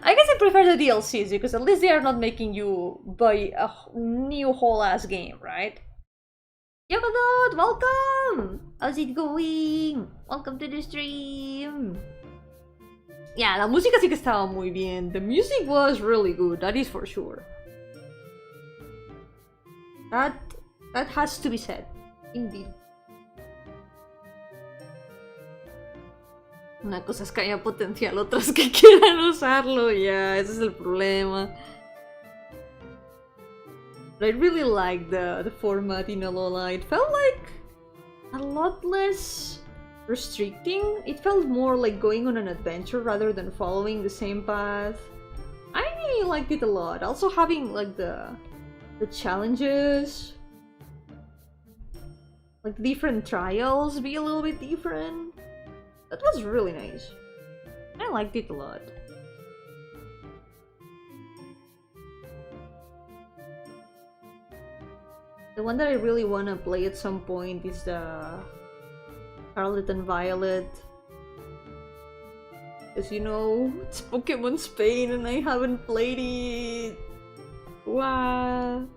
I guess I prefer the DLCs because at least they are not making you buy a new whole ass game, right? Yo-hooo, welcome! How's it going? Welcome to the stream. Yeah, la música sí que estaba muy bien. The music was really good, that is for sure. That has to be said, indeed. Una cosa es que haya potencial, otras que quieran usarlo, ya, ese es el problema. But I really liked the format in Alola. It felt like a lot less restricting. It felt more like going on an adventure rather than following the same path. I liked it a lot. Also having like the challenges, like the different trials be a little bit different. That was really nice. I liked it a lot. The one that I really want to play at some point is the Scarlet and Violet. As you know, it's Pokemon Spain and I haven't played it. Wow.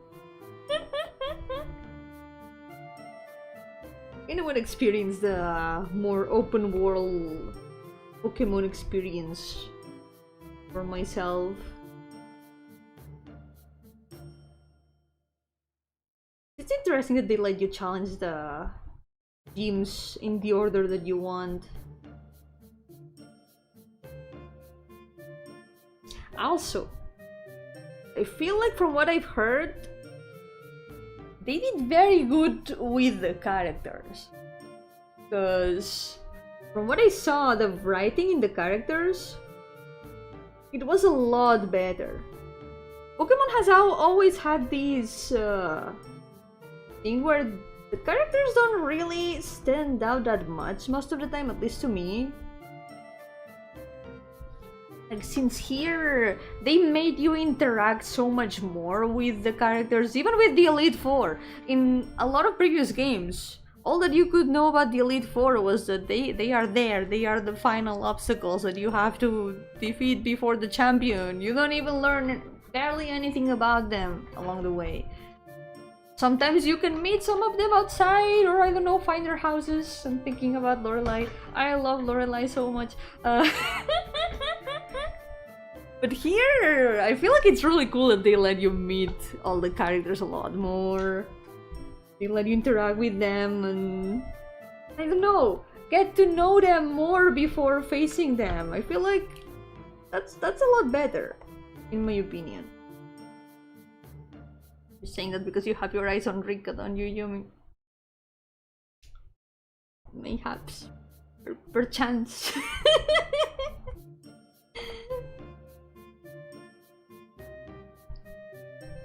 I want to experience the more open world Pokemon experience for myself. It's interesting that they let you challenge the gyms in the order that you want. Also, I feel like from what I've heard, they did very good with the characters. Because from what I saw, the writing in the characters, it was a lot better. Pokemon has always had these thing where the characters don't really stand out that much most of the time, at least to me. Like, since here, they made you interact so much more with the characters, even with the Elite Four. In a lot of previous games, all that you could know about the Elite Four was that they are there, they are the final obstacles that you have to defeat before the champion. You don't even learn barely anything about them along the way. Sometimes you can meet some of them outside, or I don't know, find their houses. I'm thinking about Lorelei. I love Lorelei so much. But here, I feel like it's really cool that they let you meet all the characters a lot more. They let you interact with them and, I don't know, get to know them more before facing them. I feel like that's a lot better, in my opinion. You're saying that because you have your eyes on Rika, don't you, Yomi? Mayhaps. Perchance.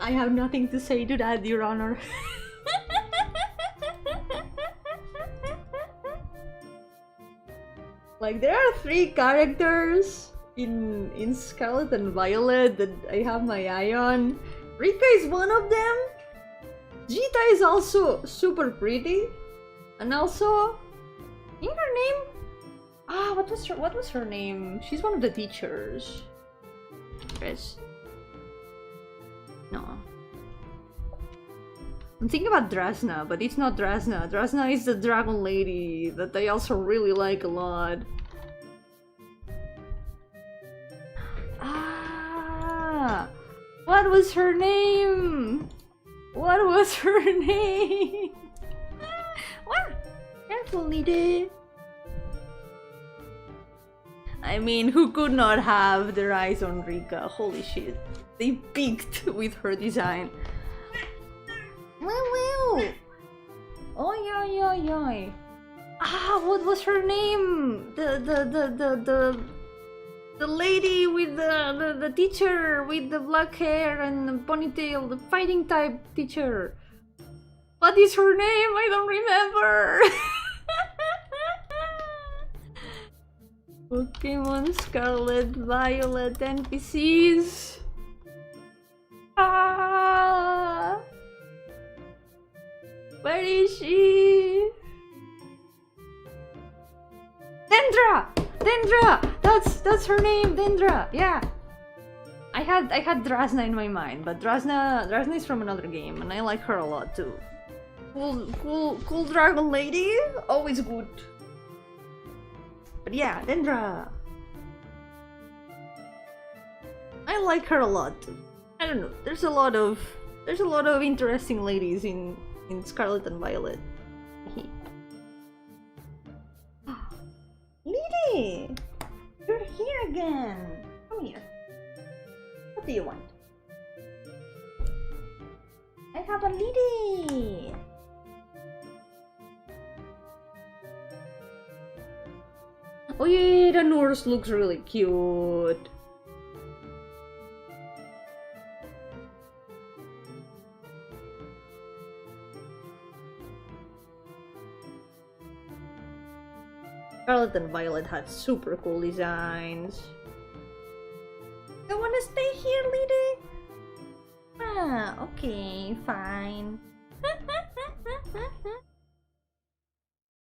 I have nothing to say to that, Your Honor. Like, there are 3 characters in Scarlet and Violet that I have my eye on. Rika is one of them. Jita is also super pretty. And also, in her name? What was her name? She's one of the teachers. Yes. No. I'm thinking about Drasna, but it's not Drasna. Drasna is the dragon lady that I also really like a lot. Ah! What was her name? What was her name? What? Careful, Nide. I mean, who could not have their eyes on Rika? Holy shit. They peaked with her design. Wow! Oi. Ah, what was her name? The lady with the teacher with the black hair and the ponytail, the fighting type teacher. What is her name? I don't remember. Pokemon Scarlet, Violet, NPCs. Ah! Where is she? Dendra! Dendra! That's her name, Dendra. Yeah. I had Drasna in my mind, but Drasna is from another game, and I like her a lot too. Cool dragon lady, always good. But yeah, Dendra. I like her a lot. I don't know. There's a lot of interesting ladies in Scarlet and Violet. Lily, you're here again. Come here. What do you want? I have a lady. Oh yeah, the nurse looks really cute. Scarlet and Violet had super cool designs. You wanna stay here, lady? Ah, okay, fine.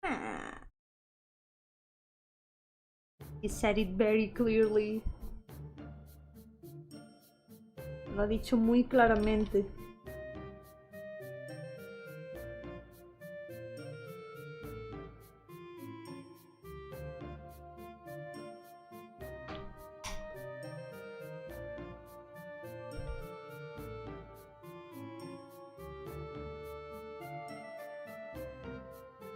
Ah. He said it very clearly. Lo ha dicho muy claramente.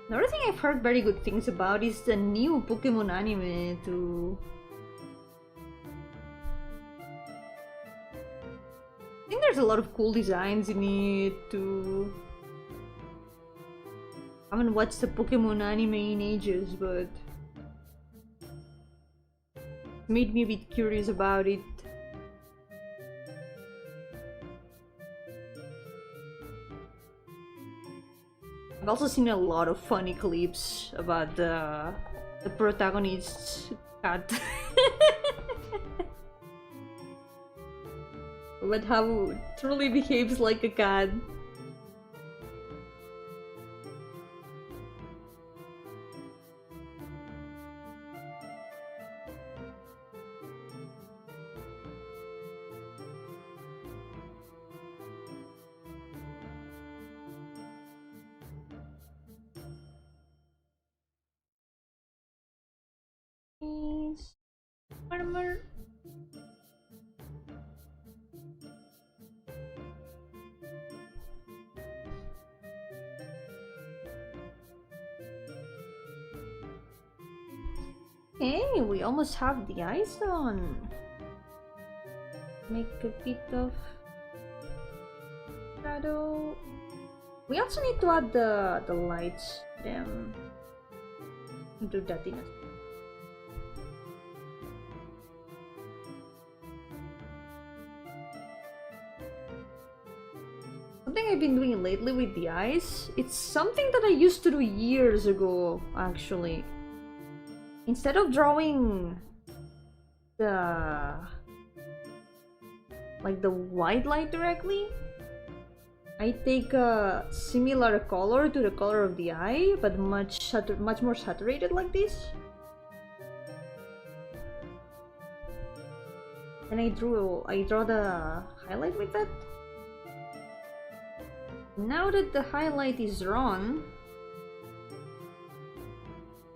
Another thing I've heard very good things about is the new Pokemon anime too. I think there's a lot of cool designs in it too. I haven't watched the Pokemon anime in ages, but it made me a bit curious about it. I've also seen a lot of funny clips about the protagonist's cat. About how it truly behaves like a cat. Armor. Hey, we almost have the eyes done. Make a bit of shadow. We also need to add the lights. Them. Do that in a something I've been doing lately with the eyes. It's something that I used to do years ago, actually. Instead of drawing the white light directly, I take a similar color to the color of the eye, but much more saturated like this. And I draw the highlight with that. Now that the highlight is drawn,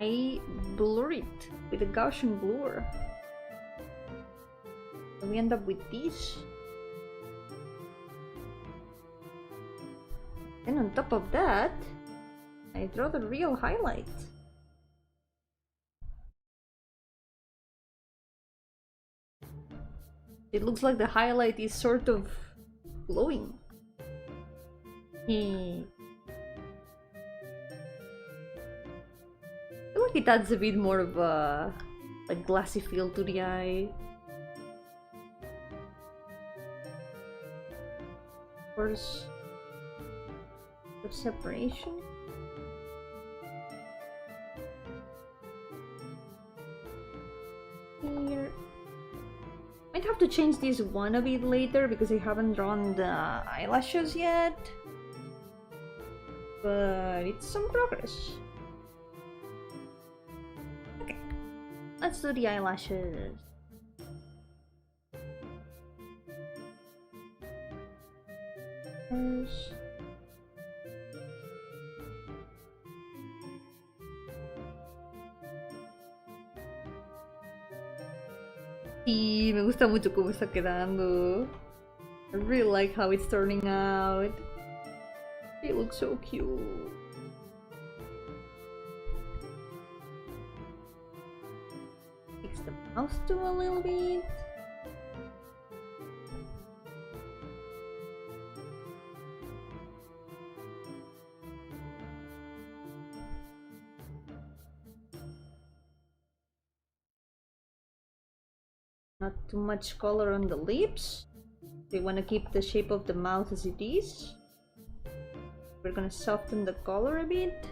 I blur it with a Gaussian blur. And we end up with this. And on top of that, I draw the real highlight. It looks like the highlight is sort of glowing. I feel like it adds a bit more of a glassy feel to the eye. Of course, the separation. Here. Might have to change this one a bit later because I haven't drawn the eyelashes yet. but it's some progress. Okay, let's do the eyelashes. First. Sí, me gusta mucho cómo está quedando. I really like how it's turning out. It looks so cute. Fix the mouse too a little bit. Not too much color on the lips. We want to keep the shape of the mouth as it is. We're gonna soften the color a bit.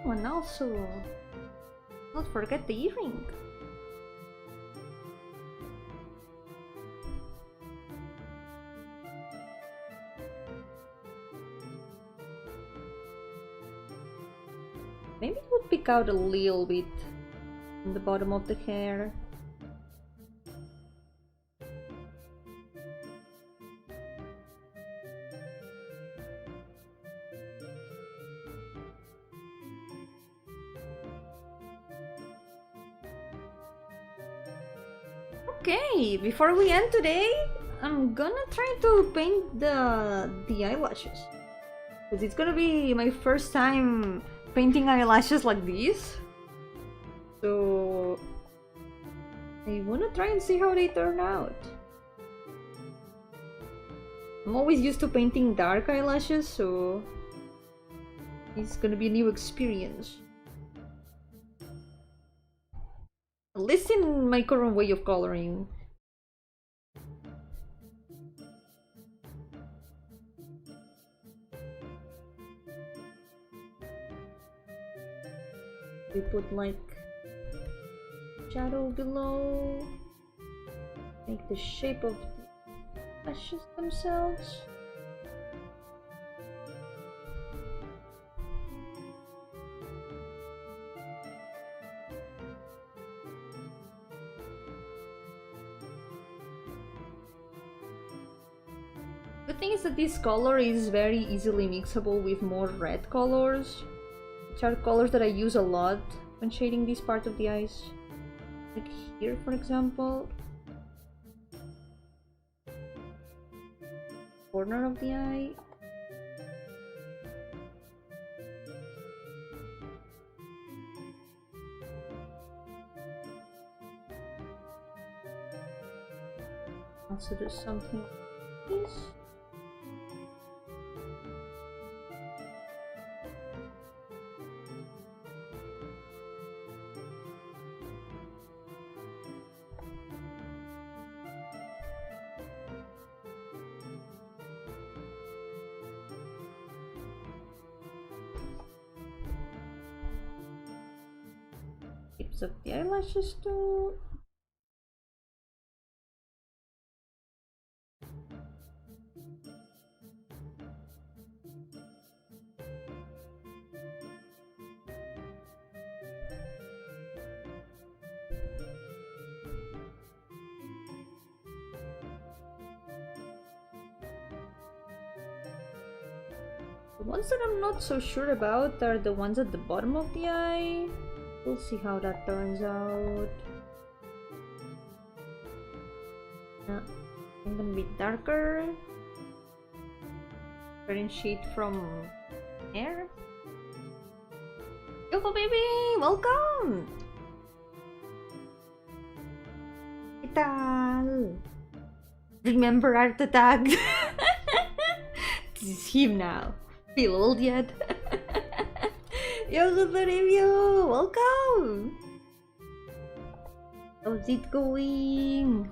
Oh, and also, don't forget the earring. Maybe it would pick out a little bit in the bottom of the hair. Okay, before we end today, I'm gonna try to paint the eyelashes. Because it's gonna be my first time painting eyelashes like this. So I wanna try and see how they turn out. I'm always used to painting dark eyelashes, so it's gonna be a new experience. At least in my current way of coloring. We put like shadow below, make the shape of the lashes themselves. The thing is that this color is very easily mixable with more red colors, which are colors that I use a lot when shading this part of the eyes. Like here, for example. Corner of the eye. Also do something like this. Tips of the eyelashes too. The ones that I'm not so sure about are the ones at the bottom of the eye. We'll see how that turns out. I'm gonna be darker. Differentiate from hair. Yo-hooo baby! Welcome! ¿Qué tal? Remember Art Attack? This is him now. Feel old yet? Yo-hooo review! Welcome! How's it going?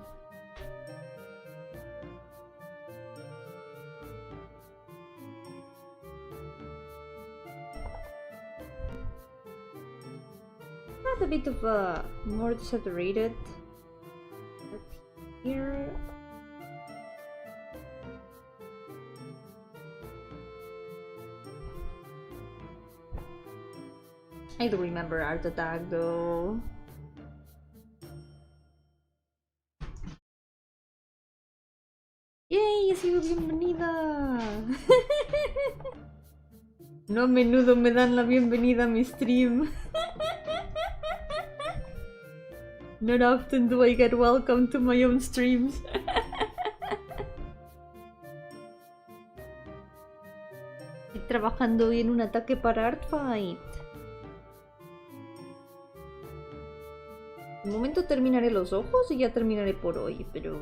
got a bit of more saturated here. I do remember Art Attack though. ¡Yay! ¡Ha sido bienvenida! No a menudo me dan la bienvenida a mi stream. Not often do I get welcome to my own streams. Estoy trabajando hoy en un ataque para Artfight. De momento terminaré los ojos y ya terminaré por hoy, pero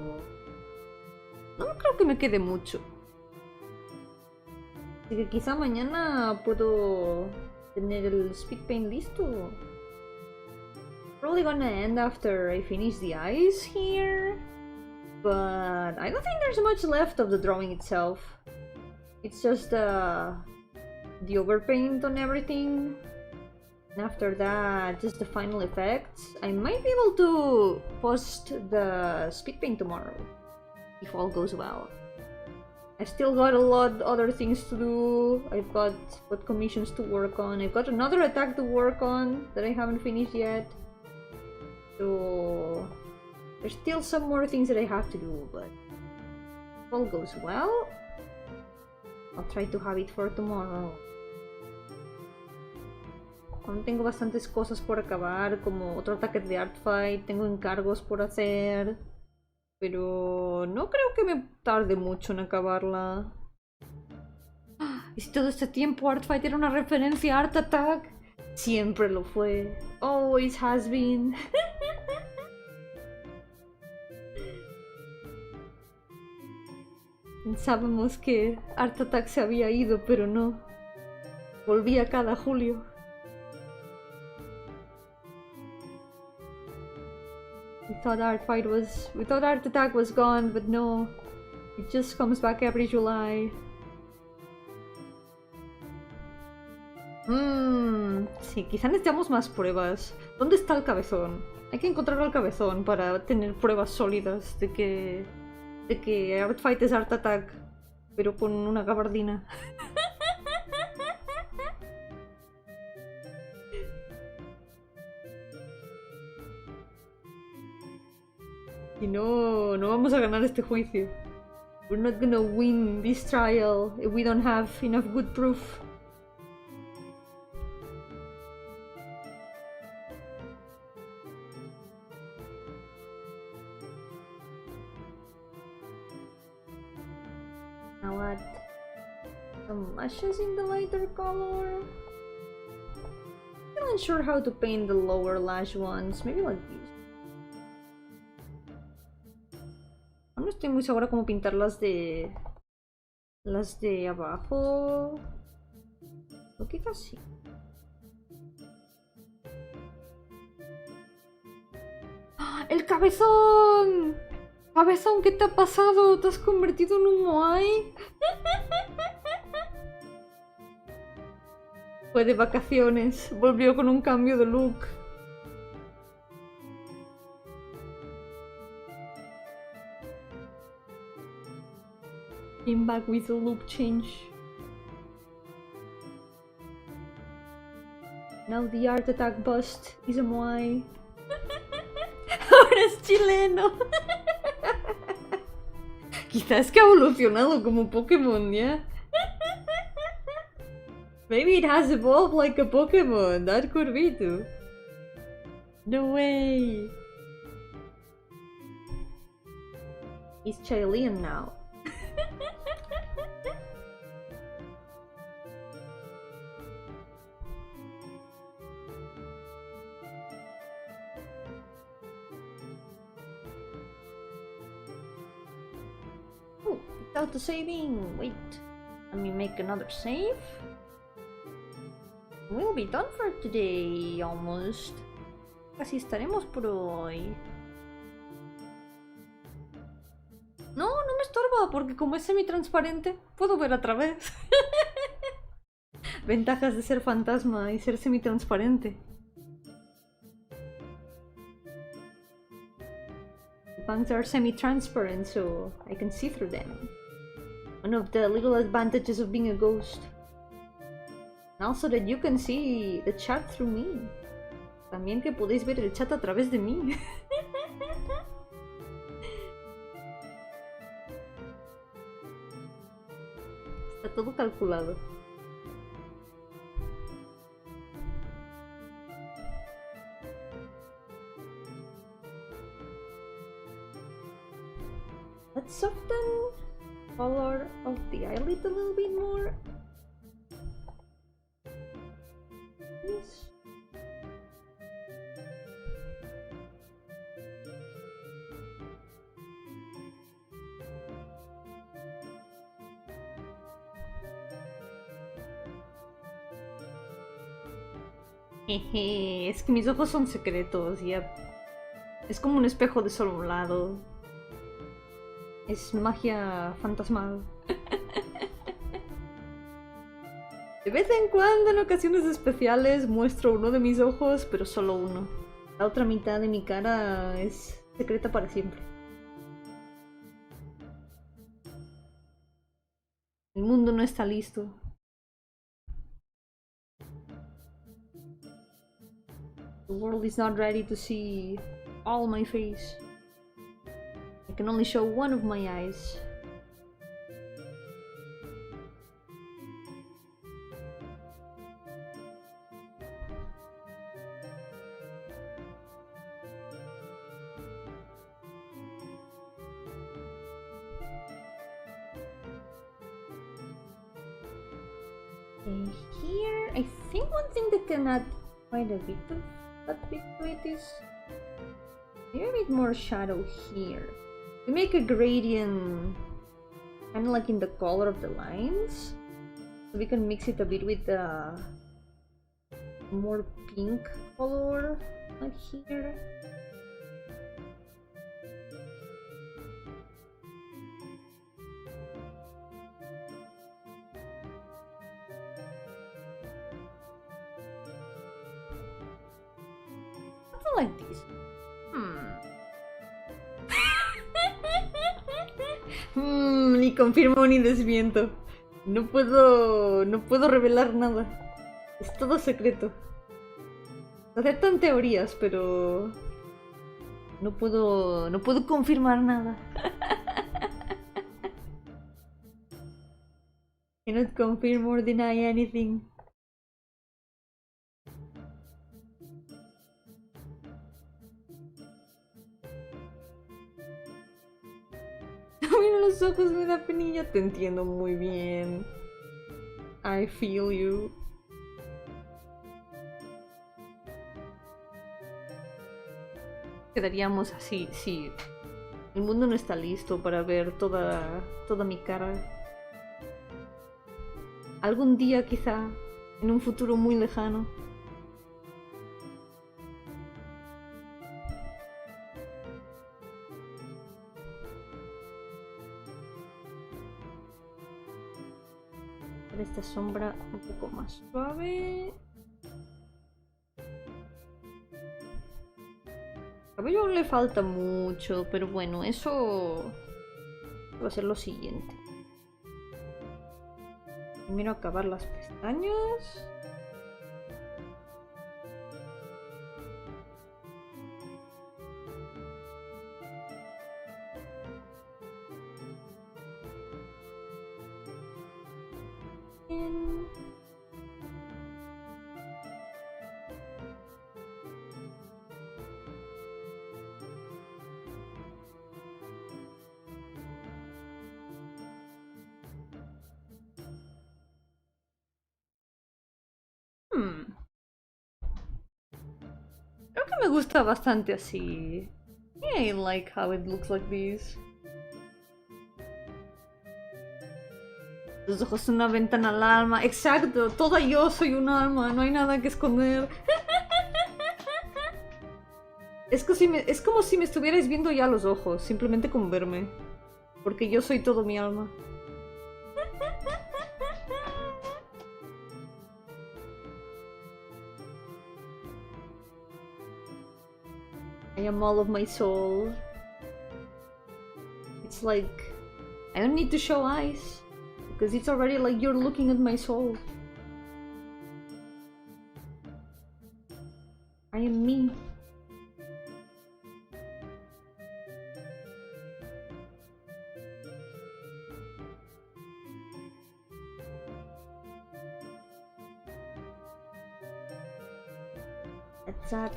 no creo que me quede mucho. Así que quizá mañana puedo tener el speed paint listo. Probably gonna end after I finish the eyes here, but I don't think there's much left of the drawing itself. It's just the overpaint on everything. And after that, just the final effects. I might be able to post the speed paint tomorrow, if all goes well. I still got a lot other things to do. I've got commissions to work on. I've got another attack to work on that I haven't finished yet. So there's still some more things that I have to do, but if all goes well, I'll try to have it for tomorrow. Aún tengo bastantes cosas por acabar, como otro ataque de Artfight, tengo encargos por hacer, pero no creo que me tarde mucho en acabarla. ¿Y si todo este tiempo Artfight era una referencia a Art Attack? Siempre lo fue. Always has been. Pensábamos que Art Attack se había ido, pero no. Volvía cada julio. We thought Art Attack was gone, but no. It just comes back every July. Sí, quizá necesitamos más pruebas. ¿Dónde está el cabezón? Hay que encontrar al cabezón para tener pruebas sólidas de que Artfight es Art Attack, pero con una gabardina. Y no vamos a ganar este juicio. We're not gonna win this trial if we don't have enough good proof. Now add some lashes in the lighter color. I'm not sure how to paint the lower lash ones. Maybe like these. No estoy muy segura cómo pintar las de abajo. O quizás sí. ¡Ah! ¡El cabezón! ¡Cabezón! ¿Qué te ha pasado? ¿Te has convertido en un moai? Fue de vacaciones. Volvió con un cambio de look. Came back with a look change. Now the Art Attack bust is a moai. Ahora es chileno. Quizás que ha evolucionado como Pokémon, ¿ya? Maybe it has evolved like a Pokémon. That could be too. No way. He's Chilean now. Auto saving. Wait, let me make another save. We'll be done for today, almost. Casi estaremos por hoy. No me estorba, porque como es semitransparente, puedo ver a través. Ventajas de ser fantasma y ser semitransparente. fangs are semi-transparent, so I can see through them. One of the little advantages of being a ghost. And also that you can see the chat through me. También que podéis ver el chat a través de mí. Está todo calculado. Let's soften color of the eyelid a little bit more. Yes. Jeje, es que mis ojos son secretos, ya. Es como un espejo de solo un lado. Es magia fantasmal. De vez en cuando, en ocasiones especiales, muestro uno de mis ojos, pero solo uno. La otra mitad de mi cara es secreta para siempre. El mundo no está listo. The world is not ready to see all my face. I can only show one of my eyes. And here, I think one thing that can add quite a bit of that bit to it is maybe a bit more shadow here. We make a gradient kind of like in the color of the lines, so we can mix it a bit with the more pink color like here. Something like this. Ni confirmo ni desmiento. No puedo revelar nada. Es todo secreto. Aceptan teorías, pero no puedo confirmar nada. Cannot confirm or deny anything. Mira los ojos, me da penilla. Te entiendo muy bien. I feel you. Quedaríamos así, sí. El mundo no está listo para ver toda mi cara. Algún día quizá, en un futuro muy lejano. Esta sombra un poco más suave. El cabello aún le falta mucho, pero bueno, eso va a ser lo siguiente. Primero acabar las pestañas. Creo que me gusta bastante así. I like how it looks like this. Los ojos son una ventana al alma. Exacto, toda yo soy un alma, no hay nada que esconder. Es como si me estuvierais viendo ya los ojos, simplemente con verme. Porque yo soy todo mi alma. I am all of my soul. it's like I don't need to show eyes because it's already like you're looking at my soul. I am me. Let's add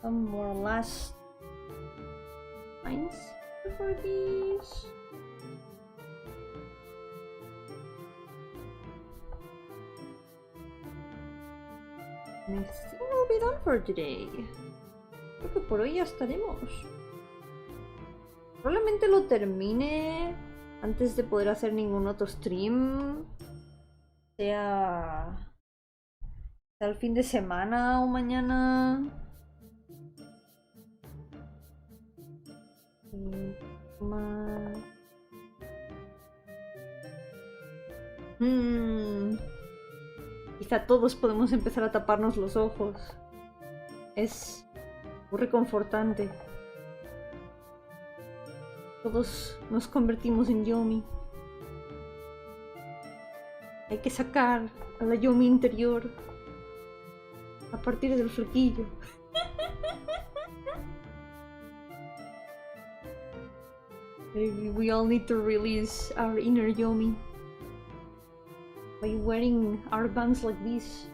some more last lines for these. And I think we'll be done for today. Creo que por hoy ya estaremos. Probablemente lo termine antes de poder hacer ningún otro stream. Sea el fin de semana o mañana. Quizá todos podemos empezar a taparnos los ojos. Es muy reconfortante. Todos nos convertimos en Yomi. Hay que sacar a la Yomi interior a partir del flequillo. Maybe we all need to release our inner Yomi by wearing our bangs like this.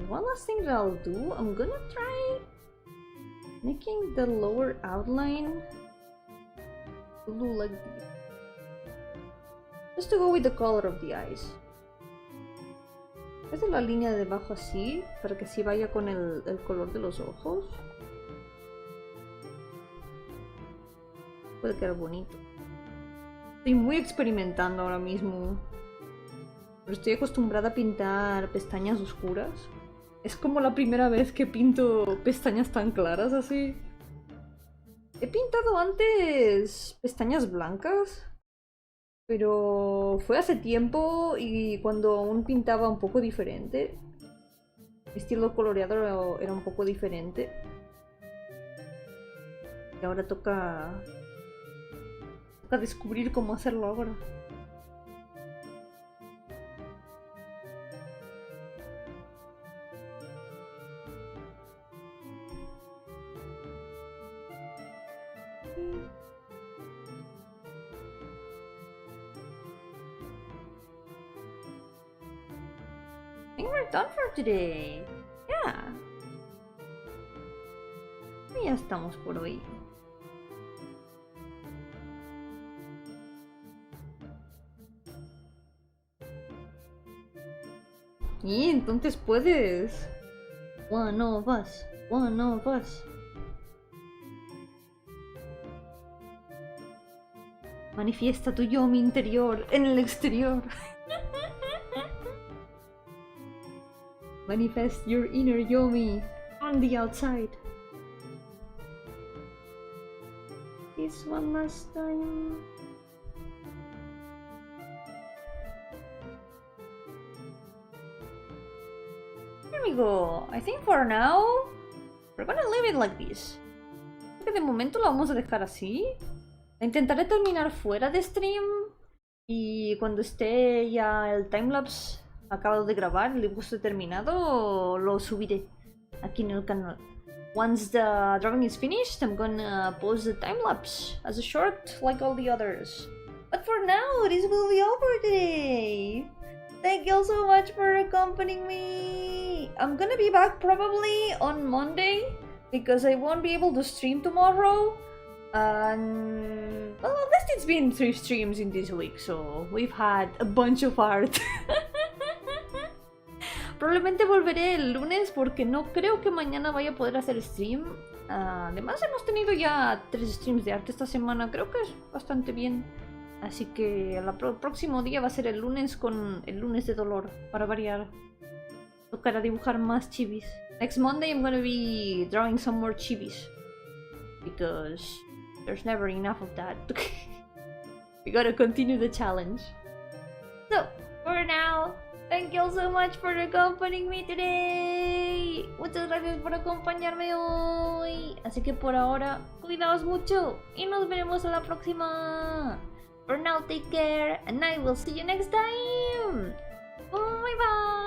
One last thing that I'll do, I'm gonna try making the lower outline blue like this. Just to go with the color of the eyes. Esta es la línea de abajo así, para que así vaya con el color de los ojos. Puede quedar bonito. Estoy muy experimentando ahora mismo. Pero estoy acostumbrada a pintar pestañas oscuras. Es como la primera vez que pinto pestañas tan claras así. He pintado antes pestañas blancas, pero fue hace tiempo y cuando aún pintaba un poco diferente. Mi estilo coloreado era un poco diferente. Y ahora toca descubrir cómo hacerlo ahora. I think we're done for today. Yeah. Y ya estamos por hoy. Y entonces puedes. One of us. One of us. Manifiesta tu Yomi interior en el exterior. Manifest your inner Yomi on the outside. This one last time. Here we go. I think for now we're gonna leave it like this. Creo que de momento lo vamos a dejar así. Intentaré terminar fuera de stream y cuando esté ya el timelapse acabado de grabar, el dibujo esté terminado, lo subiré aquí en el canal. Once the drawing is finished, I'm gonna post the timelapse as a short like all the others. But for now, this will be all for today. Thank you all so much for accompanying me. I'm gonna be back probably on Monday because I won't be able to stream tomorrow. And well, at least it's been 3 streams in this week, so we've had a bunch of art. Probablemente volveré el lunes porque no creo que mañana vaya a poder hacer stream. Además hemos tenido ya 3 streams de arte esta semana, creo que es bastante bien. Así que el próximo día va a ser el lunes con el lunes de dolor, para variar. Tocará dibujar más chibis. Next Monday I'm gonna be drawing some more chibis. Because there's never enough of that. We gotta continue the challenge. So, for now, Thank you so much for accompanying me today. Muchas gracias por acompañarme hoy. Así que por ahora, cuidaos mucho y nos veremos a la próxima. For now, take care and I will see you next time. Bye bye.